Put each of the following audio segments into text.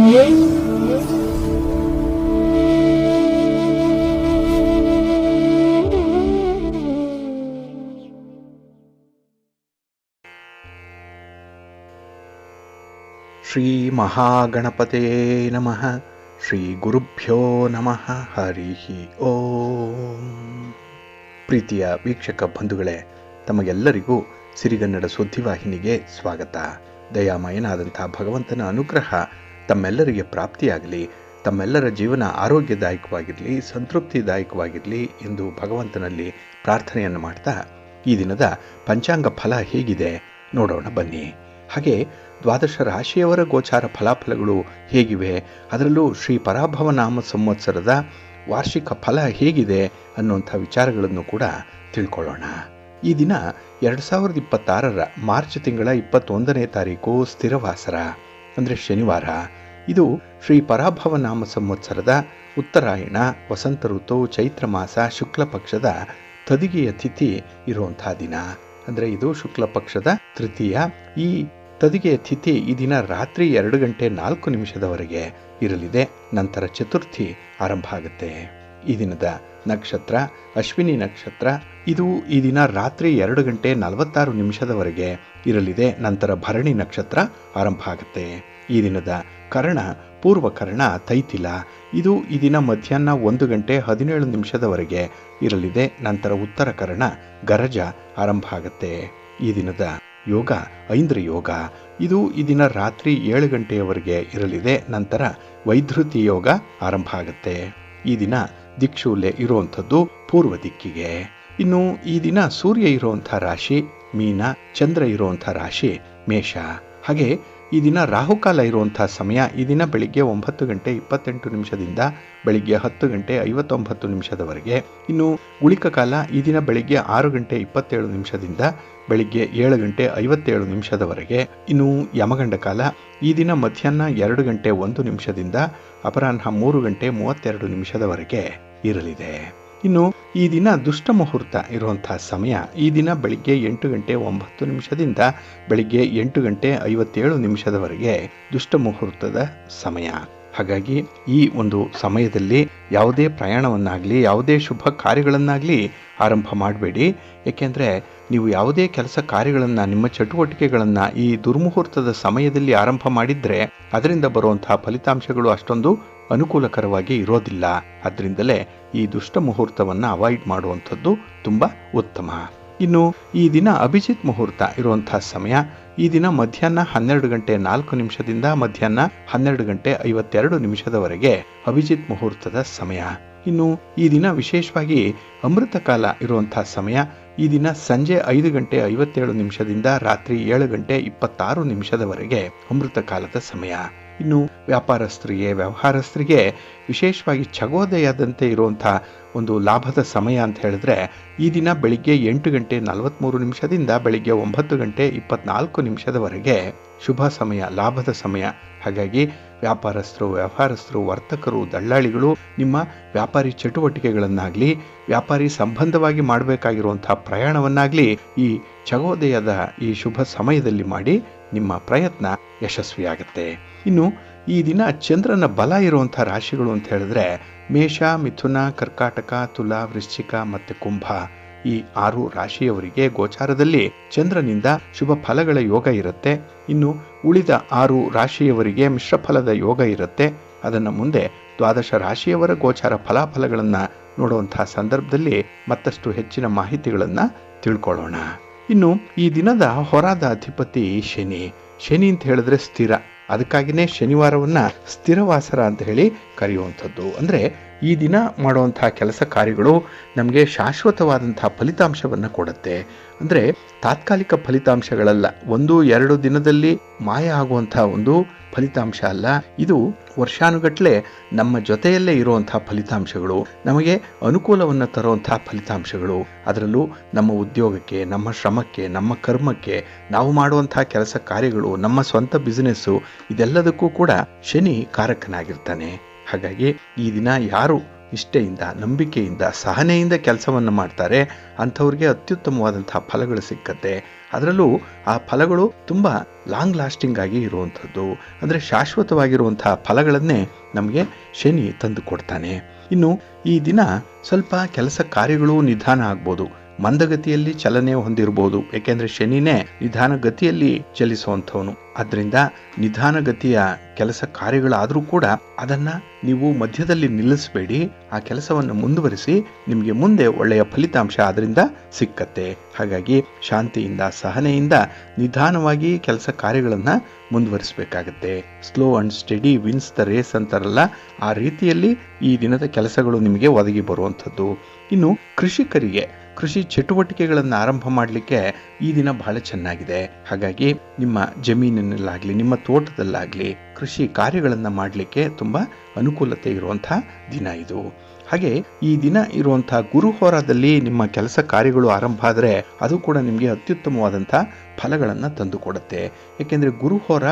ಶ್ರೀ ಮಹಾಗಣಪತಯೇ ನಮಃ. ಶ್ರೀ ಗುರುಭ್ಯೋ ನಮಃ. ಹರಿ ಓಂ. ಪ್ರೀತಿಯ ವೀಕ್ಷಕ ಬಂಧುಗಳೇ, ತಮಗೆಲ್ಲರಿಗೂ ಸಿರಿಗನ್ನಡ ಸುದ್ದಿವಾಹಿನಿಗೆ ಸ್ವಾಗತ. ದಯಾಮಯನಾದಂಥ ಭಗವಂತನ ಅನುಗ್ರಹ ತಮ್ಮೆಲ್ಲರಿಗೆ ಪ್ರಾಪ್ತಿಯಾಗಲಿ, ತಮ್ಮೆಲ್ಲರ ಜೀವನ ಆರೋಗ್ಯದಾಯಕವಾಗಿರಲಿ, ಸಂತೃಪ್ತಿದಾಯಕವಾಗಿರಲಿ ಎಂದು ಭಗವಂತನಲ್ಲಿ ಪ್ರಾರ್ಥನೆಯನ್ನು ಮಾಡ್ತಾ ಈ ದಿನದ ಪಂಚಾಂಗ ಫಲ ಹೇಗಿದೆ ನೋಡೋಣ ಬನ್ನಿ. ಹಾಗೆ ದ್ವಾದಶ ರಾಶಿಯವರ ಗೋಚಾರ ಫಲಾಫಲಗಳು ಹೇಗಿವೆ, ಅದರಲ್ಲೂ ಶ್ರೀ ಪರಾಭವ ನಾಮ ಸಂವತ್ಸರದ ವಾರ್ಷಿಕ ಫಲ ಹೇಗಿದೆ ಅನ್ನುವಂಥ ವಿಚಾರಗಳನ್ನು ಕೂಡ ತಿಳ್ಕೊಳ್ಳೋಣ. ಈ ದಿನ 2026ರ ಮಾರ್ಚ್ ತಿಂಗಳ 21ನೇ ತಾರೀಕು ಸ್ಥಿರವಾಸರ ಅಂದರೆ ಶನಿವಾರ. ಇದು ಶ್ರೀ ಪರಾಭವ ನಾಮ ಸಂವತ್ಸರದ ಉತ್ತರಾಯಣ, ವಸಂತ ಋತು, ಚೈತ್ರ ಮಾಸ, ಶುಕ್ಲ ಪಕ್ಷದ ತದಿಗೆಯ ತಿಥಿ ಇರುವಂಥ ದಿನ. ಅಂದರೆ ಇದು ಶುಕ್ಲ ಪಕ್ಷದ ತೃತೀಯ. ಈ ತದಿಗೆಯ ತಿಥಿ ಈ ದಿನ ರಾತ್ರಿ 2:04 ಇರಲಿದೆ. ನಂತರ ಚತುರ್ಥಿ ಆರಂಭ ಆಗುತ್ತೆ. ಈ ದಿನದ ನಕ್ಷತ್ರ ಅಶ್ವಿನಿ ನಕ್ಷತ್ರ. ಇದು ಈ ದಿನ ರಾತ್ರಿ 2:46 ಇರಲಿದೆ. ನಂತರ ಭರಣಿ ನಕ್ಷತ್ರ ಆರಂಭ ಆಗುತ್ತೆ. ಈ ದಿನದ ಕರ್ಣ ಪೂರ್ವಕರ್ಣ ತೈತಿಲ. ಇದು ಈ ದಿನ ಮಧ್ಯಾಹ್ನ 1:17 ಇರಲಿದೆ. ನಂತರ ಉತ್ತರ ಕರ್ಣ ಗರಜ ಆರಂಭ ಆಗುತ್ತೆ. ಈ ದಿನದ ಯೋಗ ಐಂದ್ರ ಯೋಗ. ಇದು ಈ ದಿನ ರಾತ್ರಿ 7 ಇರಲಿದೆ. ನಂತರ ವೈಧೃತಿ ಯೋಗ ಆರಂಭ ಆಗುತ್ತೆ. ಈ ದಿನ ದಿಕ್ಷೂಲೆ ಇರುವಂಥದ್ದು ಪೂರ್ವ ದಿಕ್ಕಿಗೆ. ಇನ್ನು ಈ ದಿನ ಸೂರ್ಯ ಇರುವಂಥ ರಾಶಿ ಮೀನ, ಚಂದ್ರ ಇರುವಂಥ ರಾಶಿ ಮೇಷ. ಹಾಗೆ ಈ ದಿನ ರಾಹುಕಾಲ ಇರುವಂಥ ಸಮಯ ಈ ದಿನ ಬೆಳಿಗ್ಗೆ 9:28 ಬೆಳಿಗ್ಗೆ 10:59 ಇನ್ನು ಗುಳಿಕ ಕಾಲ ಈ ದಿನ ಬೆಳಿಗ್ಗೆ 6:27 ಬೆಳಿಗ್ಗೆ 7:57 ಇನ್ನು ಯಮಗಂಡ ಕಾಲ ಈ ದಿನ ಮಧ್ಯಾಹ್ನ 2:01 ಅಪರಾಹ್ನ 3:32 ಇರಲಿದೆ. ಇನ್ನು ಈ ದಿನ ದುಷ್ಟ ಮುಹೂರ್ತ ಇರುವಂತಹ ಸಮಯ ಈ ದಿನ ಬೆಳಿಗ್ಗೆ 8:09 ಬೆಳಿಗ್ಗೆ 8:57 ದುಷ್ಟ ಮುಹೂರ್ತದ ಸಮಯ. ಹಾಗಾಗಿ ಈ ಒಂದು ಸಮಯದಲ್ಲಿ ಯಾವುದೇ ಪ್ರಯಾಣವನ್ನಾಗಲಿ ಯಾವುದೇ ಶುಭ ಕಾರ್ಯಗಳನ್ನಾಗಲಿ ಆರಂಭ ಮಾಡಬೇಡಿ. ಏಕೆಂದರೆ ನೀವು ಯಾವುದೇ ಕೆಲಸ ಕಾರ್ಯಗಳನ್ನು, ನಿಮ್ಮ ಚಟುವಟಿಕೆಗಳನ್ನು ಈ ದುರ್ಮುಹೂರ್ತದ ಸಮಯದಲ್ಲಿ ಆರಂಭ ಮಾಡಿದರೆ ಅದರಿಂದ ಬರುವಂತಹ ಫಲಿತಾಂಶಗಳು ಅಷ್ಟೊಂದು ಅನುಕೂಲಕರವಾಗಿ ಇರೋದಿಲ್ಲ. ಅದರಿಂದಲೇ ಈ ದುಷ್ಟ ಮುಹೂರ್ತವನ್ನು ಅವಾಯ್ಡ್ ಮಾಡುವಂಥದ್ದು ತುಂಬ ಉತ್ತಮ. ಇನ್ನು ಈ ದಿನ ಅಭಿಜಿತ್ ಮುಹೂರ್ತ ಇರುವಂತಹ ಸಮಯ ಈ ದಿನ ಮಧ್ಯಾಹ್ನ 12:04 ಮಧ್ಯಾಹ್ನ 12:52 ಅಭಿಜಿತ್ ಮುಹೂರ್ತದ ಸಮಯ. ಇನ್ನು ಈ ದಿನ ವಿಶೇಷವಾಗಿ ಅಮೃತ ಕಾಲ ಇರುವಂತಹ ಸಮಯ ಈ ದಿನ ಸಂಜೆ 5:57 ರಾತ್ರಿ 7:26 ಅಮೃತ ಕಾಲದ ಸಮಯ. ಇನ್ನು ವ್ಯಾಪಾರಸ್ಥರಿಗೆ, ವ್ಯವಹಾರಸ್ಥರಿಗೆ ವಿಶೇಷವಾಗಿ ಚಗೋದಯದಂತೆ ಇರುವಂಥ ಒಂದು ಲಾಭದ ಸಮಯ ಅಂತ ಹೇಳಿದ್ರೆ ಈ ದಿನ ಬೆಳಿಗ್ಗೆ 8:43 ಬೆಳಿಗ್ಗೆ 9:24 ಶುಭ ಸಮಯ, ಲಾಭದ ಸಮಯ. ಹಾಗಾಗಿ ವ್ಯಾಪಾರಸ್ಥರು, ವ್ಯವಹಾರಸ್ಥರು, ವರ್ತಕರು, ದಳ್ಳಾಳಿಗಳು ನಿಮ್ಮ ವ್ಯಾಪಾರಿ ಚಟುವಟಿಕೆಗಳನ್ನಾಗಲಿ ವ್ಯಾಪಾರಿ ಸಂಬಂಧವಾಗಿ ಮಾಡಬೇಕಾಗಿರುವಂಥ ಪ್ರಯಾಣವನ್ನಾಗಲಿ ಈ ಚಗೋದಯದ ಈ ಶುಭ ಸಮಯದಲ್ಲಿ ಮಾಡಿ ನಿಮ್ಮ ಪ್ರಯತ್ನ ಯಶಸ್ವಿಯಾಗುತ್ತೆ. ಇನ್ನು ಈ ದಿನ ಚಂದ್ರನ ಬಲ ಇರುವಂಥ ರಾಶಿಗಳು ಅಂತ ಹೇಳಿದ್ರೆ ಮೇಷ, ಮಿಥುನ, ಕರ್ಕಾಟಕ, ತುಲಾ, ವೃಶ್ಚಿಕ ಮತ್ತು ಕುಂಭ. ಈ 6 ರಾಶಿಯವರಿಗೆ ಗೋಚಾರದಲ್ಲಿ ಚಂದ್ರನಿಂದ ಶುಭ ಫಲಗಳ ಯೋಗ ಇರುತ್ತೆ. ಇನ್ನು ಉಳಿದ 6 ರಾಶಿಯವರಿಗೆ ಮಿಶ್ರ ಫಲದ ಯೋಗ ಇರುತ್ತೆ. ಅದನ್ನು ಮುಂದೆ ದ್ವಾದಶ ರಾಶಿಯವರ ಗೋಚಾರ ಫಲಾಫಲಗಳನ್ನು ನೋಡುವಂತಹ ಸಂದರ್ಭದಲ್ಲಿ ಮತ್ತಷ್ಟು ಹೆಚ್ಚಿನ ಮಾಹಿತಿಗಳನ್ನು ತಿಳ್ಕೊಳ್ಳೋಣ. ಇನ್ನು ಈ ದಿನದ ಹೊರಾದ ಅಧಿಪತಿ ಶನಿ. ಶನಿ ಅಂತ ಹೇಳಿದ್ರೆ ಸ್ಥಿರ. ಅದಕ್ಕಾಗಿಯೇ ಶನಿವಾರವನ್ನು ಸ್ಥಿರವಾಸರ ಅಂತ ಹೇಳಿ ಕರೆಯುವಂಥದ್ದು. ಅಂದರೆ ಈ ದಿನ ಮಾಡುವಂಥ ಕೆಲಸ ಕಾರ್ಯಗಳು ನಮಗೆ ಶಾಶ್ವತವಾದಂಥ ಫಲಿತಾಂಶವನ್ನು ಕೊಡುತ್ತೆ. ಅಂದರೆ ತಾತ್ಕಾಲಿಕ ಫಲಿತಾಂಶಗಳಲ್ಲ, 1-2 ದಿನದಲ್ಲಿ ಮಾಯ ಆಗುವಂಥ ಒಂದು ಫಲಿತಾಂಶ ಅಲ್ಲ. ಇದು ವರ್ಷಾನುಗಟ್ಟಲೆ ನಮ್ಮ ಜೊತೆಯಲ್ಲೇ ಇರುವಂಥ ಫಲಿತಾಂಶಗಳು, ನಮಗೆ ಅನುಕೂಲವನ್ನು ತರುವಂಥ ಫಲಿತಾಂಶಗಳು. ಅದರಲ್ಲೂ ನಮ್ಮ ಉದ್ಯೋಗಕ್ಕೆ, ನಮ್ಮ ಶ್ರಮಕ್ಕೆ, ನಮ್ಮ ಕರ್ಮಕ್ಕೆ, ನಾವು ಮಾಡುವಂಥ ಕೆಲಸ ಕಾರ್ಯಗಳು, ನಮ್ಮ ಸ್ವಂತ ಬಿಸಿನೆಸ್ಸು, ಇದೆಲ್ಲದಕ್ಕೂ ಕೂಡ ಶನಿ ಕಾರಕನಾಗಿರ್ತಾನೆ. ಹಾಗಾಗಿ ಈ ದಿನ ಯಾರು ನಿಷ್ಠೆಯಿಂದ, ನಂಬಿಕೆಯಿಂದ, ಸಹನೆಯಿಂದ ಕೆಲಸವನ್ನು ಮಾಡ್ತಾರೆ ಅಂಥವ್ರಿಗೆ ಅತ್ಯುತ್ತಮವಾದಂಥ ಫಲಗಳು ಸಿಕ್ಕತ್ತೆ. ಅದರಲ್ಲೂ ಆ ಫಲಗಳು ತುಂಬ ಲಾಂಗ್ ಲಾಸ್ಟಿಂಗ್ ಆಗಿ ಇರುವಂಥದ್ದು, ಅಂದರೆ ಶಾಶ್ವತವಾಗಿರುವಂತಹ ಫಲಗಳನ್ನೇ ನಮಗೆ ಶನಿ ತಂದು ಕೊಡ್ತಾನೆ. ಇನ್ನು ಈ ದಿನ ಸ್ವಲ್ಪ ಕೆಲಸ ಕಾರ್ಯಗಳು ನಿಧಾನ ಆಗ್ಬೋದು, ಮಂದಗತಿಯಲ್ಲಿ ಚಲನೆ ಹೊಂದಿರಬಹುದು. ಏಕೆಂದರೆ ಶನಿನೇ ನಿಧಾನ ಗತಿಯಲ್ಲಿ ಚಲಿಸುವಂಥವನು. ಅದರಿಂದ ನಿಧಾನಗತಿಯ ಕೆಲಸ ಕಾರ್ಯಗಳಾದರೂ ಕೂಡ ಅದನ್ನು ನೀವು ಮಧ್ಯದಲ್ಲಿ ನಿಲ್ಲಿಸಬೇಡಿ, ಆ ಕೆಲಸವನ್ನು ಮುಂದುವರಿಸಿ. ನಿಮಗೆ ಮುಂದೆ ಒಳ್ಳೆಯ ಫಲಿತಾಂಶ ಅದರಿಂದ ಸಿಕ್ಕತ್ತೆ. ಹಾಗಾಗಿ ಶಾಂತಿಯಿಂದ ಸಹನೆಯಿಂದ ನಿಧಾನವಾಗಿ ಕೆಲಸ ಕಾರ್ಯಗಳನ್ನು ಮುಂದುವರಿಸಬೇಕಾಗತ್ತೆ. Slow and steady wins the race ಅಂತಾರಲ್ಲ, ಆ ರೀತಿಯಲ್ಲಿ ಈ ದಿನದ ಕೆಲಸಗಳು ನಿಮಗೆ ಒದಗಿ ಬರುವಂಥದ್ದು. ಇನ್ನು ಕೃಷಿಕರಿಗೆ ಕೃಷಿ ಚಟುವಟಿಕೆಗಳನ್ನು ಆರಂಭ ಮಾಡಲಿಕ್ಕೆ ಈ ದಿನ ಬಹಳ ಚೆನ್ನಾಗಿದೆ. ಹಾಗಾಗಿ ನಿಮ್ಮ ಜಮೀನಿನಲ್ಲಾಗಲಿ ನಿಮ್ಮ ತೋಟದಲ್ಲಾಗಲಿ ಕೃಷಿ ಕಾರ್ಯಗಳನ್ನು ಮಾಡಲಿಕ್ಕೆ ತುಂಬ ಅನುಕೂಲತೆ ಇರುವಂಥ ದಿನ ಇದು. ಹಾಗೆ ಈ ದಿನ ಇರುವಂಥ ಗುರುಹೋರಾದಲ್ಲಿ ನಿಮ್ಮ ಕೆಲಸ ಕಾರ್ಯಗಳು ಆರಂಭ ಆದರೆ ಅದು ಕೂಡ ನಿಮಗೆ ಅತ್ಯುತ್ತಮವಾದಂಥ ಫಲಗಳನ್ನು ತಂದುಕೊಡುತ್ತೆ. ಏಕೆಂದರೆ ಗುರುಹೋರ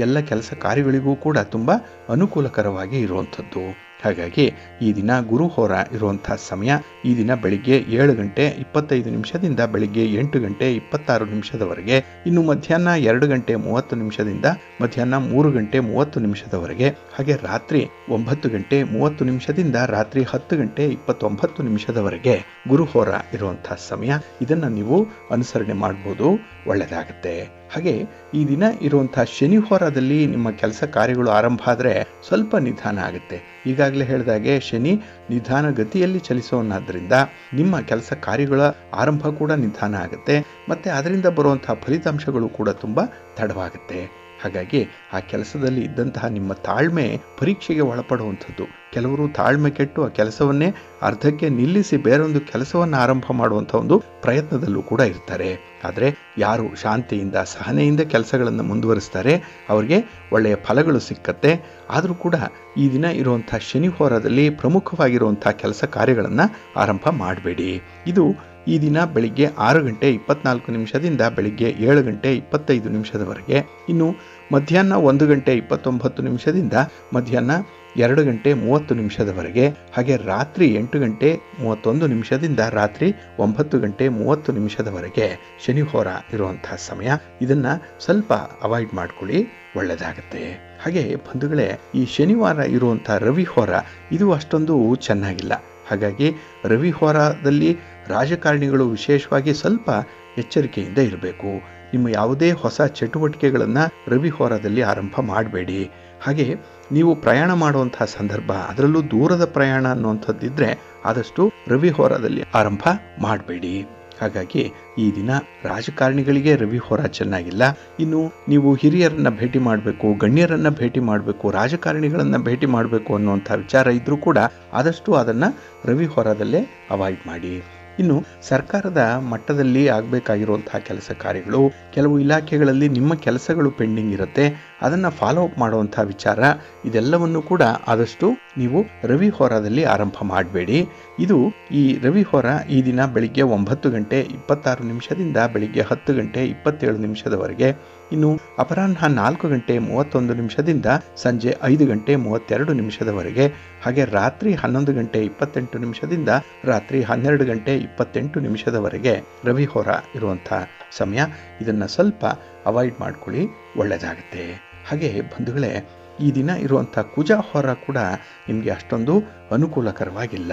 ಎಲ್ಲ ಕೆಲಸ ಕಾರ್ಯಗಳಿಗೂ ಕೂಡ ತುಂಬ ಅನುಕೂಲಕರವಾಗಿ ಇರುವಂಥದ್ದು. ಹಾಗಾಗಿ ಈ ದಿನ ಗುರುಹೋರ ಇರುವಂಥ ಸಮಯ ಈ ದಿನ ಬೆಳಿಗ್ಗೆ 7:25 ಬೆಳಿಗ್ಗೆ 8:26 ಇನ್ನು ಮಧ್ಯಾಹ್ನ 2:30 ಮಧ್ಯಾಹ್ನ 3:30 ಹಾಗೆ ರಾತ್ರಿ 9:30 ರಾತ್ರಿ 10:29 ಗುರುಹೋರ ಇರುವಂಥ ಸಮಯ. ಇದನ್ನು ನೀವು ಅನುಸರಣೆ ಮಾಡ್ಬೋದು, ಒಳ್ಳೆಯದಾಗುತ್ತೆ. ಹಾಗೆ ಈ ದಿನ ಇರುವಂಥ ಶನಿ ಹೋರಾದಲ್ಲಿ ನಿಮ್ಮ ಕೆಲಸ ಕಾರ್ಯಗಳು ಆರಂಭ ಆದರೆ ಸ್ವಲ್ಪ ನಿಧಾನ ಆಗುತ್ತೆ. ಈಗಾಗಲೇ ಹೇಳಿದಾಗೆ ಶನಿ ನಿಧಾನ ಗತಿಯಲ್ಲಿ ಚಲಿಸೋನಾದ್ರಿಂದ ನಿಮ್ಮ ಕೆಲಸ ಕಾರ್ಯಗಳ ಆರಂಭ ಕೂಡ ನಿಧಾನ ಆಗುತ್ತೆ, ಮತ್ತು ಅದರಿಂದ ಬರುವಂಥ ಫಲಿತಾಂಶಗಳು ಕೂಡ ತುಂಬ ತಡವಾಗುತ್ತೆ. ಹಾಗಾಗಿ ಆ ಕೆಲಸದಲ್ಲಿ ಇದ್ದಂತಹ ನಿಮ್ಮ ತಾಳ್ಮೆ ಪರೀಕ್ಷೆಗೆ ಒಳಪಡುವಂಥದ್ದು. ಕೆಲವರು ತಾಳ್ಮೆ ಕೆಟ್ಟು ಆ ಕೆಲಸವನ್ನೇ ಅರ್ಧಕ್ಕೆ ನಿಲ್ಲಿಸಿ ಬೇರೊಂದು ಕೆಲಸವನ್ನು ಆರಂಭ ಮಾಡುವಂಥ ಒಂದು ಪ್ರಯತ್ನದಲ್ಲೂ ಕೂಡ ಇರ್ತಾರೆ. ಆದರೆ ಯಾರು ಶಾಂತಿಯಿಂದ ಸಹನೆಯಿಂದ ಕೆಲಸಗಳನ್ನು ಮುಂದುವರಿಸ್ತಾರೆ ಅವರಿಗೆ ಒಳ್ಳೆಯ ಫಲಗಳು ಸಿಕ್ಕತ್ತೆ. ಆದರೂ ಕೂಡ ಈ ದಿನ ಇರುವಂಥ ಶನಿ ಹೋರಾದಲ್ಲಿ ಪ್ರಮುಖವಾಗಿರುವಂಥ ಕೆಲಸ ಕಾರ್ಯಗಳನ್ನು ಆರಂಭ ಮಾಡಬೇಡಿ. ಇದು ಈ ದಿನ ಬೆಳಿಗ್ಗೆ 6:24 ಬೆಳಿಗ್ಗೆ 7:25 ಇನ್ನು ಮಧ್ಯಾಹ್ನ 1:29 ಮಧ್ಯಾಹ್ನ 2:30 ಹಾಗೆ ರಾತ್ರಿ 8:31 ರಾತ್ರಿ 9:30 ಶನಿ ಹೋರ ಇರುವಂತಹ ಸಮಯ. ಇದನ್ನು ಸ್ವಲ್ಪ ಅವಾಯ್ಡ್ ಮಾಡ್ಕೊಳ್ಳಿ, ಒಳ್ಳೆಯದಾಗುತ್ತೆ. ಹಾಗೆ ಬಂಧುಗಳೇ, ಈ ಶನಿವಾರ ಇರುವಂಥ ರವಿ ಹೋರ ಇದು ಅಷ್ಟೊಂದು ಚೆನ್ನಾಗಿಲ್ಲ. ಹಾಗಾಗಿ ರವಿ ಹೋರಾದಲ್ಲಿ ರಾಜಕಾರಣಿಗಳು ವಿಶೇಷವಾಗಿ ಸ್ವಲ್ಪ ಎಚ್ಚರಿಕೆಯಿಂದ ಇರಬೇಕು. ನಿಮ್ಮ ಯಾವುದೇ ಹೊಸ ಚಟುವಟಿಕೆಗಳನ್ನು ರವಿ ಹೋರಾದಲ್ಲಿ ಆರಂಭ ಮಾಡಬೇಡಿ. ಹಾಗೆ ನೀವು ಪ್ರಯಾಣ ಮಾಡುವಂತಹ ಸಂದರ್ಭ, ಅದರಲ್ಲೂ ದೂರದ ಪ್ರಯಾಣ ಅನ್ನುವಂಥದ್ದಿದ್ರೆ ಆದಷ್ಟು ರವಿ ಹೋರಾದಲ್ಲಿ ಆರಂಭ ಮಾಡಬೇಡಿ. ಹಾಗಾಗಿ ಈ ದಿನ ರಾಜಕಾರಣಿಗಳಿಗೆ ರವಿ ಹೋರ ಚೆನ್ನಾಗಿಲ್ಲ. ಇನ್ನು ನೀವು ಹಿರಿಯರನ್ನ ಭೇಟಿ ಮಾಡಬೇಕು, ಗಣ್ಯರನ್ನ ಭೇಟಿ ಮಾಡಬೇಕು, ರಾಜಕಾರಣಿಗಳನ್ನು ಭೇಟಿ ಮಾಡಬೇಕು ಅನ್ನುವಂಥ ವಿಚಾರ ಇದ್ರೂ ಕೂಡ ಆದಷ್ಟು ಅದನ್ನು ರವಿ ಹೋರಾದಲ್ಲೇ ಅವಾಯ್ಡ್ ಮಾಡಿ. ಇನ್ನು ಸರ್ಕಾರದ ಮಟ್ಟದಲ್ಲಿ ಆಗಬೇಕಾಗಿರುವಂತಹ ಕೆಲಸ ಕಾರ್ಯಗಳು, ಕೆಲವು ಇಲಾಖೆಗಳಲ್ಲಿ ನಿಮ್ಮ ಕೆಲಸಗಳು ಪೆಂಡಿಂಗ್ ಇರುತ್ತೆ, ಅದನ್ನು ಫಾಲೋ ಅಪ್ ಮಾಡುವಂಥ ವಿಚಾರ, ಇದೆಲ್ಲವನ್ನು ಕೂಡ ಆದಷ್ಟು ನೀವು ರವಿ ಹೋರಾದಲ್ಲಿ ಆರಂಭ ಮಾಡಬೇಡಿ. ಇದು ಈ ರವಿ ಹೋರ ಈ ದಿನ ಬೆಳಿಗ್ಗೆ 9:26 ಬೆಳಿಗ್ಗೆ 10:27 ಇನ್ನು ಅಪರಾಹ್ನ 4:31 ಸಂಜೆ 5:32 ಹಾಗೆ ರಾತ್ರಿ 11:28 ರಾತ್ರಿ 12:28 ರವಿ ಹೋರ ಇರುವಂಥ ಸಮಯ. ಇದನ್ನು ಸ್ವಲ್ಪ ಅವಾಯ್ಡ್ ಮಾಡ್ಕೊಳ್ಳಿ, ಒಳ್ಳೆಯದಾಗುತ್ತೆ. ಹಾಗೆ ಬಂಧುಗಳೇ, ಈ ದಿನ ಇರುವಂಥ ಕುಜ ಹೋರ ಕೂಡ ನಿಮಗೆ ಅಷ್ಟೊಂದು ಅನುಕೂಲಕರವಾಗಿಲ್ಲ.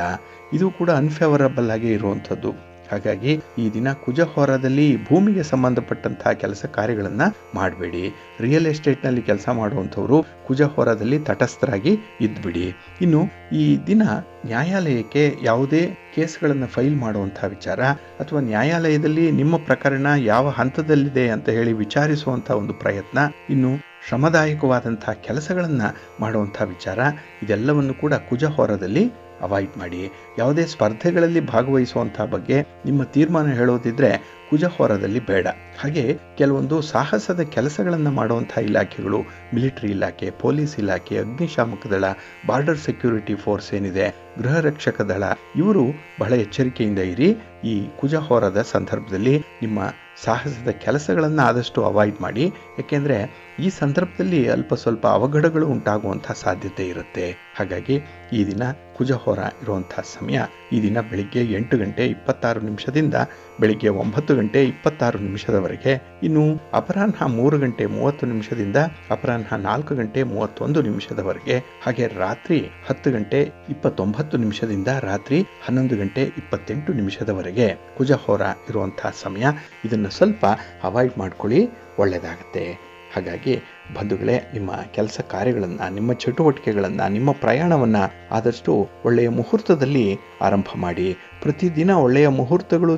ಇದು ಕೂಡ ಅನ್ಫೇವರಬಲ್ ಆಗಿ ಇರುವಂಥದ್ದು. ಹಾಗಾಗಿ ಈ ದಿನ ಕುಜ ಹೋರಾದಲ್ಲಿ ಭೂಮಿಗೆ ಸಂಬಂಧಪಟ್ಟಂತಹ ಕೆಲಸ ಕಾರ್ಯಗಳನ್ನು ಮಾಡಬೇಡಿ. ರಿಯಲ್ ಎಸ್ಟೇಟ್ನಲ್ಲಿ ಕೆಲಸ ಮಾಡುವಂಥವರು ಕುಜ ಹೋರಾದಲ್ಲಿ ತಟಸ್ಥರಾಗಿ ಇದ್ಬಿಡಿ. ಇನ್ನು ಈ ದಿನ ನ್ಯಾಯಾಲಯಕ್ಕೆ ಯಾವುದೇ ಕೇಸ್ಗಳನ್ನು ಫೈಲ್ ಮಾಡುವಂಥ ವಿಚಾರ ಅಥವಾ ನ್ಯಾಯಾಲಯದಲ್ಲಿ ನಿಮ್ಮ ಪ್ರಕರಣ ಯಾವ ಹಂತದಲ್ಲಿದೆ ಅಂತ ಹೇಳಿ ವಿಚಾರಿಸುವಂಥ ಒಂದು ಪ್ರಯತ್ನ, ಇನ್ನು ಶ್ರಮದಾಯಕವಾದಂಥ ಕೆಲಸಗಳನ್ನು ಮಾಡುವಂಥ ವಿಚಾರ, ಇದೆಲ್ಲವನ್ನು ಕೂಡ ಕುಜ ಹೋರಾದಲ್ಲಿ ಅವಾಯ್ಡ್ ಮಾಡಿ. ಯಾವುದೇ ಸ್ಪರ್ಧೆಗಳಲ್ಲಿ ಭಾಗವಹಿಸುವಂಥ ಬಗ್ಗೆ ನಿಮ್ಮ ತೀರ್ಮಾನ ಹೇಳೋದಿದ್ರೆ ಕುಜ ಹೋರಾದಲ್ಲಿ ಬೇಡ. ಹಾಗೆ ಕೆಲವೊಂದು ಸಾಹಸದ ಕೆಲಸಗಳನ್ನು ಮಾಡುವಂಥ ಇಲಾಖೆಗಳು, ಮಿಲಿಟರಿ ಇಲಾಖೆ, ಪೊಲೀಸ್ ಇಲಾಖೆ, ಅಗ್ನಿಶಾಮಕ ದಳ, ಬಾರ್ಡರ್ ಸೆಕ್ಯೂರಿಟಿ ಫೋರ್ಸ್ ಏನಿದೆ, ಗೃಹ ರಕ್ಷಕ ದಳ, ಇವರು ಬಹಳ ಎಚ್ಚರಿಕೆಯಿಂದ ಇರಿ. ಈ ಕುಜ ಹೋರಾದ ಸಂದರ್ಭದಲ್ಲಿ ನಿಮ್ಮ ಸಾಹಸದ ಕೆಲಸಗಳನ್ನು ಆದಷ್ಟು ಅವಾಯ್ಡ್ ಮಾಡಿ. ಏಕೆಂದರೆ ಈ ಸಂದರ್ಭದಲ್ಲಿ ಅಲ್ಪ ಸ್ವಲ್ಪ ಅವಘಡಗಳು ಉಂಟಾಗುವಂಥ ಸಾಧ್ಯತೆ ಇರುತ್ತೆ. ಹಾಗಾಗಿ ಈ ದಿನ ಕುಜಹೋರ ಇರುವಂತಹ ಸಮಯ ಈ ದಿನ ಬೆಳಿಗ್ಗೆ 8 ಗಂಟೆ 26 ನಿಮಿಷದಿಂದ ಬೆಳಿಗ್ಗೆ 9 ಗಂಟೆ 26 ನಿಮಿಷದವರೆಗೆ. ಇನ್ನು ಅಪರಾಹ್ನ 3 ಗಂಟೆ 30 ನಿಮಿಷದಿಂದ ಅಪರಾಹ್ನ 4 ಗಂಟೆ 31 ನಿಮಿಷದವರೆಗೆ. ಹಾಗೆ ರಾತ್ರಿ 10 ಗಂಟೆ 29 ನಿಮಿಷದಿಂದ ರಾತ್ರಿ 11 ಗಂಟೆ 28 ನಿಮಿಷದವರೆಗೆ ಕುಜಹೋರ ಇರುವಂತಹ ಸಮಯ. ಇದನ್ನು ಸ್ವಲ್ಪ ಅವಾಯ್ಡ್ ಮಾಡ್ಕೊಳ್ಳಿ, ಒಳ್ಳೆಯದಾಗತ್ತೆ. ಹಾಗಾಗಿ ಬಂಧುಗಳೇ, ನಿಮ್ಮ ಕೆಲಸ ಕಾರ್ಯಗಳನ್ನು, ನಿಮ್ಮ ಚಟುವಟಿಕೆಗಳನ್ನು, ನಿಮ್ಮ ಪ್ರಯಾಣವನ್ನು ಆದಷ್ಟು ಒಳ್ಳೆಯ ಮುಹೂರ್ತದಲ್ಲಿ ಆರಂಭ ಮಾಡಿ. ಪ್ರತಿದಿನ ಒಳ್ಳೆಯ ಮುಹೂರ್ತಗಳು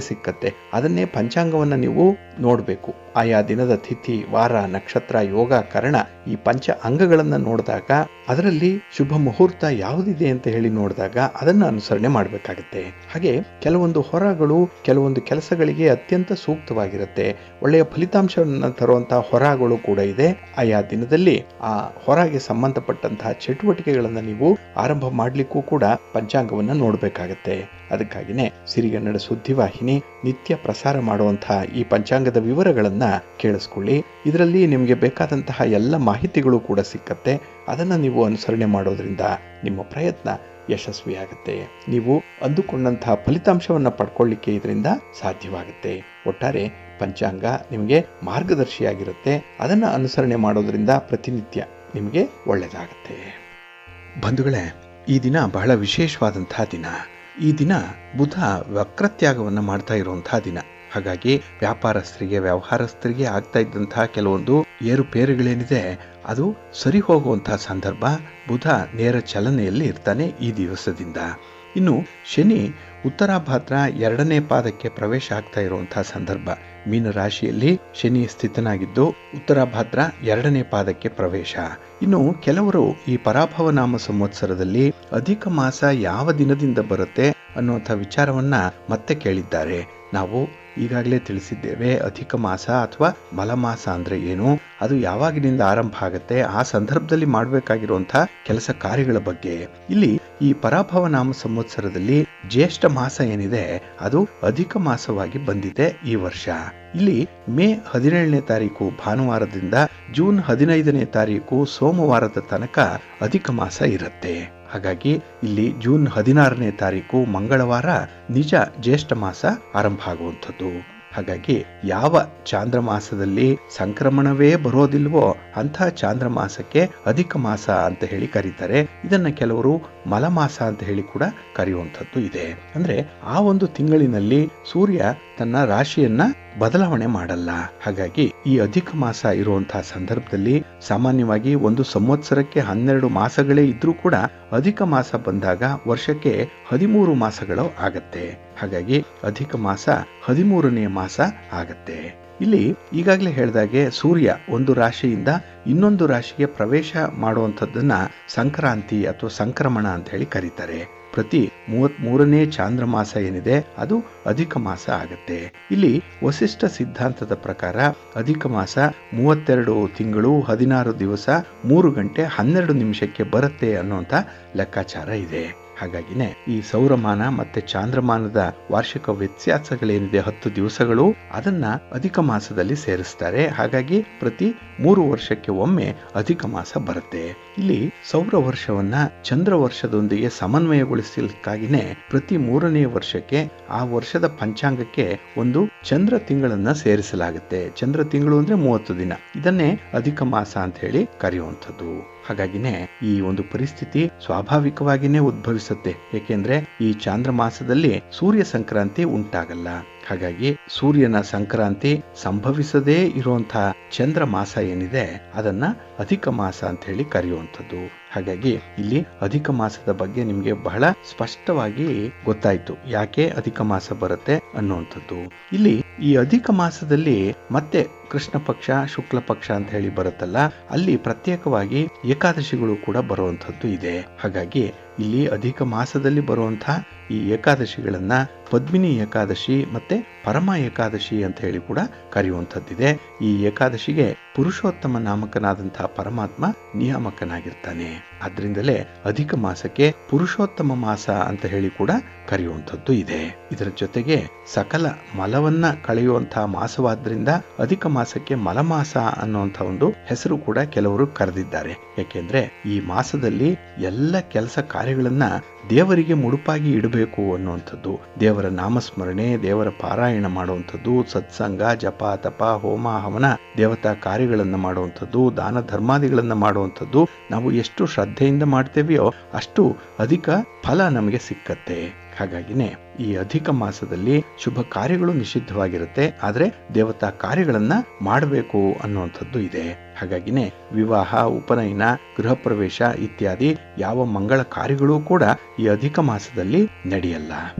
ಸಿಕ್ಕತ್ತೆ. ಅದನ್ನೇ ಪಂಚಾಂಗವನ್ನು ನೀವು ನೋಡಬೇಕು. ಆಯಾ ದಿನದ ತಿಥಿ, ವಾರ, ನಕ್ಷತ್ರ, ಯೋಗ, ಕರಣ ಈ ಪಂಚ ಅಂಗಗಳನ್ನು ನೋಡಿದಾಗ ಅದರಲ್ಲಿ ಶುಭ ಮುಹೂರ್ತ ಯಾವುದಿದೆ ಅಂತ ಹೇಳಿ ನೋಡಿದಾಗ ಅದನ್ನು ಅನುಸರಣೆ ಮಾಡಬೇಕಾಗತ್ತೆ. ಹಾಗೆ ಕೆಲವೊಂದು ಹೊರಗಳು ಕೆಲವೊಂದು ಕೆಲಸಗಳಿಗೆ ಅತ್ಯಂತ ಸೂಕ್ತವಾಗಿರುತ್ತೆ. ಒಳ್ಳೆಯ ಫಲಿತಾಂಶವನ್ನು ತರುವಂತಹ ಹೊರಗಳು ಕೂಡ ಇದೆ. ಆಯಾ ದಿನದಲ್ಲಿ ಆ ಹೊರಗೆ ಸಂಬಂಧಪಟ್ಟಂತಹ ಚಟುವಟಿಕೆಗಳನ್ನು ನೀವು ಆರಂಭ ಮಾಡಲಿಕ್ಕೂ ಕೂಡ ಪಂಚಾಂಗವನ್ನು ನೋಡಬೇಕಾಗತ್ತೆ. ಅದಕ್ಕಾಗಿಯೇ ಸಿರಿಗನ್ನಡ ಸುದ್ದಿವಾಹಿನಿ ನಿತ್ಯ ಪ್ರಸಾರ ಮಾಡುವಂತಹ ಈ ಪಂಚಾಂಗದ ವಿವರಗಳನ್ನ ಕೇಳಿಸ್ಕೊಳ್ಳಿ. ಇದರಲ್ಲಿ ನಿಮಗೆ ಬೇಕಾದಂತಹ ಎಲ್ಲ ಮಾಹಿತಿಗಳು ಕೂಡ ಸಿಕ್ಕತ್ತೆ. ಅದನ್ನು ನೀವು ಅನುಸರಣೆ ಮಾಡೋದ್ರಿಂದ ನಿಮ್ಮ ಪ್ರಯತ್ನ ಯಶಸ್ವಿಯಾಗುತ್ತೆ. ನೀವು ಅಂದುಕೊಂಡಂತಹ ಫಲಿತಾಂಶವನ್ನು ಪಡ್ಕೊಳ್ಳಿಕ್ಕೆ ಇದರಿಂದ ಸಾಧ್ಯವಾಗುತ್ತೆ. ಒಟ್ಟಾರೆ ಪಂಚಾಂಗ ನಿಮಗೆ ಮಾರ್ಗದರ್ಶಿಯಾಗಿರುತ್ತೆ. ಅದನ್ನು ಅನುಸರಣೆ ಮಾಡೋದ್ರಿಂದ ಪ್ರತಿನಿತ್ಯ ನಿಮಗೆ ಒಳ್ಳೆಯದಾಗುತ್ತೆ. ಬಂಧುಗಳೇ, ಈ ದಿನ ಬಹಳ ವಿಶೇಷವಾದಂತಹ ದಿನ. ಈ ದಿನ ಬುಧ ವಕ್ರತ್ಯಾಗವನ್ನು ಮಾಡ್ತಾ ಇರುವಂತಹ ದಿನ. ಹಾಗಾಗಿ ವ್ಯಾಪಾರಸ್ಥರಿಗೆ, ವ್ಯವಹಾರಸ್ಥರಿಗೆ ಆಗ್ತಾ ಇದ್ದಂತಹ ಕೆಲವೊಂದು ಏರುಪೇರುಗಳೇನಿದೆ ಅದು ಸರಿ ಹೋಗುವಂತಹ ಸಂದರ್ಭ. ಬುಧ ನೇರ ಚಲನೆಯಲ್ಲಿ ಇರ್ತಾನೆ ಈ ದಿವಸದಿಂದ. ಇನ್ನು ಶನಿ ಉತ್ತರಾಭಾದ್ರ 2ನೇ ಪಾದಕ್ಕೆ ಪ್ರವೇಶ ಆಗ್ತಾ ಇರುವಂತಹ ಸಂದರ್ಭ. ಮೀನರಾಶಿಯಲ್ಲಿ ಶನಿ ಸ್ಥಿತನಾಗಿದ್ದು ಉತ್ತರಾಭಾದ್ರ 2ನೇ ಪಾದಕ್ಕೆ ಪ್ರವೇಶ. ಇನ್ನು ಕೆಲವರು ಈ ಪರಾಭವ ನಾಮ ಸಂವತ್ಸರದಲ್ಲಿ ಅಧಿಕ ಮಾಸ ಯಾವ ದಿನದಿಂದ ಬರುತ್ತೆ ಅನ್ನುವಂಥ ವಿಚಾರವನ್ನ ಮತ್ತೆ ಕೇಳಿದ್ದಾರೆ. ನಾವು ಈಗಾಗಲೇ ತಿಳಿಸಿದ್ದೇವೆ. ಅಧಿಕ ಮಾಸ ಅಥವಾ ಮಲಮಾಸ ಅಂದ್ರೆ ಏನು, ಅದು ಯಾವಾಗಿನಿಂದ ಆರಂಭ ಆಗುತ್ತೆ, ಆ ಸಂದರ್ಭದಲ್ಲಿ ಮಾಡಬೇಕಾಗಿರುವಂತಹ ಕೆಲಸ ಕಾರ್ಯಗಳ ಬಗ್ಗೆ. ಇಲ್ಲಿ ಈ ಪರಾಭವ ನಾಮ ಸಂವತ್ಸರದಲ್ಲಿ ಜ್ಯೇಷ್ಠ ಮಾಸ ಏನಿದೆ ಅದು ಅಧಿಕ ಮಾಸವಾಗಿ ಬಂದಿದೆ ಈ ವರ್ಷ. ಇಲ್ಲಿ ಮೇ 17ನೇ ತಾರೀಕು ಭಾನುವಾರದಿಂದ ಜೂನ್ 15ನೇ ತಾರೀಕು ಸೋಮವಾರದ ತನಕ ಅಧಿಕ ಮಾಸ ಇರುತ್ತೆ. ಹಾಗಾಗಿ ಇಲ್ಲಿ ಜೂನ್ 16ನೇ ತಾರೀಕು ಮಂಗಳವಾರ ನಿಜ ಜ್ಯೇಷ್ಠ ಮಾಸ ಆರಂಭ ಆಗುವಂಥದ್ದು. ಹಾಗಾಗಿ ಯಾವ ಚಾಂದ್ರಮಾಸದಲ್ಲಿ ಸಂಕ್ರಮಣವೇ ಬರೋದಿಲ್ವೋ ಅಂತಹ ಚಾಂದ್ರಮಾಸಕ್ಕೆ ಅಧಿಕ ಮಾಸ ಅಂತ ಹೇಳಿ ಕರೀತಾರೆ. ಇದನ್ನ ಕೆಲವರು ಮಲಮಾಸ ಅಂತ ಹೇಳಿ ಕೂಡ ಕರೆಯುವಂಥದ್ದು ಇದೆ. ಅಂದ್ರೆ ಆ ಒಂದು ತಿಂಗಳಿನಲ್ಲಿ ಸೂರ್ಯ ತನ್ನ ರಾಶಿಯನ್ನ ಬದಲಾವಣೆ ಮಾಡಲ್ಲ. ಹಾಗಾಗಿ ಈ ಅಧಿಕ ಮಾಸ ಇರುವಂತಹ ಸಂದರ್ಭದಲ್ಲಿ ಸಾಮಾನ್ಯವಾಗಿ ಒಂದು ಸಂವತ್ಸರಕ್ಕೆ 12 ಮಾಸಗಳೇ ಇದ್ರೂ ಕೂಡ ಅಧಿಕ ಮಾಸ ಬಂದಾಗ ವರ್ಷಕ್ಕೆ 13 ಮಾಸಗಳು ಆಗತ್ತೆ. ಹಾಗಾಗಿ ಅಧಿಕ ಮಾಸ 13ನೇ ಮಾಸ ಆಗತ್ತೆ. ಇಲ್ಲಿ ಈಗಾಗಲೇ ಹೇಳಿದಾಗೆ ಸೂರ್ಯ ಒಂದು ರಾಶಿಯಿಂದ ಇನ್ನೊಂದು ರಾಶಿಗೆ ಪ್ರವೇಶ ಮಾಡುವಂಥದ್ದನ್ನ ಸಂಕ್ರಾಂತಿ ಅಥವಾ ಸಂಕ್ರಮಣ ಅಂತ ಹೇಳಿ ಕರೀತಾರೆ. ಪ್ರತಿ 33ನೇ ಚಾಂದ್ರಮಾಸ ಏನಿದೆ ಅದು ಅಧಿಕ ಮಾಸ ಆಗತ್ತೆ. ಇಲ್ಲಿ ವಸಿಷ್ಠ ಸಿದ್ಧಾಂತದ ಪ್ರಕಾರ ಅಧಿಕ ಮಾಸ 32 ತಿಂಗಳು 16 ದಿವಸ 3 ಗಂಟೆ 12 ನಿಮಿಷಕ್ಕೆ ಬರುತ್ತೆ ಅನ್ನುವಂಥ ಲೆಕ್ಕಾಚಾರ ಇದೆ. ಹಾಗಾಗಿನೇ ಈ ಸೌರಮಾನ ಮತ್ತೆ ಚಾಂದ್ರಮಾನದ ವಾರ್ಷಿಕ ವ್ಯತ್ಯಾಸಗಳೇನಿದೆ 10 ದಿವಸಗಳು ಅದನ್ನ ಅಧಿಕ ಮಾಸದಲ್ಲಿ ಸೇರಿಸ್ತಾರೆ. ಹಾಗಾಗಿ ಪ್ರತಿ 3 ವರ್ಷಕ್ಕೆ ಒಮ್ಮೆ ಅಧಿಕ ಮಾಸ ಬರುತ್ತೆ. ಇಲ್ಲಿ ಸೌರ ವರ್ಷವನ್ನ ಚಂದ್ರ ವರ್ಷದೊಂದಿಗೆ ಸಮನ್ವಯಗೊಳಿಸಲಿಕ್ಕಾಗಿನೇ ಪ್ರತಿ 3ನೇ ವರ್ಷಕ್ಕೆ ಆ ವರ್ಷದ ಪಂಚಾಂಗಕ್ಕೆ ಒಂದು ಚಂದ್ರ ತಿಂಗಳನ್ನ ಸೇರಿಸಲಾಗುತ್ತೆ. ಚಂದ್ರ ತಿಂಗಳು ಅಂದ್ರೆ 30 ದಿನ. ಇದನ್ನೇ ಅಧಿಕ ಮಾಸ ಅಂತ ಹೇಳಿ ಕರೆಯುವಂಥದ್ದು. ಹಾಗಾಗಿನೇ ಈ ಒಂದು ಪರಿಸ್ಥಿತಿ ಸ್ವಾಭಾವಿಕವಾಗಿನೇ ಉದ್ಭವಿಸುತ್ತೆ. ಏಕೆಂದ್ರೆ ಈ ಚಾಂದ್ರ ಮಾಸದಲ್ಲಿ ಸೂರ್ಯ ಸಂಕ್ರಾಂತಿ ಉಂಟಾಗಲ್ಲ. ಹಾಗಾಗಿ ಸೂರ್ಯನ ಸಂಕ್ರಾಂತಿ ಸಂಭವಿಸದೇ ಇರುವಂತಹ ಚಂದ್ರ ಮಾಸ ಏನಿದೆ ಅದನ್ನ ಅಧಿಕ ಮಾಸ ಅಂತ ಹೇಳಿ ಕರೆಯುವಂಥದ್ದು. ಹಾಗಾಗಿ ಇಲ್ಲಿ ಅಧಿಕ ಮಾಸದ ಬಗ್ಗೆ ನಿಮ್ಗೆ ಬಹಳ ಸ್ಪಷ್ಟವಾಗಿ ಗೊತ್ತಾಯ್ತು ಯಾಕೆ ಅಧಿಕ ಮಾಸ ಬರುತ್ತೆ ಅನ್ನುವಂಥದ್ದು. ಇಲ್ಲಿ ಈ ಅಧಿಕ ಮಾಸದಲ್ಲಿ ಮತ್ತೆ ಕೃಷ್ಣ ಪಕ್ಷ ಶುಕ್ಲ ಪಕ್ಷ ಅಂತ ಹೇಳಿ ಬರುತ್ತಲ್ಲ, ಅಲ್ಲಿ ಪ್ರತ್ಯೇಕವಾಗಿ ಏಕಾದಶಿಗಳು ಕೂಡ ಬರುವಂಥದ್ದು ಇದೆ. ಹಾಗಾಗಿ ಇಲ್ಲಿ ಅಧಿಕ ಮಾಸದಲ್ಲಿ ಬರುವಂತಹ ಈ ಏಕಾದಶಿಗಳನ್ನ ಪದ್ಮಿನಿ ಏಕಾದಶಿ ಮತ್ತೆ ಪರಮ ಏಕಾದಶಿ ಅಂತ ಹೇಳಿ ಕೂಡ ಕರೆಯುವಂಥದ್ದಿದೆ. ಈ ಏಕಾದಶಿಗೆ ಪುರುಷೋತ್ತಮ ನಾಮಕನಾದಂತಹ ಪರಮಾತ್ಮ ನಿಯಾಮಕನಾಗಿರ್ತಾನೆ. ಆದ್ರಿಂದಲೇ ಅಧಿಕ ಮಾಸಕ್ಕೆ ಪುರುಷೋತ್ತಮ ಮಾಸ ಅಂತ ಹೇಳಿ ಕೂಡ ಕರೆಯುವಂಥದ್ದು ಇದೆ. ಇದರ ಜೊತೆಗೆ ಸಕಲ ಮಲವನ್ನ ಕಳೆಯುವಂತಹ ಮಾಸವಾದ್ರಿಂದ ಅಧಿಕ ಮಾಸಕ್ಕೆ ಮಲಮಾಸ ಅನ್ನುವಂಥ ಒಂದು ಹೆಸರು ಕೂಡ ಕೆಲವರು ಕರೆದಿದ್ದಾರೆ. ಯಾಕೆಂದ್ರೆ ಈ ಮಾಸದಲ್ಲಿ ಎಲ್ಲ ಕೆಲಸ ಕಾರ್ಯಗಳನ್ನ ದೇವರಿಗೆ ಮುಡುಪಾಗಿ ಇಡಬೇಕು ಅನ್ನುವಂಥದ್ದು, ದೇವರ ನಾಮಸ್ಮರಣೆ, ದೇವರ ಪಾರಾಯಣ ಮಾಡುವಂಥದ್ದು, ಸತ್ಸಂಗ, ಜಪ, ತಪ, ಹೋಮ, ಹವನ, ದೇವತಾ ಕಾರ್ಯಗಳನ್ನ ಮಾಡುವಂಥದ್ದು, ದಾನ ಧರ್ಮಾದಿಗಳನ್ನ ಮಾಡುವಂಥದ್ದು ನಾವು ಎಷ್ಟು ಶ್ರದ್ಧೆಯಿಂದ ಮಾಡ್ತೇವೆಯೋ ಅಷ್ಟು ಅಧಿಕ ಫಲ ನಮಗೆ ಸಿಕ್ಕತ್ತೆ. ಹಾಗಾಗಿನೇ ಈ ಅಧಿಕ ಮಾಸದಲ್ಲಿ ಶುಭ ಕಾರ್ಯಗಳು ನಿಷಿದ್ಧವಾಗಿರುತ್ತೆ, ಆದ್ರೆ ದೇವತಾ ಕಾರ್ಯಗಳನ್ನ ಮಾಡಬೇಕು ಅನ್ನುವಂಥದ್ದು ಇದೆ. ಹಾಗಾಗಿನೇ ವಿವಾಹ, ಉಪನಯನ, ಗೃಹ ಪ್ರವೇಶ ಇತ್ಯಾದಿ ಯಾವ ಮಂಗಳ ಕಾರ್ಯಗಳೂ ಕೂಡ ಈ ಅಧಿಕ ಮಾಸದಲ್ಲಿ ನಡೆಯಲ್ಲ.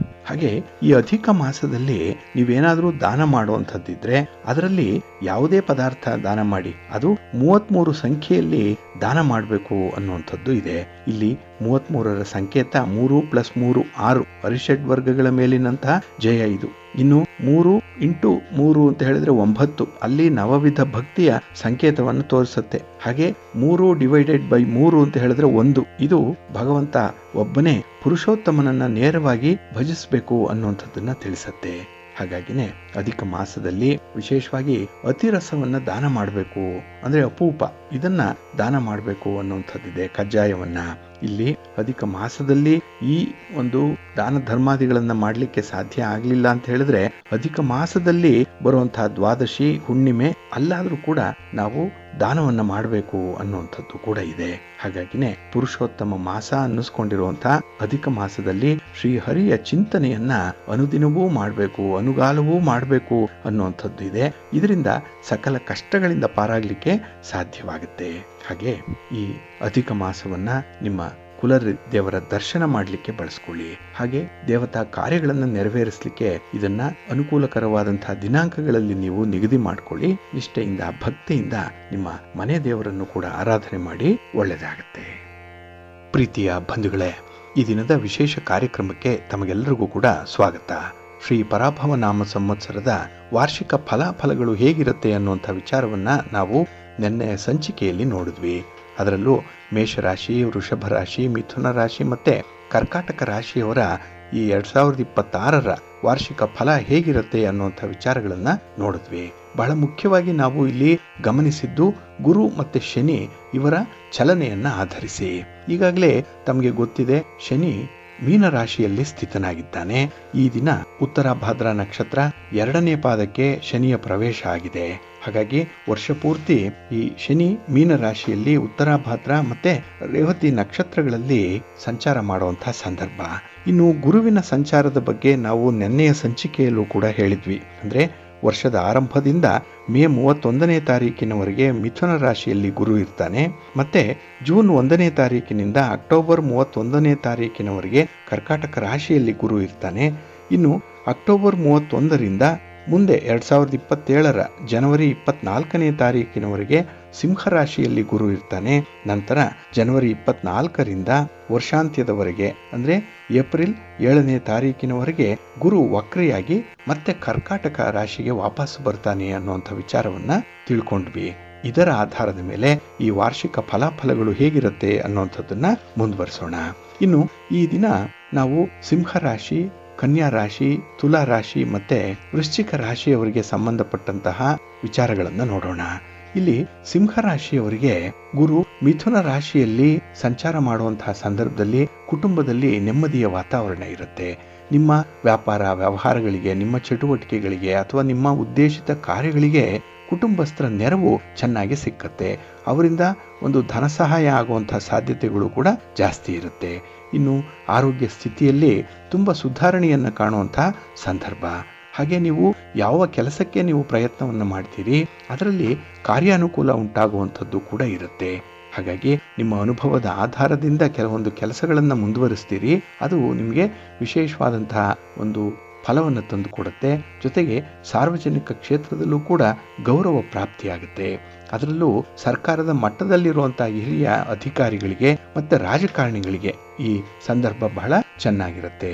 ಹಾಗೆ ಈ ಅಧಿಕ ಮಾಸದಲ್ಲಿ ನೀವೇನಾದ್ರೂ ದಾನ ಮಾಡುವಂಥದ್ದಿದ್ರೆ ಅದರಲ್ಲಿ ಯಾವುದೇ ಪದಾರ್ಥ ದಾನ ಮಾಡಿ, ಅದು 33 ಸಂಖ್ಯೆಯಲ್ಲಿ ದಾನ ಮಾಡಬೇಕು ಅನ್ನುವಂಥದ್ದು ಇದೆ. ಇಲ್ಲಿ 33ರ ಸಂಕೇತ 3 + 3 6 ಅರಿಷಡ್ ವರ್ಗಗಳ ಮೇಲಿನಂತಹ ಜಯ ಇದು. ಇನ್ನು 3 × 3 ಅಂತ ಹೇಳಿದ್ರೆ 9, ಅಲ್ಲಿ ನವವಿಧ ಭಕ್ತಿಯ ಸಂಕೇತವನ್ನು ತೋರಿಸುತ್ತೆ. ಹಾಗೆ 3/3 ಅಂತ ಹೇಳಿದ್ರೆ 1, ಇದು ಭಗವಂತ ಒಬ್ಬನೇ ಪುರುಷೋತ್ತಮನನ್ನ ನೇರವಾಗಿ ಭಜಿಸಬೇಕು ಅನ್ನುವಂಥದ್ದನ್ನ ತಿಳಿಸತ್ತೆ. ಹಾಗಾಗಿನೇ ಅಧಿಕ ಮಾಸದಲ್ಲಿ ವಿಶೇಷವಾಗಿ ಅತಿರಸವನ್ನ ದಾನ ಮಾಡಬೇಕು, ಅಂದ್ರೆ ಅಪೂಪ, ಇದನ್ನ ದಾನ ಮಾಡಬೇಕು ಅನ್ನುವಂಥದ್ದಿದೆ. ಕಜ್ಜಾಯವನ್ನ ಇಲ್ಲಿ ಅಧಿಕ ಮಾಸದಲ್ಲಿ ಈ ಒಂದು ದಾನ ಧರ್ಮಾದಿಗಳನ್ನ ಮಾಡಲಿಕ್ಕೆ ಸಾಧ್ಯ ಆಗಲಿಲ್ಲ ಅಂತ ಹೇಳಿದ್ರೆ ಅಧಿಕ ಮಾಸದಲ್ಲಿ ಬರುವಂತಹ ದ್ವಾದಶಿ ಹುಣ್ಣಿಮೆ ಅಲ್ಲಾದ್ರೂ ಕೂಡ ನಾವು ದಾನವನ್ನ ಮಾಡಬೇಕು ಅನ್ನುವಂಥದ್ದು ಕೂಡ ಇದೆ. ಹಾಗಾಗಿನೇ ಪುರುಷೋತ್ತಮ ಮಾಸ ಅನ್ನಿಸ್ಕೊಂಡಿರುವಂತಹ ಅಧಿಕ ಮಾಸದಲ್ಲಿ ಶ್ರೀಹರಿಯ ಚಿಂತನೆಯನ್ನ ಅನುದಿನವೂ ಮಾಡಬೇಕು, ಅನುಗಾಲವೂ ಮಾಡಬೇಕು ಅನ್ನುವಂಥದ್ದು ಇದೆ. ಇದರಿಂದ ಸಕಲ ಕಷ್ಟಗಳಿಂದ ಪಾರಾಗ್ಲಿಕ್ಕೆ ಸಾಧ್ಯವಾಗುತ್ತೆ. ಹಾಗೆ ಈ ಅಧಿಕ ಮಾಸವನ್ನ ನಿಮ್ಮ ಕುಲ ದೇವರ ದರ್ಶನ ಮಾಡಲಿಕ್ಕೆ ಬಳಸ್ಕೊಳ್ಳಿ. ಹಾಗೆ ದೇವತಾ ಕಾರ್ಯಗಳನ್ನು ನೆರವೇರಿಸಲಿಕ್ಕೆ ಇದನ್ನ ಅನುಕೂಲಕರವಾದಂತಹ ದಿನಾಂಕಗಳಲ್ಲಿ ನೀವು ನಿಗದಿ ಮಾಡ್ಕೊಳ್ಳಿ. ನಿಷ್ಠೆಯಿಂದ, ಭಕ್ತಿಯಿಂದ ನಿಮ್ಮ ಮನೆ ದೇವರನ್ನು ಕೂಡ ಆರಾಧನೆ ಮಾಡಿ ಒಳ್ಳೆಯದಾಗುತ್ತೆ. ಪ್ರೀತಿಯ ಬಂಧುಗಳೇ, ಈ ದಿನದ ವಿಶೇಷ ಕಾರ್ಯಕ್ರಮಕ್ಕೆ ತಮಗೆಲ್ಲರಿಗೂ ಕೂಡ ಸ್ವಾಗತ. ಶ್ರೀ ಪರಾಭವ ನಾಮ ಸಂವತ್ಸರದ ವಾರ್ಷಿಕ ಫಲಾಫಲಗಳು ಹೇಗಿರುತ್ತೆ ಅನ್ನುವಂಥ ವಿಚಾರವನ್ನ ನಾವು ನಿನ್ನೆ ಸಂಚಿಕೆಯಲ್ಲಿ ನೋಡಿದ್ವಿ. ಅದರಲ್ಲೂ ಮೇಷರಾಶಿ, ವೃಷಭ ರಾಶಿ, ಮಿಥುನ ರಾಶಿ ಮತ್ತೆ ಕರ್ಕಾಟಕ ರಾಶಿಯವರ ಈ 2026ರ ವಾರ್ಷಿಕ ಫಲ ಹೇಗಿರುತ್ತೆ ಅನ್ನುವಂಥ ವಿಚಾರಗಳನ್ನ ನೋಡಿದ್ವಿ. ಬಹಳ ಮುಖ್ಯವಾಗಿ ನಾವು ಇಲ್ಲಿ ಗಮನಿಸಿದ್ದು ಗುರು ಮತ್ತೆ ಶನಿ ಇವರ ಚಲನೆಯನ್ನ ಆಧರಿಸಿ. ಈಗಾಗಲೇ ತಮಗೆ ಗೊತ್ತಿದೆ, ಶನಿ ಮೀನ ರಾಶಿಯಲ್ಲಿ ಸ್ಥಿತನಾಗಿದ್ದಾನೆ. ಈ ದಿನ ಉತ್ತರ ಭಾದ್ರಾ ನಕ್ಷತ್ರ 2ನೇ ಪಾದಕ್ಕೆ ಶನಿಯ ಪ್ರವೇಶ ಆಗಿದೆ. ಹಾಗಾಗಿ ವರ್ಷ ಪೂರ್ತಿ ಈ ಶನಿ ಮೀನ ರಾಶಿಯಲ್ಲಿ ಉತ್ತರ ಭಾದ್ರಾ ಮತ್ತೆ ರೇವತಿ ನಕ್ಷತ್ರಗಳಲ್ಲಿ ಸಂಚಾರ ಮಾಡುವಂತಹ ಸಂದರ್ಭ. ಇನ್ನು ಗುರುವಿನ ಸಂಚಾರದ ಬಗ್ಗೆ ನಾವು ನಿನ್ನೆಯ ಸಂಚಿಕೆಯಲ್ಲೂ ಕೂಡ ಹೇಳಿದ್ವಿ. ಅಂದ್ರೆ ವರ್ಷದ ಆರಂಭದಿಂದ ಮೇ 31ನೇ ತಾರೀಕಿನವರೆಗೆ ಮಿಥುನ ರಾಶಿಯಲ್ಲಿ ಗುರು ಇರ್ತಾನೆ. ಮತ್ತೆ ಜೂನ್ 1ನೇ ತಾರೀಕಿನಿಂದ ಅಕ್ಟೋಬರ್ 31ನೇ ತಾರೀಕಿನವರೆಗೆ ಕರ್ಕಾಟಕ ರಾಶಿಯಲ್ಲಿ ಗುರು ಇರ್ತಾನೆ. ಇನ್ನು ಅಕ್ಟೋಬರ್ 31ರಿಂದ ಮುಂದೆ 2027ರ ಜನವರಿ 24ನೇ ತಾರೀಕಿನವರೆಗೆ ಸಿಂಹ ರಾಶಿಯಲ್ಲಿ ಗುರು ಇರ್ತಾನೆ. ನಂತರ ಜನವರಿ 24ರಿಂದ ವರ್ಷಾಂತ್ಯದವರೆಗೆ ಅಂದ್ರೆ ಏಪ್ರಿಲ್ 7ನೇ ತಾರೀಕಿನವರೆಗೆ ಗುರು ವಕ್ರಿಯಾಗಿ ಮತ್ತೆ ಕರ್ಕಾಟಕ ರಾಶಿಗೆ ವಾಪಸ್ ಬರ್ತಾನೆ ಅನ್ನುವಂಥ ವಿಚಾರವನ್ನ ತಿಳ್ಕೊಂಡ್ವಿ. ಇದರ ಆಧಾರದ ಮೇಲೆ ಈ ವಾರ್ಷಿಕ ಫಲಾಫಲಗಳು ಹೇಗಿರುತ್ತೆ ಅನ್ನುವಂಥದ್ದನ್ನ ಮುಂದುವರಿಸೋಣ. ಇನ್ನು ಈ ದಿನ ನಾವು ಸಿಂಹ ರಾಶಿ, ಕನ್ಯಾ ರಾಶಿ, ತುಲಾ ರಾಶಿ ಮತ್ತೆ ವೃಶ್ಚಿಕ ರಾಶಿಯವರಿಗೆ ಸಂಬಂಧಪಟ್ಟಂತಹ ವಿಚಾರಗಳನ್ನು ನೋಡೋಣ. ಇಲ್ಲಿ ಸಿಂಹ ರಾಶಿಯವರಿಗೆ ಗುರು ಮಿಥುನ ರಾಶಿಯಲ್ಲಿ ಸಂಚಾರ ಮಾಡುವಂತಹ ಸಂದರ್ಭದಲ್ಲಿ ಕುಟುಂಬದಲ್ಲಿ ನೆಮ್ಮದಿಯ ವಾತಾವರಣ ಇರುತ್ತೆ. ನಿಮ್ಮ ವ್ಯಾಪಾರ ವ್ಯವಹಾರಗಳಿಗೆ, ನಿಮ್ಮ ಚಟುವಟಿಕೆಗಳಿಗೆ ಅಥವಾ ನಿಮ್ಮ ಉದ್ದೇಶಿತ ಕಾರ್ಯಗಳಿಗೆ ಕುಟುಂಬಸ್ಥರ ನೆರವು ಚೆನ್ನಾಗಿ ಸಿಕ್ಕತ್ತೆ. ಅವರಿಂದ ಒಂದು ಧನ ಸಹಾಯ ಆಗುವಂತಹ ಸಾಧ್ಯತೆಗಳು ಕೂಡ ಜಾಸ್ತಿ ಇರುತ್ತೆ. ಇನ್ನು ಆರೋಗ್ಯ ಸ್ಥಿತಿಯಲ್ಲಿ ತುಂಬ ಸುಧಾರಣೆಯನ್ನು ಕಾಣುವಂತಹ ಸಂದರ್ಭ. ಹಾಗೆ ನೀವು ಯಾವ ಕೆಲಸಕ್ಕೆ ನೀವು ಪ್ರಯತ್ನವನ್ನು ಮಾಡ್ತೀರಿ ಅದರಲ್ಲಿ ಕಾರ್ಯಾನುಕೂಲ ಉಂಟಾಗುವಂಥದ್ದು ಕೂಡ ಇರುತ್ತೆ. ಹಾಗಾಗಿ ನಿಮ್ಮ ಅನುಭವದ ಆಧಾರದಿಂದ ಕೆಲವೊಂದು ಕೆಲಸಗಳನ್ನು ಮುಂದುವರಿಸ್ತೀರಿ. ಅದು ನಿಮಗೆ ವಿಶೇಷವಾದಂತಹ ಒಂದು ಫಲವನ್ನು ತಂದು ಕೊಡುತ್ತೆ. ಜೊತೆಗೆ ಸಾರ್ವಜನಿಕ ಕ್ಷೇತ್ರದಲ್ಲೂ ಕೂಡ ಗೌರವ ಪ್ರಾಪ್ತಿಯಾಗುತ್ತೆ. ಅದರಲ್ಲೂ ಸರ್ಕಾರದ ಮಟ್ಟದಲ್ಲಿರುವಂತಹ ಹಿರಿಯ ಅಧಿಕಾರಿಗಳಿಗೆ ಮತ್ತೆ ರಾಜಕಾರಣಿಗಳಿಗೆ ಈ ಸಂದರ್ಭ ಬಹಳ ಚೆನ್ನಾಗಿರುತ್ತೆ.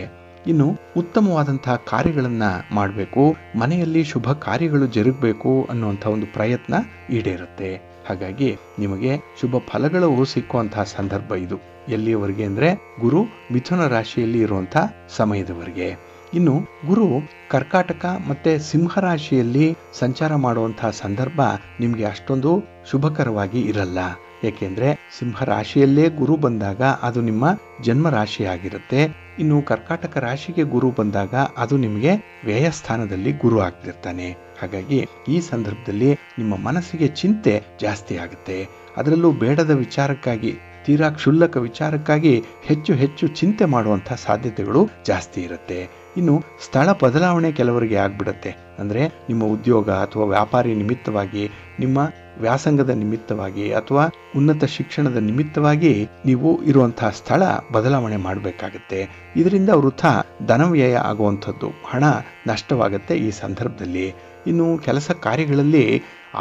ಇನ್ನು ಉತ್ತಮವಾದಂತಹ ಕಾರ್ಯಗಳನ್ನ ಮಾಡಬೇಕು, ಮನೆಯಲ್ಲಿ ಶುಭ ಕಾರ್ಯಗಳು ಜರುಗಬೇಕು ಅನ್ನುವಂಥ ಒಂದು ಪ್ರಯತ್ನ ಈಡೇರುತ್ತೆ. ಹಾಗಾಗಿ ನಿಮಗೆ ಶುಭ ಫಲಗಳು ಸಿಕ್ಕುವಂತಹ ಸಂದರ್ಭ ಇದು. ಎಲ್ಲಿಯವರೆಗೆ ಅಂದ್ರೆ ಗುರು ಮಿಥುನ ರಾಶಿಯಲ್ಲಿ ಇರುವಂತಹ ಸಮಯದವರೆಗೆ. ಇನ್ನು ಗುರು ಕರ್ಕಾಟಕ ಮತ್ತೆ ಸಿಂಹ ರಾಶಿಯಲ್ಲಿ ಸಂಚಾರ ಮಾಡುವಂತಹ ಸಂದರ್ಭ ನಿಮ್ಗೆ ಅಷ್ಟೊಂದು ಶುಭಕರವಾಗಿ ಇರಲ್ಲ. ಯಾಕೆಂದ್ರೆ ಸಿಂಹ ರಾಶಿಯಲ್ಲೇ ಗುರು ಬಂದಾಗ ಅದು ನಿಮ್ಮ ಜನ್ಮ ರಾಶಿ ಆಗಿರುತ್ತೆ. ಇನ್ನು ಕರ್ಕಾಟಕ ರಾಶಿಗೆ ಗುರು ಬಂದಾಗ ಅದು ನಿಮಗೆ ವ್ಯಯ ಸ್ಥಾನದಲ್ಲಿ ಗುರು ಆಗ್ತಿರ್ತಾನೆ. ಹಾಗಾಗಿ ಈ ಸಂದರ್ಭದಲ್ಲಿ ನಿಮ್ಮ ಮನಸ್ಸಿಗೆ ಚಿಂತೆ ಜಾಸ್ತಿ ಆಗುತ್ತೆ. ಅದರಲ್ಲೂ ಬೇಡದ ವಿಚಾರಕ್ಕಾಗಿ, ತೀರಾ ಕ್ಷುಲ್ಲಕ ವಿಚಾರಕ್ಕಾಗಿ ಹೆಚ್ಚು ಹೆಚ್ಚು ಚಿಂತೆ ಮಾಡುವಂತಹ ಸಾಧ್ಯತೆಗಳು ಜಾಸ್ತಿ ಇರುತ್ತೆ. ಇನ್ನು ಸ್ಥಳ ಬದಲಾವಣೆ ಕೆಲವರಿಗೆ ಆಗ್ಬಿಡುತ್ತೆ. ಅಂದ್ರೆ ನಿಮ್ಮ ಉದ್ಯೋಗ ಅಥವಾ ವ್ಯಾಪಾರಿ ನಿಮಿತ್ತವಾಗಿ, ನಿಮ್ಮ ವ್ಯಾಸಂಗದ ನಿಮಿತ್ತವಾಗಿ ಅಥವಾ ಉನ್ನತ ಶಿಕ್ಷಣದ ನಿಮಿತ್ತವಾಗಿ ನೀವು ಇರುವಂತಹ ಸ್ಥಳ ಬದಲಾವಣೆ ಮಾಡಬೇಕಾಗತ್ತೆ. ಇದರಿಂದ ವೃಥಾ ಧನವ್ಯಯ ಆಗುವಂಥದ್ದು, ಹಣ ನಷ್ಟವಾಗುತ್ತೆ ಈ ಸಂದರ್ಭದಲ್ಲಿ. ಇನ್ನು ಕೆಲಸ ಕಾರ್ಯಗಳಲ್ಲಿ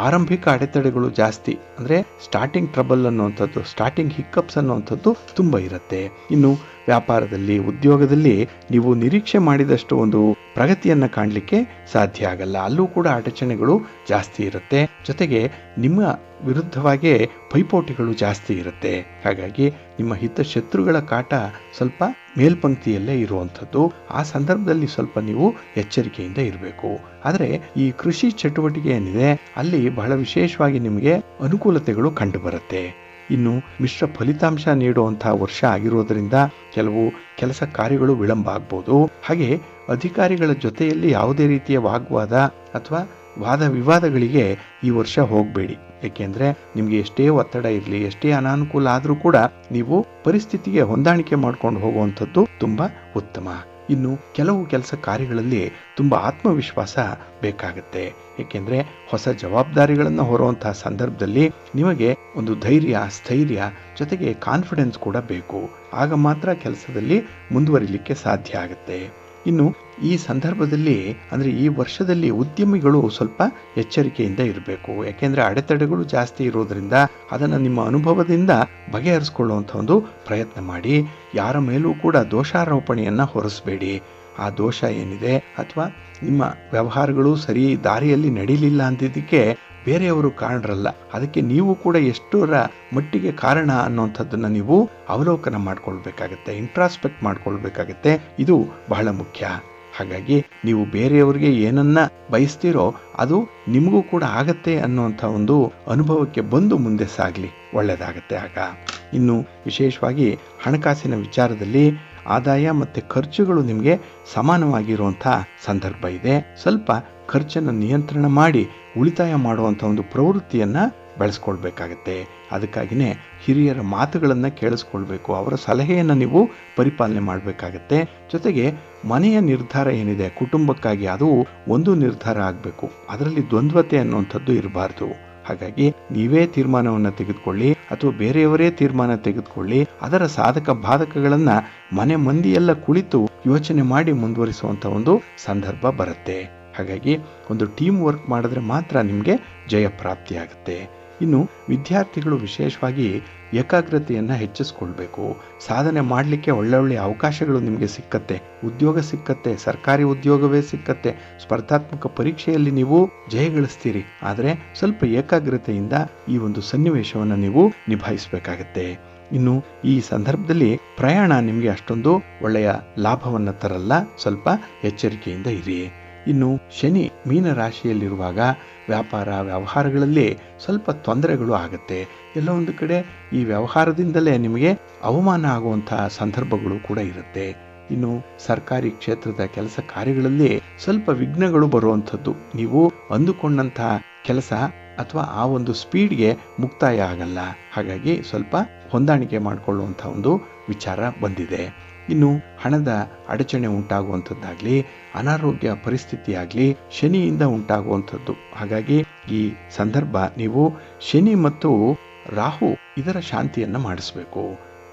ಆರಂಭಿಕ ಅಡೆತಡೆಗಳು ಜಾಸ್ತಿ, ಅಂದ್ರೆ ಸ್ಟಾರ್ಟಿಂಗ್ ಟ್ರಬಲ್ ಅನ್ನುವಂಥದ್ದು, ಸ್ಟಾರ್ಟಿಂಗ್ ಹಿಕ್ಕಪ್ಸ್ ಅನ್ನುವಂಥದ್ದು ತುಂಬ ಇರುತ್ತೆ. ಇನ್ನು ವ್ಯಾಪಾರದಲ್ಲಿ, ಉದ್ಯೋಗದಲ್ಲಿ ನೀವು ನಿರೀಕ್ಷೆ ಮಾಡಿದಷ್ಟು ಒಂದು ಪ್ರಗತಿಯನ್ನ ಕಾಣಲಿಕ್ಕೆ ಸಾಧ್ಯ ಆಗಲ್ಲ. ಅಲ್ಲೂ ಕೂಡ ಅಡಚಣೆಗಳು ಜಾಸ್ತಿ ಇರುತ್ತೆ. ಜೊತೆಗೆ ನಿಮ್ಮ ವಿರುದ್ಧವಾಗಿ ಪೈಪೋಟಿಗಳು ಜಾಸ್ತಿ ಇರುತ್ತೆ. ಹಾಗಾಗಿ ನಿಮ್ಮ ಹಿತಶತ್ರುಗಳ ಕಾಟ ಸ್ವಲ್ಪ ಮೇಲ್ಪಂಕ್ತಿಯಲ್ಲೇ ಇರುವಂಥದ್ದು. ಆ ಸಂದರ್ಭದಲ್ಲಿ ಸ್ವಲ್ಪ ನೀವು ಎಚ್ಚರಿಕೆಯಿಂದ ಇರಬೇಕು. ಆದರೆ ಈ ಕೃಷಿ ಚಟುವಟಿಕೆ ಏನಿದೆ ಅಲ್ಲಿ ಬಹಳ ವಿಶೇಷವಾಗಿ ನಿಮಗೆ ಅನುಕೂಲತೆಗಳು ಕಂಡು ಬರುತ್ತೆ. ಇನ್ನು ಮಿಶ್ರ ಫಲಿತಾಂಶ ನೀಡುವಂತಹ ವರ್ಷ ಆಗಿರೋದ್ರಿಂದ ಕೆಲವು ಕೆಲಸ ಕಾರ್ಯಗಳು ವಿಳಂಬ ಆಗ್ಬೋದು. ಹಾಗೆ ಅಧಿಕಾರಿಗಳ ಜೊತೆಯಲ್ಲಿ ಯಾವುದೇ ರೀತಿಯ ವಾಗ್ವಾದ ಅಥವಾ ವಾದ ವಿವಾದಗಳಿಗೆ ಈ ವರ್ಷ ಹೋಗಬೇಡಿ. ಏಕೆಂದ್ರೆ ನಿಮ್ಗೆ ಎಷ್ಟೇ ಒತ್ತಡ ಇರಲಿ, ಎಷ್ಟೇ ಅನಾನುಕೂಲ ಆದರೂ ಕೂಡ ನೀವು ಪರಿಸ್ಥಿತಿಗೆ ಹೊಂದಾಣಿಕೆ ಮಾಡ್ಕೊಂಡು ಹೋಗುವಂಥದ್ದು ತುಂಬಾ ಉತ್ತಮ. ಇನ್ನು ಕೆಲವು ಕೆಲಸ ಕಾರ್ಯಗಳಲ್ಲಿ ತುಂಬಾ ಆತ್ಮವಿಶ್ವಾಸ ಬೇಕಾಗುತ್ತೆ. ಏಕೆಂದ್ರೆ ಹೊಸ ಜವಾಬ್ದಾರಿಗಳನ್ನು ಹೊರುವಂತಹ ಸಂದರ್ಭದಲ್ಲಿ ನಿಮಗೆ ಒಂದು ಧೈರ್ಯ, ಸ್ಥೈರ್ಯ ಜೊತೆಗೆ ಕಾನ್ಫಿಡೆನ್ಸ್ ಕೂಡ ಬೇಕು. ಆಗ ಮಾತ್ರ ಕೆಲಸದಲ್ಲಿ ಮುಂದುವರಿಲಿಕ್ಕೆ ಸಾಧ್ಯ ಆಗುತ್ತೆ. ಇನ್ನು ಈ ಸಂದರ್ಭದಲ್ಲಿ ಅಂದ್ರೆ ಈ ವರ್ಷದಲ್ಲಿ ಉದ್ಯಮಿಗಳು ಸ್ವಲ್ಪ ಎಚ್ಚರಿಕೆಯಿಂದ ಇರಬೇಕು. ಯಾಕೆಂದ್ರೆ ಅಡೆತಡೆಗಳು ಜಾಸ್ತಿ ಇರೋದ್ರಿಂದ ಅದನ್ನು ನಿಮ್ಮ ಅನುಭವದಿಂದ ಬಗೆಹರಿಸಿಕೊಳ್ಳುವಂಥ ಒಂದು ಪ್ರಯತ್ನ ಮಾಡಿ. ಯಾರ ಮೇಲೂ ಕೂಡ ದೋಷಾರೋಪಣೆಯನ್ನ ಹೊರಿಸಬೇಡಿ. ಆ ದೋಷ ಏನಿದೆ ಅಥವಾ ನಿಮ್ಮ ವ್ಯವಹಾರಗಳು ಸರಿ ದಾರಿಯಲ್ಲಿ ನಡೀಲಿಲ್ಲ ಅಂತಿದ್ದಕ್ಕೆ ಬೇರೆಯವರು ಕಾರಣರಲ್ಲ, ಅದಕ್ಕೆ ನೀವು ಕೂಡ ಎಷ್ಟರ ಮಟ್ಟಿಗೆ ಕಾರಣ ಅನ್ನೋಂಥದ್ದನ್ನ ನೀವು ಅವಲೋಕನ ಮಾಡ್ಕೊಳ್ಬೇಕಾಗತ್ತೆ, ಇಂಟ್ರಾಸ್ಪೆಕ್ಟ್ ಮಾಡ್ಕೊಳ್ಬೇಕಾಗತ್ತೆ. ಇದು ಬಹಳ ಮುಖ್ಯ. ಹಾಗಾಗಿ ನೀವು ಬೇರೆಯವರಿಗೆ ಏನನ್ನ ಬಯಸ್ತೀರೋ ಅದು ನಿಮಗೂ ಕೂಡ ಆಗತ್ತೆ ಅನ್ನುವಂಥ ಒಂದು ಅನುಭವಕ್ಕೆ ಬಂದು ಮುಂದೆ ಸಾಗಲಿ, ಒಳ್ಳೆಯದಾಗತ್ತೆ ಆಗ. ಇನ್ನು ವಿಶೇಷವಾಗಿ ಹಣಕಾಸಿನ ವಿಚಾರದಲ್ಲಿ ಆದಾಯ ಮತ್ತೆ ಖರ್ಚುಗಳು ನಿಮಗೆ ಸಮಾನವಾಗಿರುವಂಥ ಸಂದರ್ಭ ಇದೆ. ಸ್ವಲ್ಪ ಖರ್ಚನ್ನು ನಿಯಂತ್ರಣ ಮಾಡಿ ಉಳಿತಾಯ ಮಾಡುವಂಥ ಒಂದು ಪ್ರವೃತ್ತಿಯನ್ನ ಬೆಳೆಸ್ಕೊಳ್ಬೇಕಾಗತ್ತೆ. ಅದಕ್ಕಾಗಿನೇ ಹಿರಿಯರ ಮಾತುಗಳನ್ನು ಕೇಳಿಸ್ಕೊಳ್ಬೇಕು, ಅವರ ಸಲಹೆಯನ್ನು ನೀವು ಪರಿಪಾಲನೆ ಮಾಡಬೇಕಾಗತ್ತೆ. ಜೊತೆಗೆ ಮನೆಯ ನಿರ್ಧಾರ ಏನಿದೆ ಕುಟುಂಬಕ್ಕಾಗಿ ಅದು ಒಂದು ನಿರ್ಧಾರ ಆಗಬೇಕು, ಅದರಲ್ಲಿ ದ್ವಂದ್ವತೆ ಅನ್ನುವಂಥದ್ದು ಇರಬಾರ್ದು. ಹಾಗಾಗಿ ನೀವೇ ತೀರ್ಮಾನವನ್ನು ತೆಗೆದುಕೊಳ್ಳಿ ಅಥವಾ ಬೇರೆಯವರೇ ತೀರ್ಮಾನ ತೆಗೆದುಕೊಳ್ಳಿ. ಅದರ ಸಾಧಕ ಬಾಧಕಗಳನ್ನ ಮನೆ ಮಂದಿಯೆಲ್ಲ ಕುಳಿತು ಯೋಚನೆ ಮಾಡಿ ಮುಂದುವರಿಸುವಂತ ಒಂದು ಸಂದರ್ಭ ಬರುತ್ತೆ. ಹಾಗಾಗಿ ಒಂದು ಟೀಮ್ ವರ್ಕ್ ಮಾಡಿದ್ರೆ ಮಾತ್ರ ನಿಮಗೆ ಜಯ ಪ್ರಾಪ್ತಿಯಾಗುತ್ತೆ. ಇನ್ನು ವಿದ್ಯಾರ್ಥಿಗಳು ವಿಶೇಷವಾಗಿ ಏಕಾಗ್ರತೆಯನ್ನ ಹೆಚ್ಚಿಸ್ಕೊಳ್ಬೇಕು. ಸಾಧನೆ ಮಾಡಲಿಕ್ಕೆ ಒಳ್ಳೊಳ್ಳೆ ಅವಕಾಶಗಳು ನಿಮಗೆ ಸಿಕ್ಕತ್ತೆ, ಉದ್ಯೋಗ ಸಿಕ್ಕತ್ತೆ, ಸರ್ಕಾರಿ ಉದ್ಯೋಗವೇ ಸಿಕ್ಕತ್ತೆ, ಸ್ಪರ್ಧಾತ್ಮಕ ಪರೀಕ್ಷೆಯಲ್ಲಿ ನೀವು ಜಯಗಳಿಸ್ತೀರಿ. ಆದರೆ ಸ್ವಲ್ಪ ಏಕಾಗ್ರತೆಯಿಂದ ಈ ಒಂದು ಸನ್ನಿವೇಶವನ್ನು ನೀವು ನಿಭಾಯಿಸಬೇಕಾಗತ್ತೆ. ಇನ್ನು ಈ ಸಂದರ್ಭದಲ್ಲಿ ಪ್ರಯಾಣ ನಿಮಗೆ ಅಷ್ಟೊಂದು ಒಳ್ಳೆಯ ಲಾಭವನ್ನು ತರಲ್ಲ, ಸ್ವಲ್ಪ ಎಚ್ಚರಿಕೆಯಿಂದ ಇರಿ. ಇನ್ನು ಶನಿ ಮೀನ ರಾಶಿಯಲ್ಲಿರುವಾಗ ವ್ಯಾಪಾರ ವ್ಯವಹಾರಗಳಲ್ಲಿ ಸ್ವಲ್ಪ ತೊಂದರೆಗಳು ಆಗುತ್ತೆ. ಎಲ್ಲ ಒಂದು ಕಡೆ ಈ ವ್ಯವಹಾರದಿಂದಲೇ ನಿಮಗೆ ಅವಮಾನ ಆಗುವಂತಹ ಸಂದರ್ಭಗಳು ಕೂಡ ಇರುತ್ತೆ. ಇನ್ನು ಸರ್ಕಾರಿ ಕ್ಷೇತ್ರದ ಕೆಲಸ ಕಾರ್ಯಗಳಲ್ಲಿ ಸ್ವಲ್ಪ ವಿಘ್ನಗಳು ಬರುವಂಥದ್ದು. ನೀವು ಅಂದುಕೊಂಡಂತಹ ಕೆಲಸ ಅಥವಾ ಆ ಒಂದು ಸ್ಪೀಡ್ಗೆ ಮುಕ್ತಾಯ ಆಗಲ್ಲ. ಹಾಗಾಗಿ ಸ್ವಲ್ಪ ಹೊಂದಾಣಿಕೆ ಮಾಡಿಕೊಳ್ಳುವಂಥ ಒಂದು ವಿಚಾರ ಬಂದಿದೆ. ಇನ್ನು ಹಣದ ಅಡಚಣೆ ಉಂಟಾಗುವಂಥದ್ದಾಗ್ಲಿ, ಅನಾರೋಗ್ಯ ಪರಿಸ್ಥಿತಿ ಆಗಲಿ ಶನಿಯಿಂದ ಉಂಟಾಗುವಂಥದ್ದು. ಹಾಗಾಗಿ ಈ ಸಂದರ್ಭ ನೀವು ಶನಿ ಮತ್ತು ರಾಹು ಇದರ ಶಾಂತಿಯನ್ನ ಮಾಡಿಸಬೇಕು.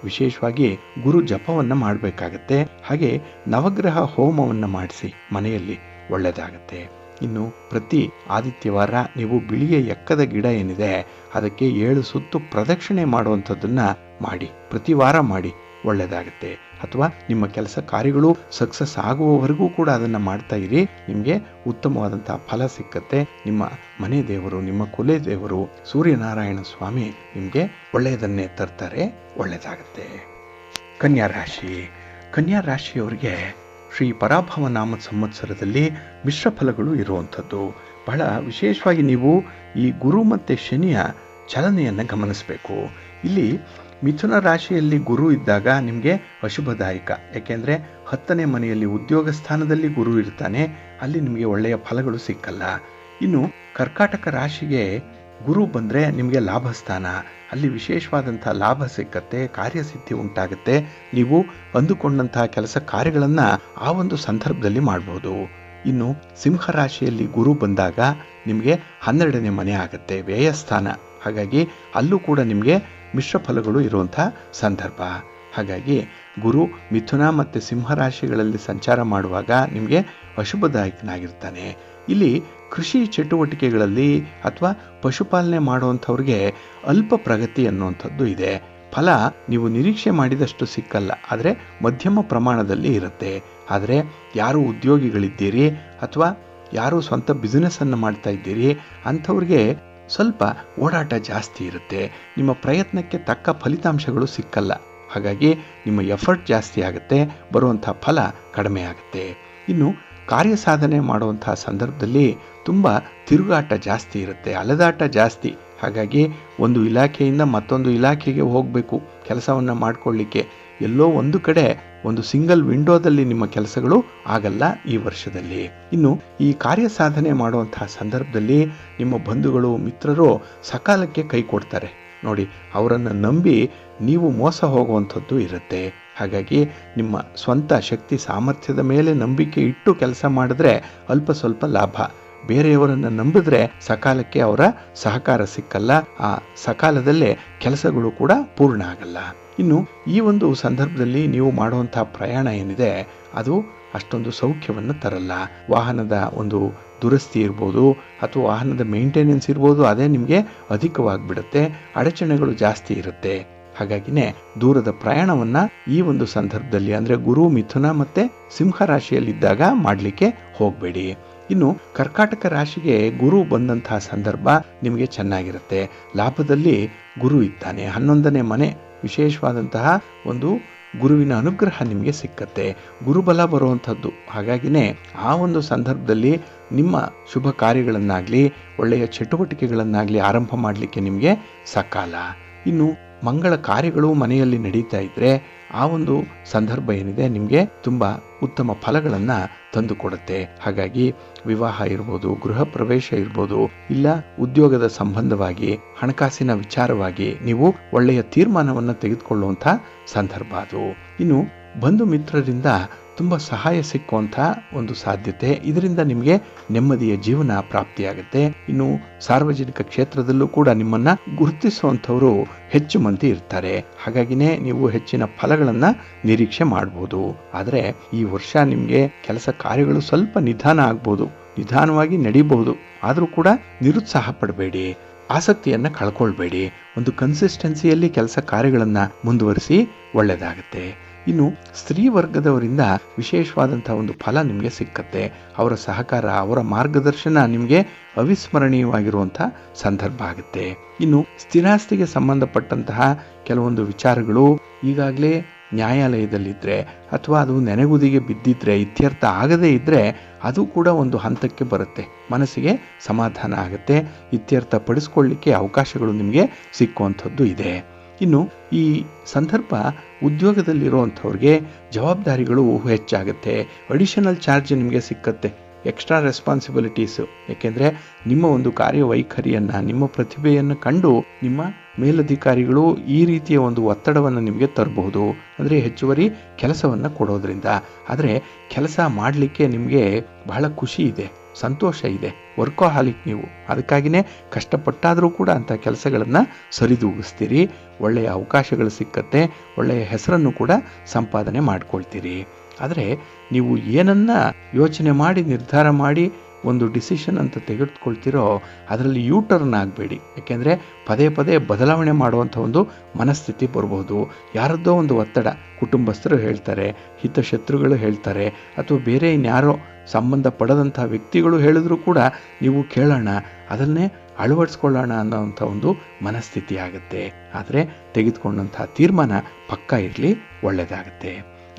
ವಿಶೇಷವಾಗಿ ಗುರು ಜಪವನ್ನ ಮಾಡಬೇಕಾಗತ್ತೆ. ಹಾಗೆ ನವಗ್ರಹ ಹೋಮವನ್ನ ಮಾಡಿಸಿ ಮನೆಯಲ್ಲಿ, ಒಳ್ಳೆಯದಾಗತ್ತೆ. ಇನ್ನು ಪ್ರತಿ ಆದಿತ್ಯವಾರ ನೀವು ಬಿಳಿಯ ಎಕ್ಕದ ಗಿಡ ಏನಿದೆ ಅದಕ್ಕೆ 7 ಸುತ್ತು ಪ್ರದಕ್ಷಿಣೆ ಮಾಡುವಂಥದ್ದನ್ನ ಮಾಡಿ, ಪ್ರತಿ ವಾರ ಮಾಡಿ, ಒಳ್ಳೆಯದಾಗುತ್ತೆ. ಅಥವಾ ನಿಮ್ಮ ಕೆಲಸ ಕಾರ್ಯಗಳು ಸಕ್ಸಸ್ ಆಗುವವರೆಗೂ ಕೂಡ ಅದನ್ನು ಮಾಡ್ತಾ ಇರಿ. ನಿಮಗೆ ಉತ್ತಮವಾದಂತಹ ಫಲ ಸಿಕ್ಕತ್ತೆ. ನಿಮ್ಮ ಮನೆ ದೇವರು, ನಿಮ್ಮ ಕುಲೆ ದೇವರು ಸೂರ್ಯನಾರಾಯಣ ಸ್ವಾಮಿ ನಿಮಗೆ ಒಳ್ಳೆಯದನ್ನೇ ತರ್ತಾರೆ, ಒಳ್ಳೆಯದಾಗತ್ತೆ. ಕನ್ಯಾ ರಾಶಿ. ಕನ್ಯಾ ರಾಶಿಯವರಿಗೆ ಶ್ರೀ ಪರಾಭವ ನಾಮ ಸಂವತ್ಸರದಲ್ಲಿ ಮಿಶ್ರ ಫಲಗಳು ಇರುವಂಥದ್ದು. ಬಹಳ ವಿಶೇಷವಾಗಿ ನೀವು ಈ ಗುರು ಮತ್ತು ಶನಿಯ ಚಲನೆಯನ್ನು ಗಮನಿಸಬೇಕು. ಇಲ್ಲಿ ಮಿಥುನ ರಾಶಿಯಲ್ಲಿ ಗುರು ಇದ್ದಾಗ ನಿಮಗೆ ಅಶುಭದಾಯಕ. ಯಾಕೆಂದರೆ 10ನೇ ಮನೆಯಲ್ಲಿ ಉದ್ಯೋಗ ಸ್ಥಾನದಲ್ಲಿ ಗುರು ಇರ್ತಾನೆ, ಅಲ್ಲಿ ನಿಮಗೆ ಒಳ್ಳೆಯ ಫಲಗಳು ಸಿಕ್ಕಲ್ಲ. ಇನ್ನು ಕರ್ಕಾಟಕ ರಾಶಿಗೆ ಗುರು ಬಂದರೆ ನಿಮಗೆ ಲಾಭ ಸ್ಥಾನ, ಅಲ್ಲಿ ವಿಶೇಷವಾದಂಥ ಲಾಭ ಸಿಕ್ಕತ್ತೆ, ಕಾರ್ಯಸಿದ್ಧಿ ಉಂಟಾಗುತ್ತೆ. ನೀವು ಅಂದುಕೊಂಡಂತಹ ಕೆಲಸ ಕಾರ್ಯಗಳನ್ನು ಆ ಒಂದು ಸಂದರ್ಭದಲ್ಲಿ ಮಾಡ್ಬೋದು. ಇನ್ನು ಸಿಂಹ ರಾಶಿಯಲ್ಲಿ ಗುರು ಬಂದಾಗ ನಿಮಗೆ 12ನೇ ಮನೆ ಆಗುತ್ತೆ, ವ್ಯಯಸ್ಥಾನ. ಹಾಗಾಗಿ ಅಲ್ಲೂ ಕೂಡ ನಿಮಗೆ ಮಿಶ್ರ ಫಲಗಳು ಇರುವಂಥ ಸಂದರ್ಭ. ಹಾಗಾಗಿ ಗುರು ಮಿಥುನ ಮತ್ತು ಸಿಂಹ ರಾಶಿಗಳಲ್ಲಿ ಸಂಚಾರ ಮಾಡುವಾಗ ನಿಮಗೆ ಅಶುಭದಾಯಕನಾಗಿರ್ತಾನೆ. ಇಲ್ಲಿ ಕೃಷಿ ಚಟುವಟಿಕೆಗಳಲ್ಲಿ ಅಥವಾ ಪಶುಪಾಲನೆ ಮಾಡುವಂಥವ್ರಿಗೆ ಅಲ್ಪ ಪ್ರಗತಿ ಅನ್ನುವಂಥದ್ದು ಇದೆ. ಫಲ ನೀವು ನಿರೀಕ್ಷೆ ಮಾಡಿದಷ್ಟು ಸಿಕ್ಕಲ್ಲ, ಆದರೆ ಮಧ್ಯಮ ಪ್ರಮಾಣದಲ್ಲಿ ಇರುತ್ತೆ. ಆದರೆ ಯಾರು ಉದ್ಯೋಗಿಗಳಿದ್ದೀರಿ ಅಥವಾ ಯಾರು ಸ್ವಂತ ಬಿಸ್ನೆಸ್ಸನ್ನು ಮಾಡ್ತಾ ಇದ್ದೀರಿ ಅಂಥವ್ರಿಗೆ ಸ್ವಲ್ಪ ಓಡಾಟ ಜಾಸ್ತಿ ಇರುತ್ತೆ. ನಿಮ್ಮ ಪ್ರಯತ್ನಕ್ಕೆ ತಕ್ಕ ಫಲಿತಾಂಶಗಳು ಸಿಕ್ಕಲ್ಲ. ಹಾಗಾಗಿ ನಿಮ್ಮ ಎಫರ್ಟ್ ಜಾಸ್ತಿ ಆಗುತ್ತೆ, ಬರುವಂಥ ಫಲ ಕಡಿಮೆ ಆಗುತ್ತೆ. ಇನ್ನು ಕಾರ್ಯ ಸಾಧನೆ ಮಾಡುವಂಥ ಸಂದರ್ಭದಲ್ಲಿ ತುಂಬ ತಿರುಗಾಟ ಜಾಸ್ತಿ ಇರುತ್ತೆ, ಅಲೆದಾಟ ಜಾಸ್ತಿ. ಹಾಗಾಗಿ ಒಂದು ಇಲಾಖೆಯಿಂದ ಮತ್ತೊಂದು ಇಲಾಖೆಗೆ ಹೋಗಬೇಕು ಕೆಲಸವನ್ನು ಮಾಡಿಕೊಳ್ಳಿಕ್ಕೆ. ಎಲ್ಲೋ ಒಂದು ಕಡೆ ಒಂದು ಸಿಂಗಲ್ ವಿಂಡೋದಲ್ಲಿ ನಿಮ್ಮ ಕೆಲಸಗಳು ಆಗಲ್ಲ ಈ ವರ್ಷದಲ್ಲಿ. ಇನ್ನು ಈ ಕಾರ್ಯ ಸಾಧನೆ ಮಾಡುವಂತಹ ಸಂದರ್ಭದಲ್ಲಿ ನಿಮ್ಮ ಬಂಧುಗಳು ಮಿತ್ರರು ಸಕಾಲಕ್ಕೆ ಕೈ ಕೊಡ್ತಾರೆ ನೋಡಿ. ಅವರನ್ನು ನಂಬಿ ನೀವು ಮೋಸ ಹೋಗುವಂಥದ್ದು ಇರುತ್ತೆ. ಹಾಗಾಗಿ ನಿಮ್ಮ ಸ್ವಂತ ಶಕ್ತಿ ಸಾಮರ್ಥ್ಯದ ಮೇಲೆ ನಂಬಿಕೆ ಇಟ್ಟು ಕೆಲಸ ಮಾಡಿದ್ರೆ ಅಲ್ಪ ಸ್ವಲ್ಪ ಲಾಭ. ಬೇರೆಯವರನ್ನು ನಂಬಿದ್ರೆ ಸಕಾಲಕ್ಕೆ ಅವರ ಸಹಕಾರ ಸಿಕ್ಕಲ್ಲ, ಆ ಸಕಾಲದಲ್ಲೇ ಕೆಲಸಗಳು ಕೂಡ ಪೂರ್ಣ ಆಗಲ್ಲ. ಇನ್ನು ಈ ಒಂದು ಸಂದರ್ಭದಲ್ಲಿ ನೀವು ಮಾಡುವಂಥ ಪ್ರಯಾಣ ಏನಿದೆ ಅದು ಅಷ್ಟೊಂದು ಸೌಖ್ಯವನ್ನು ತರಲ್ಲ. ವಾಹನದ ಒಂದು ದುರಸ್ತಿ ಇರ್ಬೋದು ಅಥವಾ ವಾಹನದ ಮೇಂಟೆನೆನ್ಸ್ ಇರ್ಬೋದು, ಅದೇ ನಿಮಗೆ ಅಧಿಕವಾಗಿಬಿಡುತ್ತೆ, ಅಡಚಣೆಗಳು ಜಾಸ್ತಿ ಇರುತ್ತೆ. ಹಾಗಾಗಿನೇ ದೂರದ ಪ್ರಯಾಣವನ್ನ ಈ ಒಂದು ಸಂದರ್ಭದಲ್ಲಿ ಅಂದರೆ ಗುರು ಮಿಥುನ ಮತ್ತೆ ಸಿಂಹ ರಾಶಿಯಲ್ಲಿದ್ದಾಗ ಮಾಡಲಿಕ್ಕೆ ಹೋಗಬೇಡಿ. ಇನ್ನು ಕರ್ಕಾಟಕ ರಾಶಿಗೆ ಗುರು ಬಂದಂತಹ ಸಂದರ್ಭ ನಿಮಗೆ ಚೆನ್ನಾಗಿರುತ್ತೆ. ಲಾಭದಲ್ಲಿ ಗುರು ಇದ್ದಾನೆ, 11ನೇ ಮನೆ, ವಿಶೇಷವಾದಂತಹ ಒಂದು ಗುರುವಿನ ಅನುಗ್ರಹ ನಿಮಗೆ ಸಿಕ್ಕತ್ತೆ, ಗುರುಬಲ ಬರುವಂಥದ್ದು. ಹಾಗಾಗಿನೇ ಆ ಒಂದು ಸಂದರ್ಭದಲ್ಲಿ ನಿಮ್ಮ ಶುಭ ಕಾರ್ಯಗಳನ್ನಾಗಲಿ ಒಳ್ಳೆಯ ಚಟುವಟಿಕೆಗಳನ್ನಾಗಲಿ ಆರಂಭ ಮಾಡಲಿಕ್ಕೆ ನಿಮಗೆ ಸಕಾಲ. ಇನ್ನು ಮಂಗಳ ಕಾರ್ಯಗಳು ಮನೆಯಲ್ಲಿ ನಡೀತಾ ಇದ್ದರೆ ಆ ಒಂದು ಸಂದರ್ಭ ಏನಿದೆ ನಿಮಗೆ ತುಂಬ ಉತ್ತಮ ಫಲಗಳನ್ನು ತಂದು ಕೊಡುತ್ತೆ. ಹಾಗಾಗಿ ವಿವಾಹ ಇರ್ಬೋದು, ಗೃಹ ಪ್ರವೇಶ ಇರ್ಬೋದು, ಇಲ್ಲ ಉದ್ಯೋಗದ ಸಂಬಂಧವಾಗಿ ಹಣಕಾಸಿನ ವಿಚಾರವಾಗಿ ನೀವು ಒಳ್ಳೆಯ ತೀರ್ಮಾನವನ್ನು ತೆಗೆದುಕೊಳ್ಳುವಂಥ ಸಂದರ್ಭ ಅದು. ಇನ್ನು ಬಂಧು ಮಿತ್ರರಿಂದ ತುಂಬ ಸಹಾಯ ಸಿಕ್ಕುವಂಥ ಒಂದು ಸಾಧ್ಯತೆ, ಇದರಿಂದ ನಿಮಗೆ ನೆಮ್ಮದಿಯ ಜೀವನ ಪ್ರಾಪ್ತಿಯಾಗುತ್ತೆ. ಇನ್ನು ಸಾರ್ವಜನಿಕ ಕ್ಷೇತ್ರದಲ್ಲೂ ಕೂಡ ನಿಮ್ಮನ್ನು ಗುರುತಿಸುವಂಥವರು ಹೆಚ್ಚು ಮಂದಿ ಇರ್ತಾರೆ. ಹಾಗಾಗಿನೇ ನೀವು ಹೆಚ್ಚಿನ ಫಲಗಳನ್ನು ನಿರೀಕ್ಷೆ ಮಾಡ್ಬೋದು. ಆದರೆ ಈ ವರ್ಷ ನಿಮಗೆ ಕೆಲಸ ಕಾರ್ಯಗಳು ಸ್ವಲ್ಪ ನಿಧಾನ ಆಗ್ಬೋದು, ನಿಧಾನವಾಗಿ ನಡೀಬಹುದು. ಆದರೂ ಕೂಡ ನಿರುತ್ಸಾಹ ಪಡಬೇಡಿ, ಆಸಕ್ತಿಯನ್ನು ಕಳ್ಕೊಳ್ಬೇಡಿ. ಒಂದು ಕನ್ಸಿಸ್ಟೆನ್ಸಿಯಲ್ಲಿ ಕೆಲಸ ಕಾರ್ಯಗಳನ್ನು ಮುಂದುವರಿಸಿ, ಒಳ್ಳೆಯದಾಗುತ್ತೆ. ಇನ್ನು ಸ್ತ್ರೀ ವರ್ಗದವರಿಂದ ವಿಶೇಷವಾದಂಥ ಒಂದು ಫಲ ನಿಮಗೆ ಸಿಕ್ಕತ್ತೆ. ಅವರ ಸಹಕಾರ, ಅವರ ಮಾರ್ಗದರ್ಶನ ನಿಮಗೆ ಅವಿಸ್ಮರಣೀಯವಾಗಿರುವಂಥ ಸಂದರ್ಭ ಆಗುತ್ತೆ. ಇನ್ನು ಸ್ಥಿರಾಸ್ತಿಗೆ ಸಂಬಂಧಪಟ್ಟಂತಹ ಕೆಲವೊಂದು ವಿಚಾರಗಳು ಈಗಾಗಲೇ ನ್ಯಾಯಾಲಯದಲ್ಲಿದ್ದರೆ ಅಥವಾ ಅದು ನೆನೆಗುದಿಗೆ ಬಿದ್ದಿದ್ರೆ, ಇತ್ಯರ್ಥ ಆಗದೇ ಇದ್ದರೆ ಅದು ಕೂಡ ಒಂದು ಹಂತಕ್ಕೆ ಬರುತ್ತೆ, ಮನಸ್ಸಿಗೆ ಸಮಾಧಾನ ಆಗುತ್ತೆ, ಇತ್ಯರ್ಥ ಪಡಿಸ್ಕೊಳ್ಳಿಕ್ಕೆ ಅವಕಾಶಗಳು ನಿಮಗೆ ಸಿಕ್ಕುವಂಥದ್ದು ಇದೆ. ಇನ್ನು ಈ ಸಂದರ್ಭ ಉದ್ಯೋಗದಲ್ಲಿರುವಂಥವ್ರಿಗೆ ಜವಾಬ್ದಾರಿಗಳು ಹೆಚ್ಚಾಗುತ್ತೆ, ಅಡಿಷನಲ್ ಚಾರ್ಜ್ ನಿಮಗೆ ಸಿಕ್ಕತ್ತೆ, ಎಕ್ಸ್ಟ್ರಾ ರೆಸ್ಪಾನ್ಸಿಬಿಲಿಟೀಸು. ಏಕೆಂದರೆ ನಿಮ್ಮ ಒಂದು ಕಾರ್ಯವೈಖರಿಯನ್ನು, ನಿಮ್ಮ ಪ್ರತಿಭೆಯನ್ನು ಕಂಡು ನಿಮ್ಮ ಮೇಲಧಿಕಾರಿಗಳು ಈ ರೀತಿಯ ಒಂದು ಒತ್ತಡವನ್ನು ನಿಮಗೆ ತರಬಹುದು, ಅಂದರೆ ಹೆಚ್ಚುವರಿ ಕೆಲಸವನ್ನು ಕೊಡೋದ್ರಿಂದ. ಆದರೆ ಕೆಲಸ ಮಾಡಲಿಕ್ಕೆ ನಿಮಗೆ ಬಹಳ ಖುಷಿ ಇದೆ, ಸಂತೋಷ ಇದೆ, ವರ್ಕೋಹಾಲಿಕ್ ನೀವು. ಅದಕ್ಕಾಗಿಯೇ ಕಷ್ಟಪಟ್ಟಾದರೂ ಕೂಡ ಅಂಥ ಕೆಲಸಗಳನ್ನು ಸರಿದೂಗಿಸ್ತೀರಿ, ಒಳ್ಳೆಯ ಅವಕಾಶಗಳು ಸಿಕ್ಕತ್ತೆ, ಒಳ್ಳೆಯ ಹೆಸರನ್ನು ಕೂಡ ಸಂಪಾದನೆ ಮಾಡ್ಕೊಳ್ತೀರಿ. ಆದರೆ ನೀವು ಏನನ್ನ ಯೋಚನೆ ಮಾಡಿ ನಿರ್ಧಾರ ಮಾಡಿ ಒಂದು ಡಿಸಿಷನ್ ಅಂತ ತೆಗೆದುಕೊಳ್ತಿರೋ ಅದರಲ್ಲಿ ಯೂಟರ್ನ್ ಆಗಬೇಡಿ. ಯಾಕೆಂದರೆ ಪದೇ ಪದೇ ಬದಲಾವಣೆ ಮಾಡುವಂಥ ಒಂದು ಮನಸ್ಥಿತಿ ಬರ್ಬೋದು. ಯಾರದ್ದೋ ಒಂದು ಒತ್ತಡ, ಕುಟುಂಬಸ್ಥರು ಹೇಳ್ತಾರೆ, ಹಿತಶತ್ರುಗಳು ಹೇಳ್ತಾರೆ, ಅಥವಾ ಬೇರೆ ಇನ್ಯಾರೋ ಸಂಬಂಧ ಪಡದಂಥ ವ್ಯಕ್ತಿಗಳು ಹೇಳಿದ್ರು ಕೂಡ ನೀವು ಕೇಳೋಣ, ಅದನ್ನೇ ಅಳವಡಿಸ್ಕೊಳ್ಳೋಣ ಅನ್ನೋವಂಥ ಒಂದು ಮನಸ್ಥಿತಿ ಆಗುತ್ತೆ. ಆದರೆ ತೆಗೆದುಕೊಂಡಂಥ ತೀರ್ಮಾನ ಪಕ್ಕಾ ಇರಲಿ, ಒಳ್ಳೆಯದಾಗುತ್ತೆ.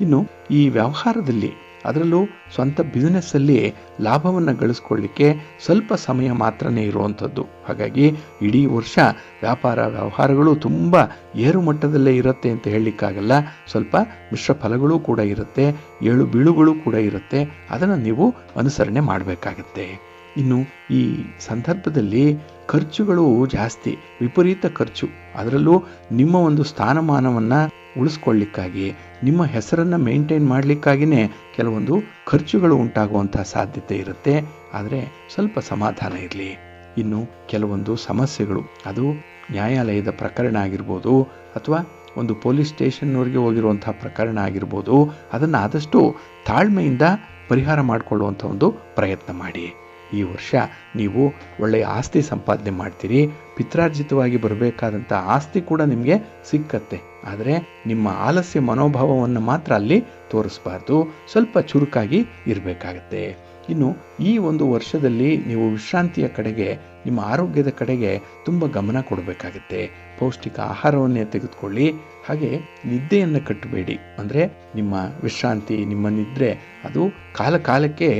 ಇನ್ನು ಈ ವ್ಯವಹಾರದಲ್ಲಿ, ಅದರಲ್ಲೂ ಸ್ವಂತ ಬಿಸ್ನೆಸ್ಸಲ್ಲಿ ಲಾಭವನ್ನು ಗಳಿಸ್ಕೊಳ್ಳಿಕ್ಕೆ ಸ್ವಲ್ಪ ಸಮಯ ಮಾತ್ರನೇ ಇರುವಂಥದ್ದು. ಹಾಗಾಗಿ ಇಡೀ ವರ್ಷ ವ್ಯಾಪಾರ ವ್ಯವಹಾರಗಳು ತುಂಬ ಏರು ಮಟ್ಟದಲ್ಲೇ ಇರುತ್ತೆ ಅಂತ ಹೇಳಲಿಕ್ಕಾಗಲ್ಲ. ಸ್ವಲ್ಪ ಮಿಶ್ರ ಫಲಗಳೂ ಕೂಡ ಇರುತ್ತೆ, ಏಳು ಬೀಳುಗಳು ಕೂಡ ಇರುತ್ತೆ. ಅದನ್ನು ನೀವು ಅನುಸರಣೆ ಮಾಡಬೇಕಾಗತ್ತೆ. ಇನ್ನು ಈ ಸಂದರ್ಭದಲ್ಲಿ ಖರ್ಚುಗಳು ಜಾಸ್ತಿ, ವಿಪರೀತ ಖರ್ಚು. ಅದರಲ್ಲೂ ನಿಮ್ಮ ಒಂದು ಸ್ಥಾನಮಾನವನ್ನು ಉಳಿಸ್ಕೊಳ್ಳಿಕ್ಕಾಗಿ, ನಿಮ್ಮ ಹೆಸರನ್ನು ಮೇಂಟೈನ್ ಮಾಡಲಿಕ್ಕಾಗಿಯೇ ಕೆಲವೊಂದು ಖರ್ಚುಗಳು ಉಂಟಾಗುವಂಥ ಸಾಧ್ಯತೆ ಇರುತ್ತೆ. ಆದರೆ ಸ್ವಲ್ಪ ಸಮಾಧಾನ ಇರಲಿ. ಇನ್ನು ಕೆಲವೊಂದು ಸಮಸ್ಯೆಗಳು, ಅದು ನ್ಯಾಯಾಲಯದ ಪ್ರಕರಣ ಆಗಿರ್ಬೋದು, ಅಥವಾ ಒಂದು ಪೊಲೀಸ್ ಸ್ಟೇಷನ್ವರೆಗೆ ಹೋಗಿರುವಂಥ ಪ್ರಕರಣ ಆಗಿರ್ಬೋದು, ಅದನ್ನು ಆದಷ್ಟು ತಾಳ್ಮೆಯಿಂದ ಪರಿಹಾರ ಮಾಡಿಕೊಳ್ಳುವಂಥ ಒಂದು ಪ್ರಯತ್ನ ಮಾಡಿ. ಈ ವರ್ಷ ನೀವು ಒಳ್ಳೆಯ ಆಸ್ತಿ ಸಂಪಾದನೆ ಮಾಡ್ತೀರಿ. ಪಿತ್ರಾರ್ಜಿತವಾಗಿ ಬರಬೇಕಾದಂಥ ಆಸ್ತಿ ಕೂಡ ನಿಮಗೆ ಸಿಕ್ಕತ್ತೆ. ಆದರೆ ನಿಮ್ಮ ಆಲಸ್ಯ ಮನೋಭಾವವನ್ನು ಮಾತ್ರ ಅಲ್ಲಿ ತೋರಿಸಬಾರ್ದು, ಸ್ವಲ್ಪ ಚುರುಕಾಗಿ ಇರಬೇಕಾಗತ್ತೆ. ಇನ್ನು ಈ ಒಂದು ವರ್ಷದಲ್ಲಿ ನೀವು ವಿಶ್ರಾಂತಿಯ ಕಡೆಗೆ, ನಿಮ್ಮ ಆರೋಗ್ಯದ ಕಡೆಗೆ ತುಂಬ ಗಮನ ಕೊಡಬೇಕಾಗತ್ತೆ. ಪೌಷ್ಟಿಕ ಆಹಾರವನ್ನೇ ತೆಗೆದುಕೊಳ್ಳಿ. ಹಾಗೆ ನಿದ್ದೆಯನ್ನು ಕಟ್ಟಬೇಡಿ. ಅಂದರೆ ನಿಮ್ಮ ವಿಶ್ರಾಂತಿ, ನಿಮ್ಮ ನಿದ್ರೆ ಅದು ಕಾಲಕ್ಕೆ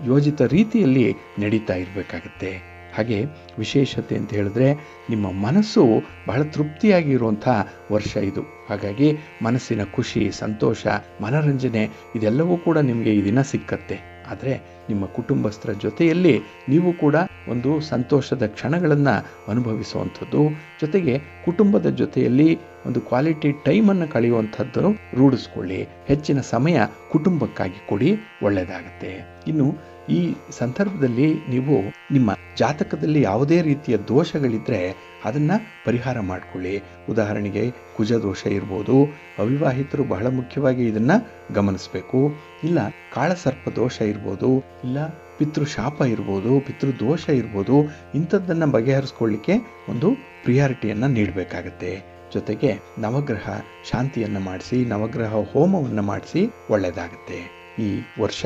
ಯೋಜಿತ ರೀತಿಯಲ್ಲಿ ನಡೀತಾ ಇರಬೇಕಾಗತ್ತೆ. ಹಾಗೆ ವಿಶೇಷತೆ ಅಂತ ಹೇಳಿದ್ರೆ, ನಿಮ್ಮ ಮನಸ್ಸು ಬಹಳ ತೃಪ್ತಿಯಾಗಿರುವಂಥ ವರ್ಷ ಇದು. ಹಾಗಾಗಿ ಮನಸ್ಸಿನ ಖುಷಿ, ಸಂತೋಷ, ಮನರಂಜನೆ ಇದೆಲ್ಲವೂ ಕೂಡ ನಿಮಗೆ ಈ ದಿನ ಸಿಕ್ಕತ್ತೆ. ಆದರೆ ನಿಮ್ಮ ಕುಟುಂಬಸ್ಥರ ಜೊತೆಯಲ್ಲಿ ನೀವು ಕೂಡ ಒಂದು ಸಂತೋಷದ ಕ್ಷಣಗಳನ್ನು ಅನುಭವಿಸುವಂಥದ್ದು, ಜೊತೆಗೆ ಕುಟುಂಬದ ಜೊತೆಯಲ್ಲಿ ಒಂದು ಕ್ವಾಲಿಟಿ ಟೈಮನ್ನು ಕಳೆಯುವಂಥದ್ದನ್ನು ರೂಢಿಸ್ಕೊಳ್ಳಿ. ಹೆಚ್ಚಿನ ಸಮಯ ಕುಟುಂಬಕ್ಕಾಗಿ ಕೊಡಿ, ಒಳ್ಳೆಯದಾಗುತ್ತೆ. ಇನ್ನು ಈ ಸಂದರ್ಭದಲ್ಲಿ ನೀವು ನಿಮ್ಮ ಜಾತಕದಲ್ಲಿ ಯಾವುದೇ ರೀತಿಯ ದೋಷಗಳಿದ್ದರೆ ಅದನ್ನು ಪರಿಹಾರ ಮಾಡಿಕೊಳ್ಳಿ. ಉದಾಹರಣೆಗೆ ಕುಜ ದೋಷ ಇರ್ಬೋದು, ಅವಿವಾಹಿತರು ಬಹಳ ಮುಖ್ಯವಾಗಿ ಇದನ್ನು ಗಮನಿಸಬೇಕು. ಇಲ್ಲ ಕಾಳಸರ್ಪ ದೋಷ ಇರ್ಬೋದು, ಇಲ್ಲ ಪಿತೃಶಾಪ ಇರ್ಬೋದು, ಪಿತೃದೋಷ ಇರ್ಬೋದು. ಇಂಥದ್ದನ್ನು ಬಗೆಹರಿಸ್ಕೊಳ್ಳಿಕ್ಕೆ ಒಂದು ಪ್ರಿಯಾರಿಟಿಯನ್ನು ನೀಡಬೇಕಾಗತ್ತೆ. ಜೊತೆಗೆ ನವಗ್ರಹ ಶಾಂತಿಯನ್ನು ಮಾಡಿಸಿ, ನವಗ್ರಹ ಹೋಮವನ್ನು ಮಾಡಿಸಿ, ಒಳ್ಳೆಯದಾಗುತ್ತೆ. ಈ ವರ್ಷ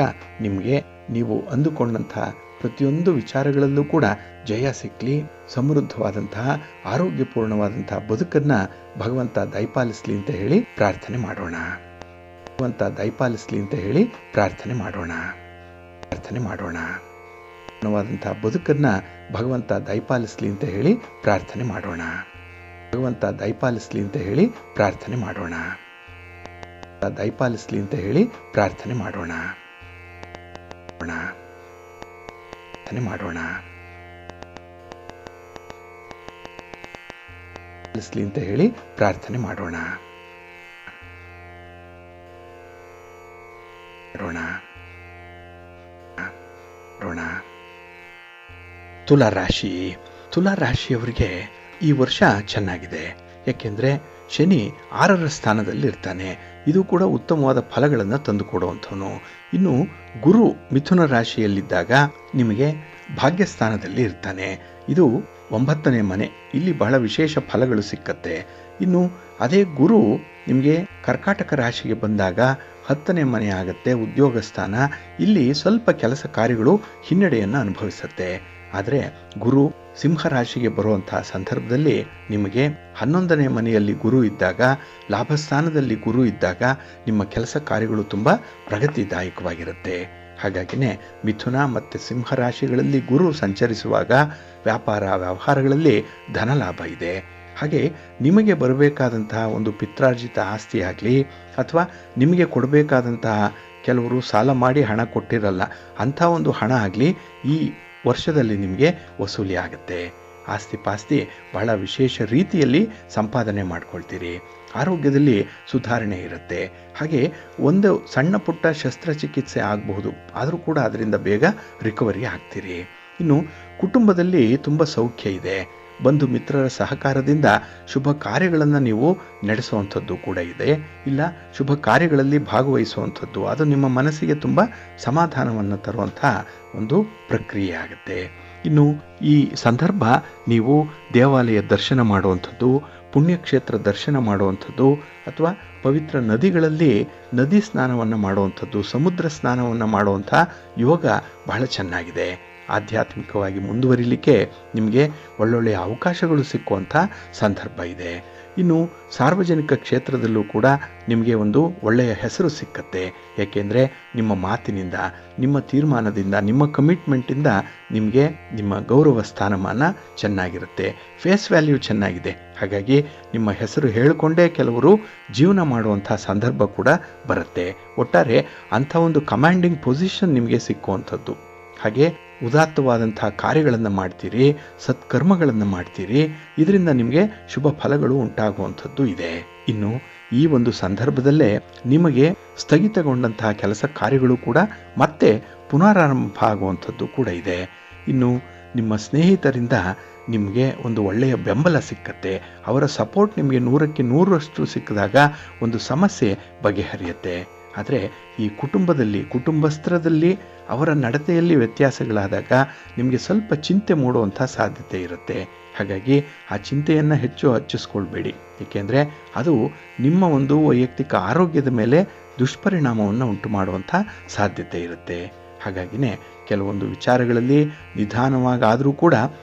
ನಿಮಗೆ ನೀವು ಅಂದುಕೊಂಡಂಥ ಪ್ರತಿಯೊಂದು ವಿಚಾರಗಳಲ್ಲೂ ಕೂಡ ಜಯ ಸಿಕ್ಕಲಿ, ಸಮೃದ್ಧವಾದಂತಹ ಆರೋಗ್ಯಪೂರ್ಣವಾದಂತಹ ಬದುಕನ್ನು ಭಗವಂತ ದಯಪಾಲಿಸಲಿ ಅಂತ ಹೇಳಿ ಪ್ರಾರ್ಥನೆ ಮಾಡೋಣ. ಭಗವಂತ ದಯಪಾಲಿಸಲಿ ಅಂತ ಹೇಳಿ ಪ್ರಾರ್ಥನೆ ಮಾಡೋಣ. ಪೂರ್ಣವಾದಂತಹ ಬದುಕನ್ನು ಭಗವಂತ ದಯಪಾಲಿಸಲಿ ಅಂತ ಹೇಳಿ ಪ್ರಾರ್ಥನೆ ಮಾಡೋಣ. ಭಗವಂತ ದಯಪಾಲಿಸಲಿ ಅಂತ ಹೇಳಿ ಪ್ರಾರ್ಥನೆ ಮಾಡೋಣ. ದಯಪಾಲಿಸಲಿ ಅಂತ ಹೇಳಿ ಪ್ರಾರ್ಥನೆ ಮಾಡೋಣ. ಅಂತ ಹೇಳಿ ಪ್ರಾರ್ಥನೆ ಮಾಡೋಣ. ತುಲಾರಾಶಿಯವರಿಗೆ ಈ ವರ್ಷ ಚೆನ್ನಾಗಿದೆ. ಯಾಕೆಂದರೆ ಶನಿ 6ರ ಸ್ಥಾನದಲ್ಲಿ ಇರ್ತಾನೆ. ಇದು ಕೂಡ ಉತ್ತಮವಾದ ಫಲಗಳನ್ನು ತಂದುಕೊಡುವಂಥವನು. ಇನ್ನು ಗುರು ಮಿಥುನ ರಾಶಿಯಲ್ಲಿದ್ದಾಗ ನಿಮಗೆ ಭಾಗ್ಯಸ್ಥಾನದಲ್ಲಿ ಇರ್ತಾನೆ. ಇದು 9ನೇ ಮನೆ. ಇಲ್ಲಿ ಬಹಳ ವಿಶೇಷ ಫಲಗಳು ಸಿಕ್ಕತ್ತೆ. ಇನ್ನು ಅದೇ ಗುರು ನಿಮಗೆ ಕರ್ಕಾಟಕ ರಾಶಿಗೆ ಬಂದಾಗ 10ನೇ ಮನೆ ಆಗುತ್ತೆ, ಉದ್ಯೋಗ ಸ್ಥಾನ. ಇಲ್ಲಿ ಸ್ವಲ್ಪ ಕೆಲಸ ಕಾರ್ಯಗಳು ಹಿನ್ನಡೆಯನ್ನು ಅನುಭವಿಸುತ್ತೆ. ಆದರೆ ಗುರು ಸಿಂಹರಾಶಿಗೆ ಬರುವಂತಹ ಸಂದರ್ಭದಲ್ಲಿ ನಿಮಗೆ 11ನೇ ಮನೆಯಲ್ಲಿ ಗುರು ಇದ್ದಾಗ, ಲಾಭಸ್ಥಾನದಲ್ಲಿ ಗುರು ಇದ್ದಾಗ ನಿಮ್ಮ ಕೆಲಸ ಕಾರ್ಯಗಳು ತುಂಬ ಪ್ರಗತಿದಾಯಕವಾಗಿರುತ್ತೆ. ಹಾಗಾಗಿನೇ ಮಿಥುನ ಮತ್ತು ಸಿಂಹರಾಶಿಗಳಲ್ಲಿ ಗುರು ಸಂಚರಿಸುವಾಗ ವ್ಯಾಪಾರ ವ್ಯವಹಾರಗಳಲ್ಲಿ ಧನಲಾಭ ಇದೆ. ಹಾಗೆ ನಿಮಗೆ ಬರಬೇಕಾದಂತಹ ಒಂದು ಪಿತ್ರಾರ್ಜಿತ ಆಸ್ತಿ ಆಗಲಿ, ಅಥವಾ ನಿಮಗೆ ಕೊಡಬೇಕಾದಂತಹ ಕೆಲವರು ಸಾಲ ಮಾಡಿ ಹಣ ಕೊಟ್ಟಿರಲ್ಲ, ಅಂಥ ಒಂದು ಹಣ ಆಗಲಿ ಈ ವರ್ಷದಲ್ಲಿ ನಿಮಗೆ ವಸೂಲಿ ಆಗುತ್ತೆ. ಆಸ್ತಿ ಪಾಸ್ತಿ ಬಹಳ ವಿಶೇಷ ರೀತಿಯಲ್ಲಿ ಸಂಪಾದನೆ ಮಾಡ್ಕೊಳ್ತೀರಿ. ಆರೋಗ್ಯದಲ್ಲಿ ಸುಧಾರಣೆ ಇರುತ್ತೆ. ಹಾಗೆ ಒಂದು ಸಣ್ಣ ಪುಟ್ಟ ಶಸ್ತ್ರಚಿಕಿತ್ಸೆ ಆಗಬಹುದು, ಆದರೂ ಕೂಡ ಅದರಿಂದ ಬೇಗ ರಿಕವರಿ ಆಗ್ತೀರಿ. ಇನ್ನು ಕುಟುಂಬದಲ್ಲಿ ತುಂಬ ಸೌಖ್ಯ ಇದೆ. ಬಂಧು ಮಿತ್ರರ ಸಹಕಾರದಿಂದ ಶುಭ ಕಾರ್ಯಗಳನ್ನು ನೀವು ನಡೆಸುವಂಥದ್ದು ಕೂಡ ಇದೆ. ಇಲ್ಲ ಶುಭ ಕಾರ್ಯಗಳಲ್ಲಿ ಭಾಗವಹಿಸುವಂಥದ್ದು, ಅದು ನಿಮ್ಮ ಮನಸ್ಸಿಗೆ ತುಂಬ ಸಮಾಧಾನವನ್ನು ತರುವಂಥ ಒಂದು ಪ್ರಕ್ರಿಯೆ ಆಗುತ್ತೆ. ಇನ್ನು ಈ ಸಂದರ್ಭ ನೀವು ದೇವಾಲಯ ದರ್ಶನ ಮಾಡುವಂಥದ್ದು, ಪುಣ್ಯಕ್ಷೇತ್ರ ದರ್ಶನ ಮಾಡುವಂಥದ್ದು, ಅಥವಾ ಪವಿತ್ರ ನದಿಗಳಲ್ಲಿ ನದಿ ಸ್ನಾನವನ್ನು ಮಾಡುವಂಥದ್ದು, ಸಮುದ್ರ ಸ್ನಾನವನ್ನು ಮಾಡುವಂಥ ಯೋಗ ಬಹಳ ಚೆನ್ನಾಗಿದೆ. ಆಧ್ಯಾತ್ಮಿಕವಾಗಿ ಮುಂದುವರಿಲಿಕ್ಕೆ ನಿಮಗೆ ಒಳ್ಳೊಳ್ಳೆಯ ಅವಕಾಶಗಳು ಸಿಕ್ಕುವಂಥ ಸಂದರ್ಭ ಇದೆ. ಇನ್ನು ಸಾರ್ವಜನಿಕ ಕ್ಷೇತ್ರದಲ್ಲೂ ಕೂಡ ನಿಮಗೆ ಒಂದು ಒಳ್ಳೆಯ ಹೆಸರು ಸಿಕ್ಕತ್ತೆ. ಏಕೆಂದರೆ ನಿಮ್ಮ ಮಾತಿನಿಂದ, ನಿಮ್ಮ ತೀರ್ಮಾನದಿಂದ, ನಿಮ್ಮ ಕಮಿಟ್ಮೆಂಟಿಂದ ನಿಮಗೆ ನಿಮ್ಮ ಗೌರವ ಸ್ಥಾನಮಾನ ಚೆನ್ನಾಗಿರುತ್ತೆ, ಫೇಸ್ ವ್ಯಾಲ್ಯೂ ಚೆನ್ನಾಗಿದೆ. ಹಾಗಾಗಿ ನಿಮ್ಮ ಹೆಸರು ಹೇಳಿಕೊಂಡೇ ಕೆಲವರು ಜೀವನ ಮಾಡುವಂಥ ಸಂದರ್ಭ ಕೂಡ ಬರುತ್ತೆ. ಒಟ್ಟಾರೆ ಅಂಥ ಒಂದು ಕಮಾಂಡಿಂಗ್ ಪೊಸಿಷನ್ ನಿಮಗೆ ಸಿಕ್ಕುವಂಥದ್ದು. ಹಾಗೆ ಉದಾತ್ತವಾದಂಥ ಕಾರ್ಯಗಳನ್ನು ಮಾಡ್ತೀರಿ, ಸತ್ಕರ್ಮಗಳನ್ನು ಮಾಡ್ತೀರಿ, ಇದರಿಂದ ನಿಮಗೆ ಶುಭ ಫಲಗಳು ಉಂಟಾಗುವಂಥದ್ದು ಇದೆ. ಇನ್ನು ಈ ಒಂದು ಸಂದರ್ಭದಲ್ಲೇ ನಿಮಗೆ ಸ್ಥಗಿತಗೊಂಡಂತಹ ಕೆಲಸ ಕಾರ್ಯಗಳು ಕೂಡ ಮತ್ತೆ ಪುನರಾರಂಭ ಆಗುವಂಥದ್ದು ಕೂಡ ಇದೆ. ಇನ್ನು ನಿಮ್ಮ ಸ್ನೇಹಿತರಿಂದ ನಿಮಗೆ ಒಂದು ಒಳ್ಳೆಯ ಬೆಂಬಲ ಸಿಕ್ಕತ್ತೆ. ಅವರ ಸಪೋರ್ಟ್ ನಿಮಗೆ 100ಕ್ಕೆ 100ರಷ್ಟು ಸಿಕ್ಕಿದಾಗ ಒಂದು ಸಮಸ್ಯೆ ಬಗೆಹರಿಯುತ್ತೆ. ಆದರೆ ಈ ಕುಟುಂಬಸ್ಥರಲ್ಲಿ ಅವರ ನಡತೆಯಲ್ಲಿ ವ್ಯತ್ಯಾಸಗಳಾದಾಗ ನಿಮಗೆ ಸ್ವಲ್ಪ ಚಿಂತೆ ಮೂಡುವಂಥ ಸಾಧ್ಯತೆ ಇರುತ್ತೆ. ಹಾಗಾಗಿ ಆ ಚಿಂತೆಯನ್ನು ಹೆಚ್ಚು ಹಚ್ಚಿಸ್ಕೊಳ್ಬೇಡಿ. ಏಕೆಂದರೆ ಅದು ನಿಮ್ಮ ಒಂದು ವೈಯಕ್ತಿಕ ಆರೋಗ್ಯದ ಮೇಲೆ ದುಷ್ಪರಿಣಾಮವನ್ನು ಉಂಟು ಮಾಡುವಂಥ ಸಾಧ್ಯತೆ ಇರುತ್ತೆ. ಹಾಗಾಗಿನೇ ಕೆಲವೊಂದು ವಿಚಾರಗಳಲ್ಲಿ ನಿಧಾನವಾಗಾದರೂ ಕೂಡ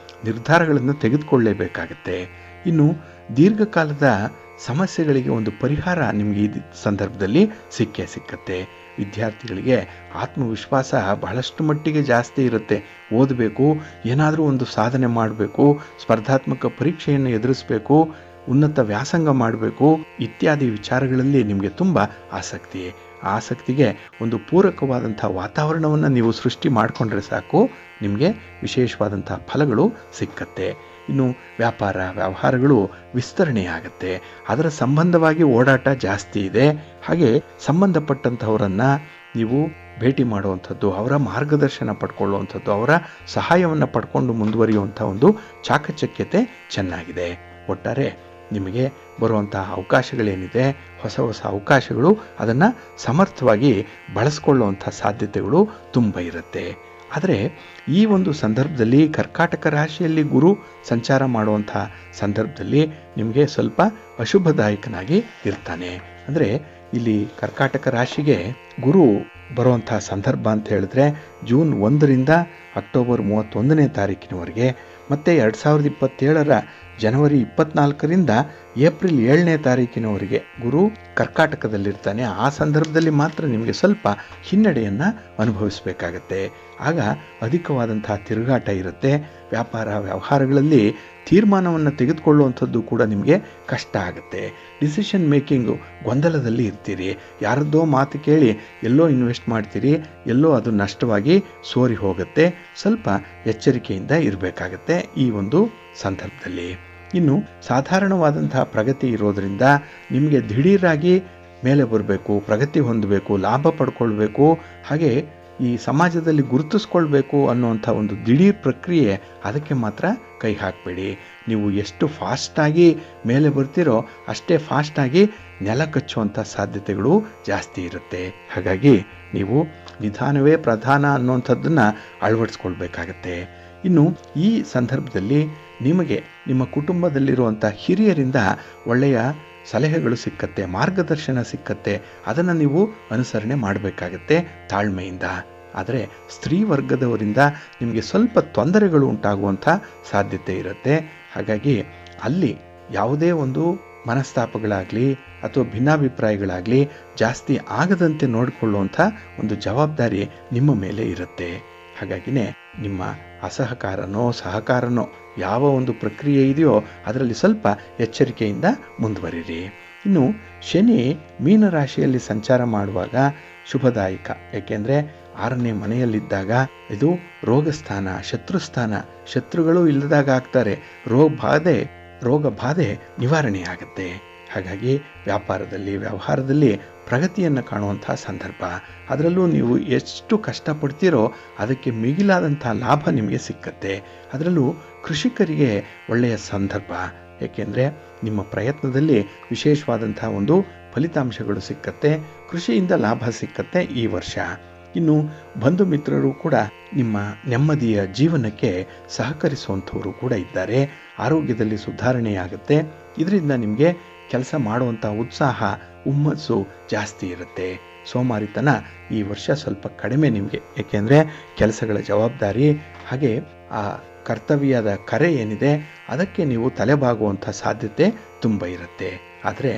ನಿರ್ಧಾರಗಳನ್ನು ತೆಗೆದುಕೊಳ್ಳಲೇಬೇಕಾಗತ್ತೆ. ಇನ್ನು ದೀರ್ಘಕಾಲದ ಸಮಸ್ಯೆಗಳಿಗೆ ಒಂದು ಪರಿಹಾರ ನಿಮಗೆ ಈ ಸಂದರ್ಭದಲ್ಲಿ ಸಿಕ್ಕತ್ತೆ. ವಿದ್ಯಾರ್ಥಿಗಳಿಗೆ ಆತ್ಮವಿಶ್ವಾಸ ಬಹಳಷ್ಟು ಮಟ್ಟಿಗೆ ಜಾಸ್ತಿ ಇರುತ್ತೆ. ಓದಬೇಕು, ಏನಾದರೂ ಒಂದು ಸಾಧನೆ ಮಾಡಬೇಕು, ಸ್ಪರ್ಧಾತ್ಮಕ ಪರೀಕ್ಷೆಯನ್ನು ಎದುರಿಸಬೇಕು, ಉನ್ನತ ವ್ಯಾಸಂಗ ಮಾಡಬೇಕು ಇತ್ಯಾದಿ ವಿಚಾರಗಳಲ್ಲಿ ನಿಮಗೆ ತುಂಬ ಆಸಕ್ತಿಗೆ ಒಂದು ಪೂರಕವಾದಂಥ ವಾತಾವರಣವನ್ನು ನೀವು ಸೃಷ್ಟಿ ಮಾಡಿಕೊಂಡ್ರೆ ಸಾಕು, ನಿಮಗೆ ವಿಶೇಷವಾದಂಥ ಫಲಗಳು ಸಿಕ್ಕತ್ತೆ. ಇನ್ನು ವ್ಯವಹಾರಗಳು ವಿಸ್ತರಣೆಯಾಗತ್ತೆ. ಅದರ ಸಂಬಂಧವಾಗಿ ಓಡಾಟ ಜಾಸ್ತಿ ಇದೆ. ಹಾಗೆ ಸಂಬಂಧಪಟ್ಟಂಥವರನ್ನು ನೀವು ಭೇಟಿ ಮಾಡುವಂಥದ್ದು, ಅವರ ಮಾರ್ಗದರ್ಶನ ಪಡ್ಕೊಳ್ಳುವಂಥದ್ದು, ಅವರ ಸಹಾಯವನ್ನು ಪಡ್ಕೊಂಡು ಮುಂದುವರಿಯುವಂಥ ಒಂದು ಚಾಕಚಕ್ಯತೆ ಚೆನ್ನಾಗಿದೆ. ಒಟ್ಟಾರೆ ನಿಮಗೆ ಬರುವಂಥ ಅವಕಾಶಗಳೇನಿದೆ, ಹೊಸ ಅವಕಾಶಗಳು, ಅದನ್ನು ಸಮರ್ಥವಾಗಿ ಬಳಸ್ಕೊಳ್ಳುವಂಥ ಸಾಧ್ಯತೆಗಳು ತುಂಬ ಇರುತ್ತೆ. ಆದರೆ ಈ ಒಂದು ಸಂದರ್ಭದಲ್ಲಿ ಕರ್ಕಾಟಕ ರಾಶಿಯಲ್ಲಿ ಗುರು ಸಂಚಾರ ಮಾಡುವಂಥ ಸಂದರ್ಭದಲ್ಲಿ ನಿಮಗೆ ಸ್ವಲ್ಪ ಅಶುಭದಾಯಕನಾಗಿ ಇರ್ತಾನೆ. ಅಂದರೆ ಇಲ್ಲಿ ಕರ್ಕಾಟಕ ರಾಶಿಗೆ ಗುರು ಬರುವಂಥ ಸಂದರ್ಭ ಅಂತ ಹೇಳಿದ್ರೆ ಜೂನ್ 1ರಿಂದ ಅಕ್ಟೋಬರ್ 31ನೇ ತಾರೀಕಿನವರೆಗೆ, ಮತ್ತು 2027ರ ಜನವರಿ 24ರಿಂದ ಏಪ್ರಿಲ್ 7ನೇ ತಾರೀಕಿನವರೆಗೆ ಗುರು ಕರ್ಕಾಟಕದಲ್ಲಿರ್ತಾನೆ. ಆ ಸಂದರ್ಭದಲ್ಲಿ ಮಾತ್ರ ನಿಮಗೆ ಸ್ವಲ್ಪ ಹಿನ್ನಡೆಯನ್ನು ಅನುಭವಿಸಬೇಕಾಗತ್ತೆ. ಆಗ ಅಧಿಕವಾದಂತಹ ತಿರುಗಾಟ ಇರುತ್ತೆ. ವ್ಯವಹಾರಗಳಲ್ಲಿ ತೀರ್ಮಾನವನ್ನು ತೆಗೆದುಕೊಳ್ಳುವಂಥದ್ದು ಕೂಡ ನಿಮಗೆ ಕಷ್ಟ ಆಗುತ್ತೆ. ಡಿಸಿಷನ್ ಮೇಕಿಂಗು ಗೊಂದಲದಲ್ಲಿ ಇರ್ತೀರಿ. ಯಾರದ್ದೋ ಮಾತು ಕೇಳಿ ಎಲ್ಲೋ ಇನ್ವೆಸ್ಟ್ ಮಾಡ್ತೀರಿ, ಎಲ್ಲೋ ಅದು ನಷ್ಟವಾಗಿ ಸೋರಿ ಹೋಗುತ್ತೆ. ಸ್ವಲ್ಪ ಎಚ್ಚರಿಕೆಯಿಂದ ಇರಬೇಕಾಗತ್ತೆ ಈ ಒಂದು ಸಂದರ್ಭದಲ್ಲಿ. ಇನ್ನು ಸಾಧಾರಣವಾದಂತಹ ಪ್ರಗತಿ ಇರೋದರಿಂದ ನಿಮಗೆ ದಿಢೀರಾಗಿ ಮೇಲೆ ಬರಬೇಕು, ಪ್ರಗತಿ ಹೊಂದಬೇಕು, ಲಾಭ ಪಡ್ಕೊಳ್ಬೇಕು, ಹಾಗೆ ಈ ಸಮಾಜದಲ್ಲಿ ಗುರುತಿಸ್ಕೊಳ್ಬೇಕು ಅನ್ನುವಂಥ ಒಂದು ದಿಢೀರ್ ಪ್ರಕ್ರಿಯೆ, ಅದಕ್ಕೆ ಮಾತ್ರ ಕೈ ಹಾಕಬೇಡಿ. ನೀವು ಎಷ್ಟು ಫಾಸ್ಟಾಗಿ ಮೇಲೆ ಬರ್ತೀರೋ ಅಷ್ಟೇ ಫಾಸ್ಟಾಗಿ ನೆಲ ಕಚ್ಚುವಂಥ ಸಾಧ್ಯತೆಗಳು ಜಾಸ್ತಿ ಇರುತ್ತೆ. ಹಾಗಾಗಿ ನೀವು ನಿಧಾನವೇ ಪ್ರಧಾನ ಅನ್ನುವಂಥದ್ದನ್ನು ಅಳವಡಿಸ್ಕೊಳ್ಬೇಕಾಗತ್ತೆ. ಇನ್ನು ಈ ಸಂದರ್ಭದಲ್ಲಿ ನಿಮಗೆ ನಿಮ್ಮ ಕುಟುಂಬದಲ್ಲಿರುವಂಥ ಹಿರಿಯರಿಂದ ಒಳ್ಳೆಯ ಸಲಹೆಗಳು ಸಿಕ್ಕತ್ತೆ, ಮಾರ್ಗದರ್ಶನ ಸಿಕ್ಕತ್ತೆ. ಅದನ್ನು ನೀವು ಅನುಸರಣೆ ಮಾಡಬೇಕಾಗತ್ತೆ ತಾಳ್ಮೆಯಿಂದ. ಆದರೆ ಸ್ತ್ರೀ ವರ್ಗದವರಿಂದ ನಿಮಗೆ ಸ್ವಲ್ಪ ತೊಂದರೆಗಳು ಉಂಟಾಗುವಂಥ ಸಾಧ್ಯತೆ ಇರುತ್ತೆ. ಹಾಗಾಗಿ ಅಲ್ಲಿ ಯಾವುದೇ ಒಂದು ಮನಸ್ತಾಪಗಳಾಗಲಿ ಅಥವಾ ಭಿನ್ನಾಭಿಪ್ರಾಯಗಳಾಗಲಿ ಜಾಸ್ತಿ ಆಗದಂತೆ ನೋಡಿಕೊಳ್ಳುವಂಥ ಒಂದು ಜವಾಬ್ದಾರಿ ನಿಮ್ಮ ಮೇಲೆ ಇರುತ್ತೆ. ಹಾಗಾಗಿನೇ ನಿಮ್ಮ ಅಸಹಕಾರನೋ ಸಹಕಾರನೋ ಯಾವ ಒಂದು ಪ್ರಕ್ರಿಯೆ ಇದೆಯೋ ಅದರಲ್ಲಿ ಸ್ವಲ್ಪ ಎಚ್ಚರಿಕೆಯಿಂದ ಮುಂದುವರಿರಿ. ಇನ್ನು ಶನಿ ಮೀನರಾಶಿಯಲ್ಲಿ ಸಂಚಾರ ಮಾಡುವಾಗ ಶುಭದಾಯಕ. ಏಕೆಂದರೆ 6ನೇ ಮನೆಯಲ್ಲಿದ್ದಾಗ ಇದು ರೋಗಸ್ಥಾನ, ಶತ್ರುಸ್ಥಾನ. ಶತ್ರುಗಳು ಇಲ್ಲದಾಗ ಆಗ್ತಾರೆ, ರೋಗ ಬಾಧೆ ನಿವಾರಣೆ ಆಗುತ್ತೆ. ಹಾಗಾಗಿ ವ್ಯಾಪಾರದಲ್ಲಿ ವ್ಯವಹಾರದಲ್ಲಿ ಪ್ರಗತಿಯನ್ನು ಕಾಣುವಂಥ ಸಂದರ್ಭ. ಅದರಲ್ಲೂ ನೀವು ಎಷ್ಟು ಕಷ್ಟಪಡ್ತೀರೋ ಅದಕ್ಕೆ ಮಿಗಿಲಾದಂಥ ಲಾಭ ನಿಮಗೆ ಸಿಕ್ಕತ್ತೆ. ಅದರಲ್ಲೂ ಕೃಷಿಕರಿಗೆ ಒಳ್ಳೆಯ ಸಂದರ್ಭ. ಏಕೆಂದರೆ ನಿಮ್ಮ ಪ್ರಯತ್ನದಲ್ಲಿ ವಿಶೇಷವಾದಂಥ ಒಂದು ಫಲಿತಾಂಶಗಳು ಸಿಕ್ಕತ್ತೆ. ಕೃಷಿಯಿಂದ ಲಾಭ ಸಿಕ್ಕತ್ತೆ ಈ ವರ್ಷ. ಇನ್ನು ಬಂಧು ಮಿತ್ರರು ಕೂಡ ನಿಮ್ಮ ನೆಮ್ಮದಿಯ ಜೀವನಕ್ಕೆ ಸಹಕರಿಸುವಂಥವರು ಕೂಡ ಇದ್ದಾರೆ. ಆರೋಗ್ಯದಲ್ಲಿ ಸುಧಾರಣೆಯಾಗುತ್ತೆ. ಇದರಿಂದ ನಿಮಗೆ ಕೆಲಸ ಮಾಡುವಂಥ ಉತ್ಸಾಹ ಹುಮ್ಮಸ್ಸು ಜಾಸ್ತಿ ಇರುತ್ತೆ. ಸೋಮಾರಿತನ ಈ ವರ್ಷ ಸ್ವಲ್ಪ ಕಡಿಮೆ ನಿಮಗೆ. ಏಕೆಂದರೆ ಕೆಲಸಗಳ ಜವಾಬ್ದಾರಿ ಹಾಗೆ ಆ ಕರ್ತವ್ಯದ ಕರೆ ಏನಿದೆ ಅದಕ್ಕೆ ನೀವು ತಲೆಬಾಗುವಂಥ ಸಾಧ್ಯತೆ ತುಂಬ ಇರುತ್ತೆ. ಆದರೆ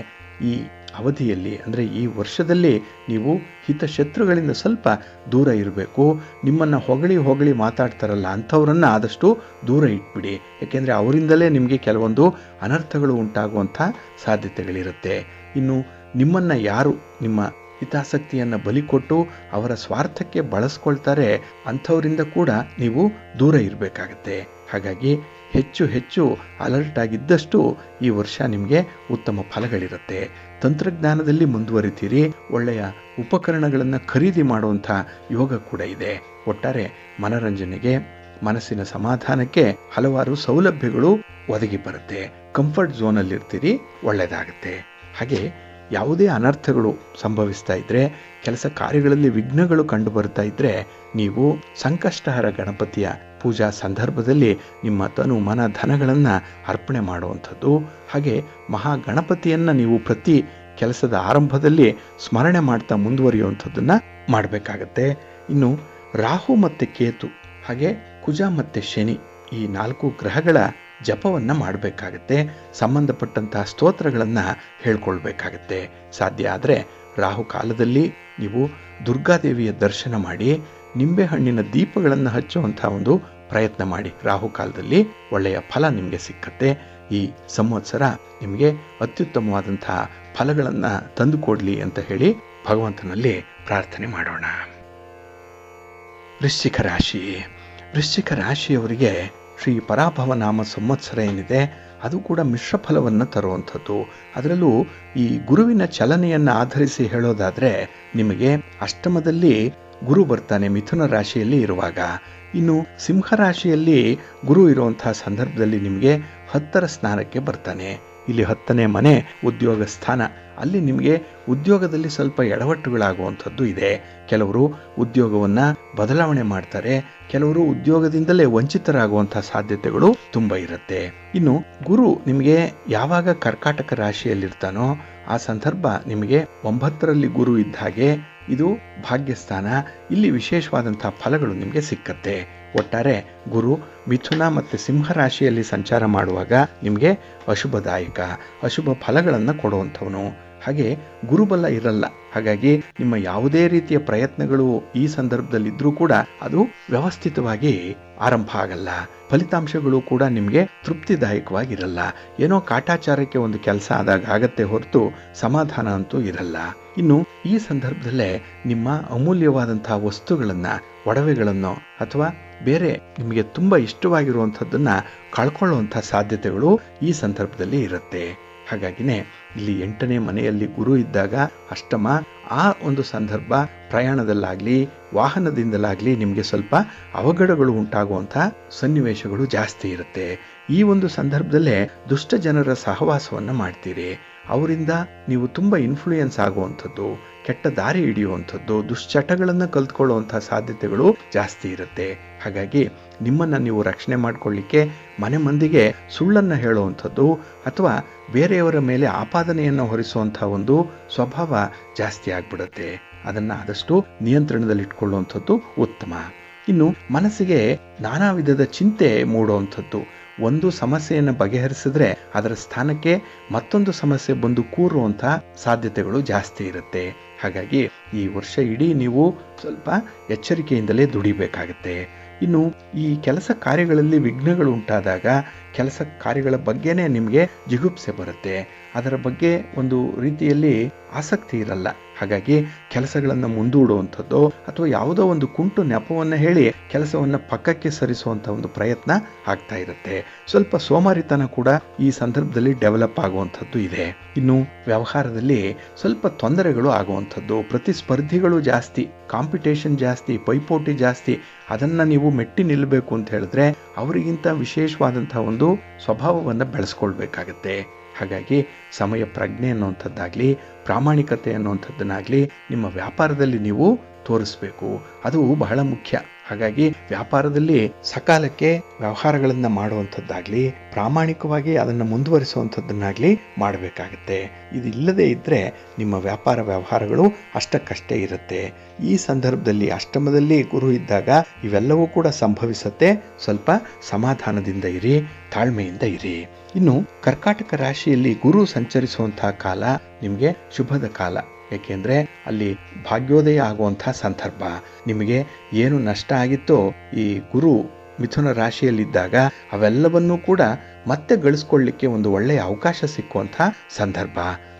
ಈ ಅವಧಿಯಲ್ಲಿ ಅಂದರೆ ಈ ವರ್ಷದಲ್ಲಿ ನೀವು ಹಿತಶತ್ರುಗಳಿಂದ ಸ್ವಲ್ಪ ದೂರ ಇರಬೇಕು. ನಿಮ್ಮನ್ನು ಹೊಗಳಿ ಮಾತಾಡ್ತಾರಲ್ಲ ಅಂಥವ್ರನ್ನು ಆದಷ್ಟು ದೂರ ಇಟ್ಬಿಡಿ. ಏಕೆಂದರೆ ಅವರಿಂದಲೇ ನಿಮಗೆ ಕೆಲವೊಂದು ಅನರ್ಥಗಳು ಉಂಟಾಗುವಂಥ ಸಾಧ್ಯತೆಗಳಿರುತ್ತೆ. ಇನ್ನು ನಿಮ್ಮನ್ನು ಯಾರು ನಿಮ್ಮ ಹಿತಾಸಕ್ತಿಯನ್ನು ಬಲಿಕೊಟ್ಟು ಅವರ ಸ್ವಾರ್ಥಕ್ಕೆ ಬಳಸ್ಕೊಳ್ತಾರೆ ಅಂಥವರಿಂದ ಕೂಡ ನೀವು ದೂರ ಇರಬೇಕಾಗತ್ತೆ. ಹಾಗಾಗಿ ಹೆಚ್ಚು ಅಲರ್ಟ್ ಆಗಿದ್ದಷ್ಟು ಈ ವರ್ಷ ನಿಮಗೆ ಉತ್ತಮ ಫಲಗಳಿರುತ್ತೆ. ತಂತ್ರಜ್ಞಾನದಲ್ಲಿ ಮುಂದುವರಿತೀರಿ. ಒಳ್ಳೆಯ ಉಪಕರಣಗಳನ್ನು ಖರೀದಿ ಮಾಡುವಂಥ ಯೋಗ ಕೂಡ ಇದೆ. ಒಟ್ಟಾರೆ ಮನರಂಜನೆಗೆ, ಮನಸ್ಸಿನ ಸಮಾಧಾನಕ್ಕೆ ಹಲವಾರು ಸೌಲಭ್ಯಗಳು ಒದಗಿ ಬರುತ್ತೆ. ಕಂಫರ್ಟ್ ಝೋನಲ್ಲಿರ್ತೀರಿ, ಒಳ್ಳೆಯದಾಗುತ್ತೆ. ಹಾಗೆ ಯಾವುದೇ ಅನರ್ಥಗಳು ಸಂಭವಿಸ್ತಾ ಇದ್ದರೆ, ಕೆಲಸ ಕಾರ್ಯಗಳಲ್ಲಿ ವಿಘ್ನಗಳು ಕಂಡು ಬರ್ತಾ ಇದ್ದರೆ, ನೀವು ಸಂಕಷ್ಟಹರ ಗಣಪತಿಯ ಪೂಜಾ ಸಂದರ್ಭದಲ್ಲಿ ನಿಮ್ಮ ತನು ಮನ ಧನಗಳನ್ನು ಅರ್ಪಣೆ ಮಾಡುವಂಥದ್ದು. ಹಾಗೆ ಮಹಾಗಣಪತಿಯನ್ನು ನೀವು ಪ್ರತಿ ಕೆಲಸದ ಆರಂಭದಲ್ಲಿ ಸ್ಮರಣೆ ಮಾಡ್ತಾ ಮುಂದುವರಿಯುವಂಥದ್ದನ್ನು ಮಾಡಬೇಕಾಗತ್ತೆ. ಇನ್ನು ರಾಹು ಮತ್ತು ಕೇತು ಹಾಗೆ ಕುಜ ಮತ್ತು ಶನಿ ಈ 4 ಗ್ರಹಗಳ ಜಪವನ್ನು ಮಾಡಬೇಕಾಗತ್ತೆ. ಸಂಬಂಧಪಟ್ಟಂತಹ ಸ್ತೋತ್ರಗಳನ್ನು ಹೇಳ್ಕೊಳ್ಬೇಕಾಗತ್ತೆ. ಸಾಧ್ಯ ಆದರೆ ರಾಹು ಕಾಲದಲ್ಲಿ ನೀವು ದುರ್ಗಾದೇವಿಯ ದರ್ಶನ ಮಾಡಿ ನಿಂಬೆಹಣ್ಣಿನ ದೀಪಗಳನ್ನು ಹಚ್ಚುವಂಥ ಒಂದು ಪ್ರಯತ್ನ ಮಾಡಿ. ರಾಹು ಕಾಲದಲ್ಲಿ ಒಳ್ಳೆಯ ಫಲ ನಿಮಗೆ ಸಿಕ್ಕತ್ತೆ. ಈ ಸಂವತ್ಸರ ನಿಮಗೆ ಅತ್ಯುತ್ತಮವಾದಂತಹ ಫಲಗಳನ್ನು ತಂದುಕೊಡ್ಲಿ ಅಂತ ಹೇಳಿ ಭಗವಂತನಲ್ಲಿ ಪ್ರಾರ್ಥನೆ ಮಾಡೋಣ. ವೃಶ್ಚಿಕ ರಾಶಿಯವರಿಗೆ ಶ್ರೀ ಪರಾಭವ ನಾಮ ಸಂವತ್ಸರ ಏನಿದೆ ಅದು ಕೂಡ ಮಿಶ್ರ ಫಲವನ್ನು ತರುವಂಥದ್ದು. ಅದರಲ್ಲೂ ಈ ಗುರುವಿನ ಚಲನೆಯನ್ನು ಆಧರಿಸಿ ಹೇಳೋದಾದರೆ ನಿಮಗೆ ಅಷ್ಟಮದಲ್ಲಿ ಗುರು ಬರ್ತಾನೆ ಮಿಥುನ ರಾಶಿಯಲ್ಲಿ ಇರುವಾಗ. ಇನ್ನು ಸಿಂಹ ರಾಶಿಯಲ್ಲಿ ಗುರು ಇರುವಂತಹ ಸಂದರ್ಭದಲ್ಲಿ ನಿಮಗೆ 10ರ ಸ್ಥಾನಕ್ಕೆ ಬರ್ತಾನೆ. ಇಲ್ಲಿ 10ನೇ ಮನೆ ಉದ್ಯೋಗ ಸ್ಥಾನ. ಅಲ್ಲಿ ನಿಮಗೆ ಉದ್ಯೋಗದಲ್ಲಿ ಸ್ವಲ್ಪ ಎಡವಟ್ಟುಗಳಾಗುವಂಥದ್ದು ಇದೆ. ಕೆಲವರು ಉದ್ಯೋಗವನ್ನು ಬದಲಾವಣೆ ಮಾಡ್ತಾರೆ, ಕೆಲವರು ಉದ್ಯೋಗದಿಂದಲೇ ವಂಚಿತರಾಗುವಂಥ ಸಾಧ್ಯತೆಗಳು ತುಂಬ ಇರುತ್ತೆ. ಇನ್ನು ಗುರು ನಿಮಗೆ ಯಾವಾಗ ಕರ್ಕಾಟಕ ರಾಶಿಯಲ್ಲಿರ್ತಾನೋ ಆ ಸಂದರ್ಭ ನಿಮಗೆ 9ರಲ್ಲಿ ಗುರು ಇದ್ದ ಹಾಗೆ ಇದು ಭಾಗ್ಯಸ್ಥಾನ. ಇಲ್ಲಿ ವಿಶೇಷವಾದಂಥ ಫಲಗಳು ನಿಮಗೆ ಸಿಕ್ಕತ್ತೆ. ಒಟ್ಟಾರೆ ಗುರು ಮಿಥುನ ಮತ್ತು ಸಿಂಹ ರಾಶಿಯಲ್ಲಿ ಸಂಚಾರ ಮಾಡುವಾಗ ನಿಮಗೆ ಅಶುಭದಾಯಕ, ಅಶುಭ ಫಲಗಳನ್ನು ಕೊಡುವಂಥವನು. ಹಾಗೆ ಗುರುಬಲ ಇರಲ್ಲ. ಹಾಗಾಗಿ ನಿಮ್ಮ ಯಾವುದೇ ರೀತಿಯ ಪ್ರಯತ್ನಗಳು ಈ ಸಂದರ್ಭದಲ್ಲಿದ್ದರೂ ಕೂಡ ಅದು ವ್ಯವಸ್ಥಿತವಾಗಿ ಆರಂಭ ಆಗಲ್ಲ. ಫಲಿತಾಂಶಗಳು ಕೂಡ ನಿಮಗೆ ತೃಪ್ತಿದಾಯಕವಾಗಿರಲ್ಲ. ಏನೋ ಕಾಟಾಚಾರಕ್ಕೆ ಒಂದು ಕೆಲಸ ಆದಾಗ ಆಗತ್ತೆ ಹೊರತು ಸಮಾಧಾನ ಅಂತೂ ಇರಲ್ಲ. ಇನ್ನು ಈ ಸಂದರ್ಭದಲ್ಲೇ ನಿಮ್ಮ ಅಮೂಲ್ಯವಾದಂತಹ ವಸ್ತುಗಳನ್ನು, ಒಡವೆಗಳನ್ನು ಅಥವಾ ಬೇರೆ ನಿಮಗೆ ತುಂಬ ಇಷ್ಟವಾಗಿರುವಂಥದ್ದನ್ನು ಕಳ್ಕೊಳ್ಳುವಂಥ ಸಾಧ್ಯತೆಗಳು ಈ ಸಂದರ್ಭದಲ್ಲಿ ಇರುತ್ತೆ. ಹಾಗಾಗಿನೇ ಇಲ್ಲಿ 8ನೇ ಮನೆಯಲ್ಲಿ ಗುರು ಇದ್ದಾಗ ಅಷ್ಟಮ, ಆ ಒಂದು ಸಂದರ್ಭ ಪ್ರಯಾಣದಲ್ಲಾಗಲಿ ವಾಹನದಿಂದಲಾಗಲಿ ನಿಮಗೆ ಸ್ವಲ್ಪ ಅವಘಡಗಳು ಉಂಟಾಗುವಂಥ ಸನ್ನಿವೇಶಗಳು ಜಾಸ್ತಿ ಇರುತ್ತೆ. ಈ ಒಂದು ಸಂದರ್ಭದಲ್ಲೇ ದುಷ್ಟ ಜನರ ಸಹವಾಸವನ್ನು ಮಾಡ್ತೀರಿ. ಅವರಿಂದ ನೀವು ತುಂಬ ಇನ್ಫ್ಲೂಯೆನ್ಸ್ ಆಗುವಂಥದ್ದು, ಕೆಟ್ಟ ದಾರಿ ಹಿಡಿಯುವಂಥದ್ದು, ದುಶ್ಚಟಗಳನ್ನು ಕಲ್ತ್ಕೊಳ್ಳುವಂಥ ಸಾಧ್ಯತೆಗಳು ಜಾಸ್ತಿ ಇರುತ್ತೆ. ಹಾಗಾಗಿ ನಿಮ್ಮನ್ನು ನೀವು ರಕ್ಷಣೆ ಮಾಡಿಕೊಳ್ಳಿಕ್ಕೆ ಮನೆ ಮಂದಿಗೆ ಸುಳ್ಳನ್ನು ಹೇಳುವಂಥದ್ದು ಅಥವಾ ಬೇರೆಯವರ ಮೇಲೆ ಆಪಾದನೆಯನ್ನು ಹೊರಿಸುವಂಥ ಒಂದು ಸ್ವಭಾವ ಜಾಸ್ತಿ ಆಗ್ಬಿಡುತ್ತೆ. ಅದನ್ನು ಆದಷ್ಟು ನಿಯಂತ್ರಣದಲ್ಲಿಟ್ಕೊಳ್ಳುವಂಥದ್ದು ಉತ್ತಮ. ಇನ್ನು ಮನಸ್ಸಿಗೆ ನಾನಾ ವಿಧದ ಚಿಂತೆ ಮೂಡುವಂಥದ್ದು. ಒಂದು ಸಮಸ್ಯೆಯನ್ನು ಬಗೆಹರಿಸಿದ್ರೆ ಅದರ ಸ್ಥಾನಕ್ಕೆ ಮತ್ತೊಂದು ಸಮಸ್ಯೆ ಬಂದು ಕೂರುವಂಥ ಸಾಧ್ಯತೆಗಳು ಜಾಸ್ತಿ ಇರುತ್ತೆ. ಹಾಗಾಗಿ ಈ ವರ್ಷ ಇಡೀ ನೀವು ಸ್ವಲ್ಪ ಎಚ್ಚರಿಕೆಯಿಂದಲೇ ದುಡಿಬೇಕಾಗತ್ತೆ. ಇನ್ನು ಈ ಕೆಲಸ ಕಾರ್ಯಗಳಲ್ಲಿ ವಿಘ್ನಗಳು ಉಂಟಾದಾಗ ಕೆಲಸ ಕಾರ್ಯಗಳ ಬಗ್ಗೆನೇ ನಿಮಗೆ ಜಿಗುಪ್ಸೆ ಬರುತ್ತೆ. ಅದರ ಬಗ್ಗೆ ಒಂದು ರೀತಿಯಲ್ಲಿ ಆಸಕ್ತಿ ಇರಲ್ಲ. ಹಾಗಾಗಿ ಕೆಲಸಗಳನ್ನು ಮುಂದೂಡುವಂಥದ್ದು ಅಥವಾ ಯಾವುದೋ ಒಂದು ಕುಂಟು ನೆಪವನ್ನು ಹೇಳಿ ಕೆಲಸವನ್ನು ಪಕ್ಕಕ್ಕೆ ಸರಿಸುವಂಥ ಒಂದು ಪ್ರಯತ್ನ ಆಗ್ತಾ ಇರುತ್ತೆ. ಸ್ವಲ್ಪ ಸೋಮಾರಿತನ ಕೂಡ ಈ ಸಂದರ್ಭದಲ್ಲಿ ಡೆವಲಪ್ ಆಗುವಂಥದ್ದು ಇದೆ. ಇನ್ನು ವ್ಯವಹಾರದಲ್ಲಿ ಸ್ವಲ್ಪ ತೊಂದರೆಗಳು ಆಗುವಂಥದ್ದು, ಪ್ರತಿಸ್ಪರ್ಧಿಗಳು ಜಾಸ್ತಿ, ಕಾಂಪಿಟೇಷನ್ ಜಾಸ್ತಿ, ಪೈಪೋಟಿ ಜಾಸ್ತಿ. ಅದನ್ನು ನೀವು ಮೆಟ್ಟಿ ನಿಲ್ಲಬೇಕು ಅಂತ ಹೇಳಿದ್ರೆ ಅವರಿಗಿಂತ ವಿಶೇಷವಾದಂತಹ ಒಂದು ಸ್ವಭಾವವನ್ನು ಬೆಳೆಸ್ಕೊಳ್ಬೇಕಾಗತ್ತೆ. ಹಾಗಾಗಿ ಸಮಯ ಪ್ರಜ್ಞೆ ಅನ್ನುವಂಥದ್ದಾಗಲಿ, ಪ್ರಾಮಾಣಿಕತೆ ಅನ್ನುವಂಥದ್ದನ್ನಾಗಲಿ ನಿಮ್ಮ ವ್ಯಾಪಾರದಲ್ಲಿ ನೀವು ತೋರಿಸ್ಬೇಕು. ಅದು ಬಹಳ ಮುಖ್ಯ. ಹಾಗಾಗಿ ವ್ಯಾಪಾರದಲ್ಲಿ ಸಕಾಲಕ್ಕೆ ವ್ಯವಹಾರಗಳನ್ನು ಮಾಡುವಂಥದ್ದಾಗಲಿ, ಪ್ರಾಮಾಣಿಕವಾಗಿ ಅದನ್ನು ಮುಂದುವರಿಸುವಂಥದ್ದನ್ನಾಗಲಿ ಮಾಡಬೇಕಾಗತ್ತೆ. ಇದಿಲ್ಲದೆ ಇದ್ದರೆ ನಿಮ್ಮ ವ್ಯಾಪಾರ ವ್ಯವಹಾರಗಳು ಅಷ್ಟಕ್ಕಷ್ಟೇ ಇರುತ್ತೆ. ಈ ಸಂದರ್ಭದಲ್ಲಿ ಅಷ್ಟಮದಲ್ಲಿ ಗುರು ಇದ್ದಾಗ ಇವೆಲ್ಲವೂ ಕೂಡ ಸಂಭವಿಸುತ್ತೆ. ಸ್ವಲ್ಪ ಸಮಾಧಾನದಿಂದ ಇರಿ, ತಾಳ್ಮೆಯಿಂದ ಇರಿ. ಇನ್ನು ಕರ್ಕಾಟಕ ರಾಶಿಯಲ್ಲಿ ಗುರು ಸಂಚರಿಸುವಂತಹ ಕಾಲ ನಿಮಗೆ ಶುಭದ ಕಾಲ. ಏಕೆಂದರೆ ಅಲ್ಲಿ ಭಾಗ್ಯೋದಯ ಆಗುವಂತಹ ಸಂದರ್ಭ. ನಿಮಗೆ ಏನು ನಷ್ಟ ಆಗಿತ್ತೋ ಈ ಗುರು ಮಿಥುನ ರಾಶಿಯಲ್ಲಿದ್ದಾಗ ಅವೆಲ್ಲವನ್ನೂ ಕೂಡ ಮತ್ತೆ ಗಳಿಸ್ಕೊಳ್ಳಿಕ್ಕೆ ಒಂದು ಒಳ್ಳೆಯ ಅವಕಾಶ ಸಿಕ್ಕುವಂಥ ಸಂದರ್ಭ.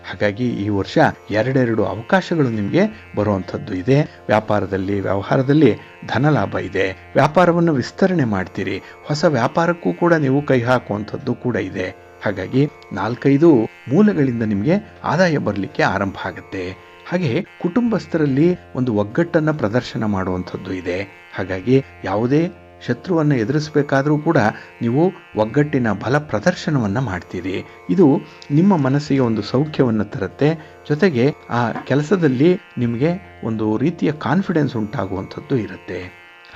ಹಾಗಾಗಿ ಈ ವರ್ಷ ಎರಡೆರಡು ಅವಕಾಶಗಳು ನಿಮಗೆ ಬರುವಂಥದ್ದು ಇದೆ. ವ್ಯಾಪಾರದಲ್ಲಿ ವ್ಯವಹಾರದಲ್ಲಿ ಧನಲಾಭ ಇದೆ. ವ್ಯಾಪಾರವನ್ನು ವಿಸ್ತರಣೆ ಮಾಡ್ತೀರಿ. ಹೊಸ ವ್ಯಾಪಾರಕ್ಕೂ ಕೂಡ ನೀವು ಕೈ ಹಾಕುವಂಥದ್ದು ಕೂಡ ಇದೆ. ಹಾಗಾಗಿ 4-5 ಮೂಲಗಳಿಂದ ನಿಮಗೆ ಆದಾಯ ಬರಲಿಕ್ಕೆ ಆರಂಭ ಆಗುತ್ತೆ. ಹಾಗೆ ಕುಟುಂಬಸ್ಥರಲ್ಲಿ ಒಂದು ಒಗ್ಗಟ್ಟನ್ನು ಪ್ರದರ್ಶನ ಮಾಡುವಂಥದ್ದು ಇದೆ. ಹಾಗಾಗಿ ಯಾವುದೇ ಶತ್ರುವನ್ನು ಎದುರಿಸಬೇಕಾದರೂ ಕೂಡ ನೀವು ಒಗ್ಗಟ್ಟಿನ ಬಲ ಪ್ರದರ್ಶನವನ್ನು ಮಾಡ್ತೀರಿ. ಇದು ನಿಮ್ಮ ಮನಸ್ಸಿಗೆ ಒಂದು ಸೌಖ್ಯವನ್ನು ತರುತ್ತೆ. ಜೊತೆಗೆ ಆ ಕೆಲಸದಲ್ಲಿ ನಿಮಗೆ ಒಂದು ರೀತಿಯ ಕಾನ್ಫಿಡೆನ್ಸ್ ಉಂಟಾಗುವಂಥದ್ದು ಇರುತ್ತೆ.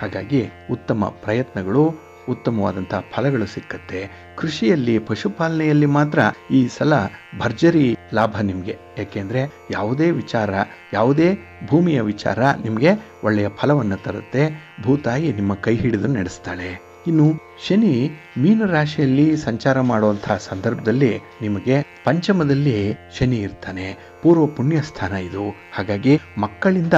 ಹಾಗಾಗಿ ಉತ್ತಮ ಪ್ರಯತ್ನಗಳು, ಉತ್ತಮವಾದಂಥ ಫಲಗಳು ಸಿಕ್ಕತ್ತೆ. ಕೃಷಿಯಲ್ಲಿ, ಪಶುಪಾಲನೆಯಲ್ಲಿ ಮಾತ್ರ ಈ ಸಲ ಭರ್ಜರಿ ಲಾಭ ನಿಮಗೆ. ಯಾಕೆಂದರೆ ಯಾವುದೇ ವಿಚಾರ, ಯಾವುದೇ ಭೂಮಿಯ ವಿಚಾರ ನಿಮಗೆ ಒಳ್ಳೆಯ ಫಲವನ್ನು ತರುತ್ತೆ. ಭೂತಾಯಿ ನಿಮ್ಮ ಕೈ ಹಿಡಿದು ನಡೆಸ್ತಾಳೆ. ಇನ್ನು ಶನಿ ಮೀನರಾಶಿಯಲ್ಲಿ ಸಂಚಾರ ಮಾಡುವಂತಹ ಸಂದರ್ಭದಲ್ಲಿ ನಿಮಗೆ ಪಂಚಮದಲ್ಲಿ ಶನಿ ಇರ್ತಾನೆ. ಪೂರ್ವ ಪುಣ್ಯ ಸ್ಥಾನ ಇದು. ಹಾಗಾಗಿ ಮಕ್ಕಳಿಂದ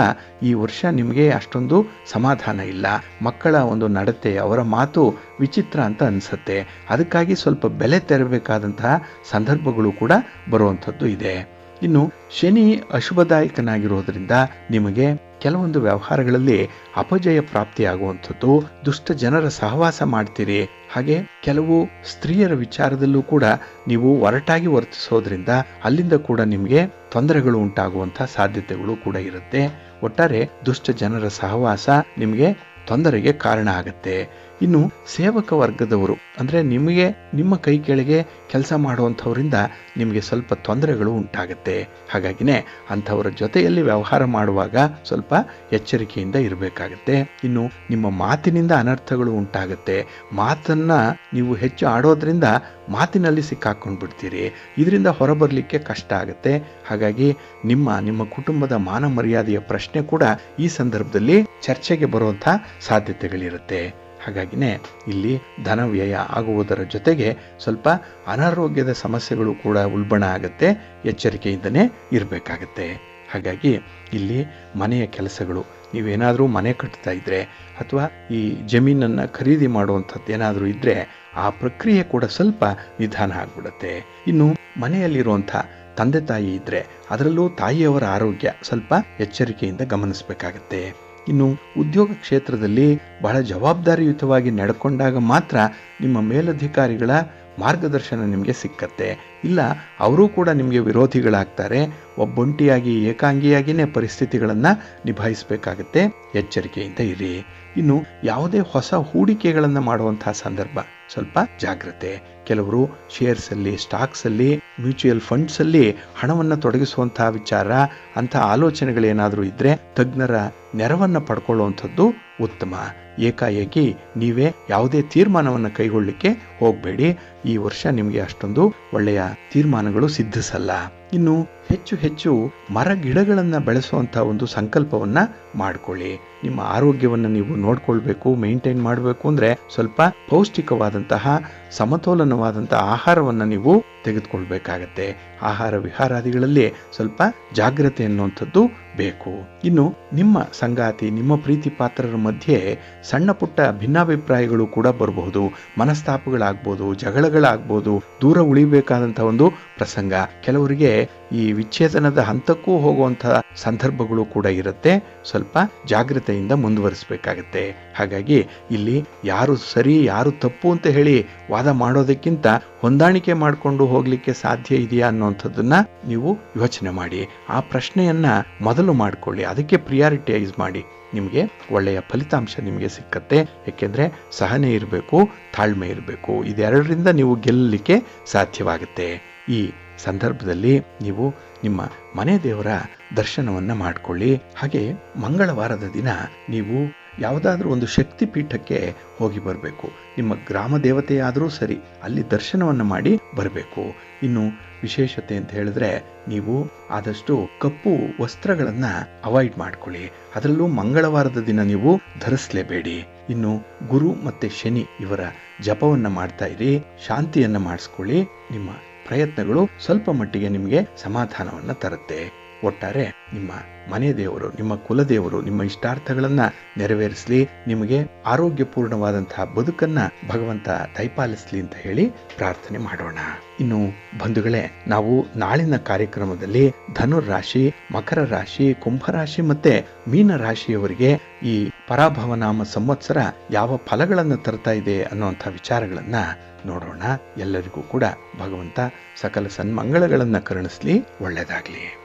ಈ ವರ್ಷ ನಿಮಗೆ ಅಷ್ಟೊಂದು ಸಮಾಧಾನ ಇಲ್ಲ. ಮಕ್ಕಳ ಒಂದು ನಡತೆ, ಅವರ ಮಾತು ವಿಚಿತ್ರ ಅಂತ ಅನಿಸುತ್ತೆ. ಅದಕ್ಕಾಗಿ ಸ್ವಲ್ಪ ಬೆಲೆ ತೆರಬೇಕಾದಂತಹ ಸಂದರ್ಭಗಳು ಕೂಡ ಬರುವಂಥದ್ದು ಇದೆ. ಇನ್ನು ಶನಿ ಅಶುಭದಾಯಕನಾಗಿರೋದ್ರಿಂದ ನಿಮಗೆ ಕೆಲವೊಂದು ವ್ಯವಹಾರಗಳಲ್ಲಿ ಅಪಜಯ ಪ್ರಾಪ್ತಿಯಾಗುವಂಥದ್ದು, ದುಷ್ಟ ಜನರ ಸಹವಾಸ ಮಾಡ್ತೀರಿ. ಹಾಗೆ ಕೆಲವು ಸ್ತ್ರೀಯರ ವಿಚಾರದಲ್ಲೂ ಕೂಡ ನೀವು ಒರಟಾಗಿ ವರ್ತಿಸೋದ್ರಿಂದ ಅಲ್ಲಿಂದ ಕೂಡ ನಿಮಗೆ ತೊಂದರೆಗಳು ಉಂಟಾಗುವಂಥ ಸಾಧ್ಯತೆಗಳು ಕೂಡ ಇರುತ್ತೆ. ಒಟ್ಟಾರೆ ದುಷ್ಟ ಜನರ ಸಹವಾಸ ನಿಮಗೆ ತೊಂದರೆಗೆ ಕಾರಣ ಆಗುತ್ತೆ. ಇನ್ನು ಸೇವಕ ವರ್ಗದವರು ಅಂದರೆ ನಿಮಗೆ ನಿಮ್ಮ ಕೈ ಕೆಳಗೆ ಕೆಲಸ ಮಾಡುವಂಥವರಿಂದ ನಿಮಗೆ ಸ್ವಲ್ಪ ತೊಂದರೆಗಳು ಉಂಟಾಗುತ್ತೆ. ಹಾಗಾಗಿನೇ ಅಂಥವರ ಜೊತೆಯಲ್ಲಿ ವ್ಯವಹಾರ ಮಾಡುವಾಗ ಸ್ವಲ್ಪ ಎಚ್ಚರಿಕೆಯಿಂದ ಇರಬೇಕಾಗತ್ತೆ. ಇನ್ನು ನಿಮ್ಮ ಮಾತಿನಿಂದ ಅನರ್ಥಗಳು ಉಂಟಾಗುತ್ತೆ. ಮಾತನ್ನು ನೀವು ಹೆಚ್ಚು ಆಡೋದ್ರಿಂದ ಮಾತಿನಲ್ಲಿ ಸಿಕ್ಕಾಕೊಂಡು ಬಿಡ್ತೀರಿ. ಇದರಿಂದ ಹೊರಬರಲಿಕ್ಕೆ ಕಷ್ಟ ಆಗುತ್ತೆ. ಹಾಗಾಗಿ ನಿಮ್ಮ ಕುಟುಂಬದ ಮಾನ ಮರ್ಯಾದೆಯ ಪ್ರಶ್ನೆ ಕೂಡ ಈ ಸಂದರ್ಭದಲ್ಲಿ ಚರ್ಚೆಗೆ ಬರುವಂಥ ಸಾಧ್ಯತೆಗಳಿರುತ್ತೆ. ಹಾಗಾಗಿನೇ ಇಲ್ಲಿ ಧನ ವ್ಯಯ ಆಗುವುದರ ಜೊತೆಗೆ ಸ್ವಲ್ಪ ಅನಾರೋಗ್ಯದ ಸಮಸ್ಯೆಗಳು ಕೂಡ ಉಲ್ಬಣ ಆಗುತ್ತೆ. ಎಚ್ಚರಿಕೆಯಿಂದನೇ ಇರಬೇಕಾಗತ್ತೆ. ಹಾಗಾಗಿ ಇಲ್ಲಿ ಮನೆಯ ಕೆಲಸಗಳು, ನೀವೇನಾದರೂ ಮನೆ ಕಟ್ತಾ ಇದ್ರೆ ಅಥವಾ ಈ ಜಮೀನನ್ನು ಖರೀದಿ ಮಾಡುವಂಥದ್ದು ಏನಾದರೂ ಇದ್ದರೆ ಆ ಪ್ರಕ್ರಿಯೆ ಕೂಡ ಸ್ವಲ್ಪ ನಿಧಾನ ಆಗಿಬಿಡುತ್ತೆ. ಇನ್ನು ಮನೆಯಲ್ಲಿರುವಂಥ ತಂದೆ ತಾಯಿ ಇದ್ದರೆ ಅದರಲ್ಲೂ ತಾಯಿಯವರ ಆರೋಗ್ಯ ಸ್ವಲ್ಪ ಎಚ್ಚರಿಕೆಯಿಂದ ಗಮನಿಸಬೇಕಾಗತ್ತೆ. ಇನ್ನು ಉದ್ಯೋಗ ಕ್ಷೇತ್ರದಲ್ಲಿ ಬಹಳ ಜವಾಬ್ದಾರಿಯುತವಾಗಿ ನಡ್ಕೊಂಡಾಗ ಮಾತ್ರ ನಿಮ್ಮ ಮೇಲಧಿಕಾರಿಗಳ ಮಾರ್ಗದರ್ಶನ ನಿಮಗೆ ಸಿಕ್ಕತ್ತೆ. ಇಲ್ಲ ಅವರೂ ಕೂಡ ನಿಮಗೆ ವಿರೋಧಿಗಳಾಗ್ತಾರೆ. ಒಬ್ಬೊಂಟಿಯಾಗಿ ಏಕಾಂಗಿಯಾಗಿಯೇ ಪರಿಸ್ಥಿತಿಗಳನ್ನು ನಿಭಾಯಿಸಬೇಕಾಗತ್ತೆ. ಎಚ್ಚರಿಕೆಯಿಂದ ಇರಿ. ಇನ್ನು ಯಾವುದೇ ಹೊಸ ಹೂಡಿಕೆಗಳನ್ನು ಮಾಡುವಂತಹ ಸಂದರ್ಭ ಸ್ವಲ್ಪ ಜಾಗ್ರತೆ. ಕೆಲವರು ಶೇರ್ಸಲ್ಲಿ, ಸ್ಟಾಕ್ಸಲ್ಲಿ, ಮ್ಯೂಚುವಲ್ ಫಂಡ್ಸಲ್ಲಿ ಹಣವನ್ನು ತೊಡಗಿಸುವಂತಹ ವಿಚಾರ, ಅಂಥ ಆಲೋಚನೆಗಳೇನಾದರೂ ಇದ್ದರೆ ತಜ್ಞರ ನೆರವನ್ನು ಪಡ್ಕೊಳ್ಳುವಂಥದ್ದು ಉತ್ತಮ. ಏಕಾಏಕಿ ನೀವೇ ಯಾವುದೇ ತೀರ್ಮಾನವನ್ನು ಕೈಗೊಳ್ಳಲಿಕ್ಕೆ ಹೋಗಬೇಡಿ. ಈ ವರ್ಷ ನಿಮಗೆ ಅಷ್ಟೊಂದು ಒಳ್ಳೆಯ ತೀರ್ಮಾನಗಳು ಸಿದ್ಧಿಸಲ್ಲ. ಇನ್ನು ಹೆಚ್ಚು ಹೆಚ್ಚು ಮರ ಗಿಡಗಳನ್ನು ಬೆಳೆಸುವಂಥ ಒಂದು ಸಂಕಲ್ಪವನ್ನು ಮಾಡಿಕೊಳ್ಳಿ. ನಿಮ್ಮ ಆರೋಗ್ಯವನ್ನು ನೀವು ನೋಡ್ಕೊಳ್ಬೇಕು, ಮೇಂಟೈನ್ ಮಾಡಬೇಕು ಅಂದರೆ ಸ್ವಲ್ಪ ಪೌಷ್ಟಿಕವಾದಂತಹ ಸಮತೋಲನವಾದಂತಹ ಆಹಾರವನ್ನು ನೀವು ತೆಗೆದುಕೊಳ್ಬೇಕಾಗತ್ತೆ. ಆಹಾರ ವಿಹಾರಾದಿಗಳಲ್ಲಿ ಸ್ವಲ್ಪ ಜಾಗ್ರತೆ ಅನ್ನುವಂಥದ್ದು ಬೇಕು. ಇನ್ನು ನಿಮ್ಮ ಸಂಗಾತಿ, ನಿಮ್ಮ ಪ್ರೀತಿ ಪಾತ್ರರ ಮಧ್ಯೆ ಸಣ್ಣ ಪುಟ್ಟ ಭಿನ್ನಾಭಿಪ್ರಾಯಗಳು ಕೂಡ ಬರಬಹುದು, ಮನಸ್ತಾಪಗಳಾಗ್ಬೋದು, ಜಗಳಗಳಾಗ್ಬೋದು, ದೂರ ಉಳಿಬೇಕಾದಂತಹ ಒಂದು ಪ್ರಸಂಗ. ಕೆಲವರಿಗೆ ಈ ವಿಚ್ಛೇದನದ ಹಂತಕ್ಕೂ ಹೋಗುವಂತಹ ಸಂದರ್ಭಗಳು ಕೂಡ ಇರುತ್ತೆ. ಸ್ವಲ್ಪ ಜಾಗ್ರತೆಯಿಂದ ಮುಂದುವರಿಸಬೇಕಾಗತ್ತೆ. ಹಾಗಾಗಿ ಇಲ್ಲಿ ಯಾರು ಸರಿ ಯಾರು ತಪ್ಪು ಅಂತ ಹೇಳಿ ವಾದ ಮಾಡೋದಕ್ಕಿಂತ ಹೊಂದಾಣಿಕೆ ಮಾಡಿಕೊಂಡು ಹೋಗ್ಲಿಕ್ಕೆ ಸಾಧ್ಯ ಇದೆಯಾ ಅನ್ನೋಂಥದ್ದನ್ನ ನೀವು ಯೋಚನೆ ಮಾಡಿ. ಆ ಪ್ರಶ್ನೆಯನ್ನ ಮೊದಲು ಮಾಡ್ಕೊಳ್ಳಿ, ಅದಕ್ಕೆ ಪ್ರಿಯಾರಿಟೈಸ್ ಮಾಡಿ. ನಿಮಗೆ ಒಳ್ಳೆಯ ಫಲಿತಾಂಶ ನಿಮಗೆ ಸಿಕ್ಕತ್ತೆ. ಯಾಕೆಂದ್ರೆ ಸಹನೆ ಇರಬೇಕು, ತಾಳ್ಮೆ ಇರಬೇಕು. ಇದೆರಡರಿಂದ ನೀವು ಗೆಲ್ಲಲಿಕ್ಕೆ ಸಾಧ್ಯವಾಗುತ್ತೆ. ಈ ಸಂದರ್ಭದಲ್ಲಿ ನೀವು ನಿಮ್ಮ ಮನೆ ದೇವರ ದರ್ಶನವನ್ನ ಮಾಡಿಕೊಳ್ಳಿ. ಹಾಗೆ ಮಂಗಳವಾರದ ದಿನ ನೀವು ಯಾವುದಾದ್ರೂ ಒಂದು ಶಕ್ತಿ ಪೀಠಕ್ಕೆ ಹೋಗಿ ಬರಬೇಕು. ನಿಮ್ಮ ಗ್ರಾಮ ದೇವತೆಯಾದರೂ ಸರಿ, ಅಲ್ಲಿ ದರ್ಶನವನ್ನು ಮಾಡಿ ಬರಬೇಕು. ಇನ್ನು ವಿಶೇಷತೆ ಅಂತ ಹೇಳಿದ್ರೆ, ನೀವು ಆದಷ್ಟು ಕಪ್ಪು ವಸ್ತ್ರಗಳನ್ನ ಅವಾಯ್ಡ್ ಮಾಡ್ಕೊಳ್ಳಿ. ಅದರಲ್ಲೂ ಮಂಗಳವಾರದ ದಿನ ನೀವು ಧರಿಸಲೇಬೇಡಿ. ಇನ್ನು ಗುರು ಮತ್ತೆ ಶನಿ ಇವರ ಜಪವನ್ನ ಮಾಡ್ತಾ ಇರಿ, ಶಾಂತಿಯನ್ನ ಮಾಡಿಸ್ಕೊಳ್ಳಿ. ನಿಮ್ಮ ಪ್ರಯತ್ನಗಳು ಸ್ವಲ್ಪ ಮಟ್ಟಿಗೆ ನಿಮಗೆ ಸಮಾಧಾನವನ್ನ ತರುತ್ತೆ. ಒಟ್ಟಾರೆ ನಿಮ್ಮ ಮನೆ ದೇವರು, ನಿಮ್ಮ ಕುಲದೇವರು ನಿಮ್ಮ ಇಷ್ಟಾರ್ಥಗಳನ್ನ ನೆರವೇರಿಸಲಿ, ನಿಮಗೆ ಆರೋಗ್ಯಪೂರ್ಣವಾದಂತಹ ಬದುಕನ್ನ ಭಗವಂತ ದಯಪಾಲಿಸಲಿ ಅಂತ ಹೇಳಿ ಪ್ರಾರ್ಥನೆ ಮಾಡೋಣ. ಇನ್ನು ಬಂಧುಗಳೇ, ನಾವು ನಾಳಿನ ಕಾರ್ಯಕ್ರಮದಲ್ಲಿ ಧನುರಾಶಿ, ಮಕರ ರಾಶಿ, ಕುಂಭರಾಶಿ ಮತ್ತೆ ಮೀನ ರಾಶಿಯವರಿಗೆ ಈ ಪರಾಭವನಾಮ ಸಂವತ್ಸರ ಯಾವ ಫಲಗಳನ್ನು ತರ್ತಾ ಇದೆ ಅನ್ನುವಂಥ ವಿಚಾರಗಳನ್ನ ನೋಡೋಣ. ಎಲ್ಲರಿಗೂ ಕೂಡ ಭಗವಂತ ಸಕಲ ಸನ್ಮಂಗಳಗಳನ್ನ ಕರುಣಿಸ್ಲಿ. ಒಳ್ಳೆಯದಾಗ್ಲಿ.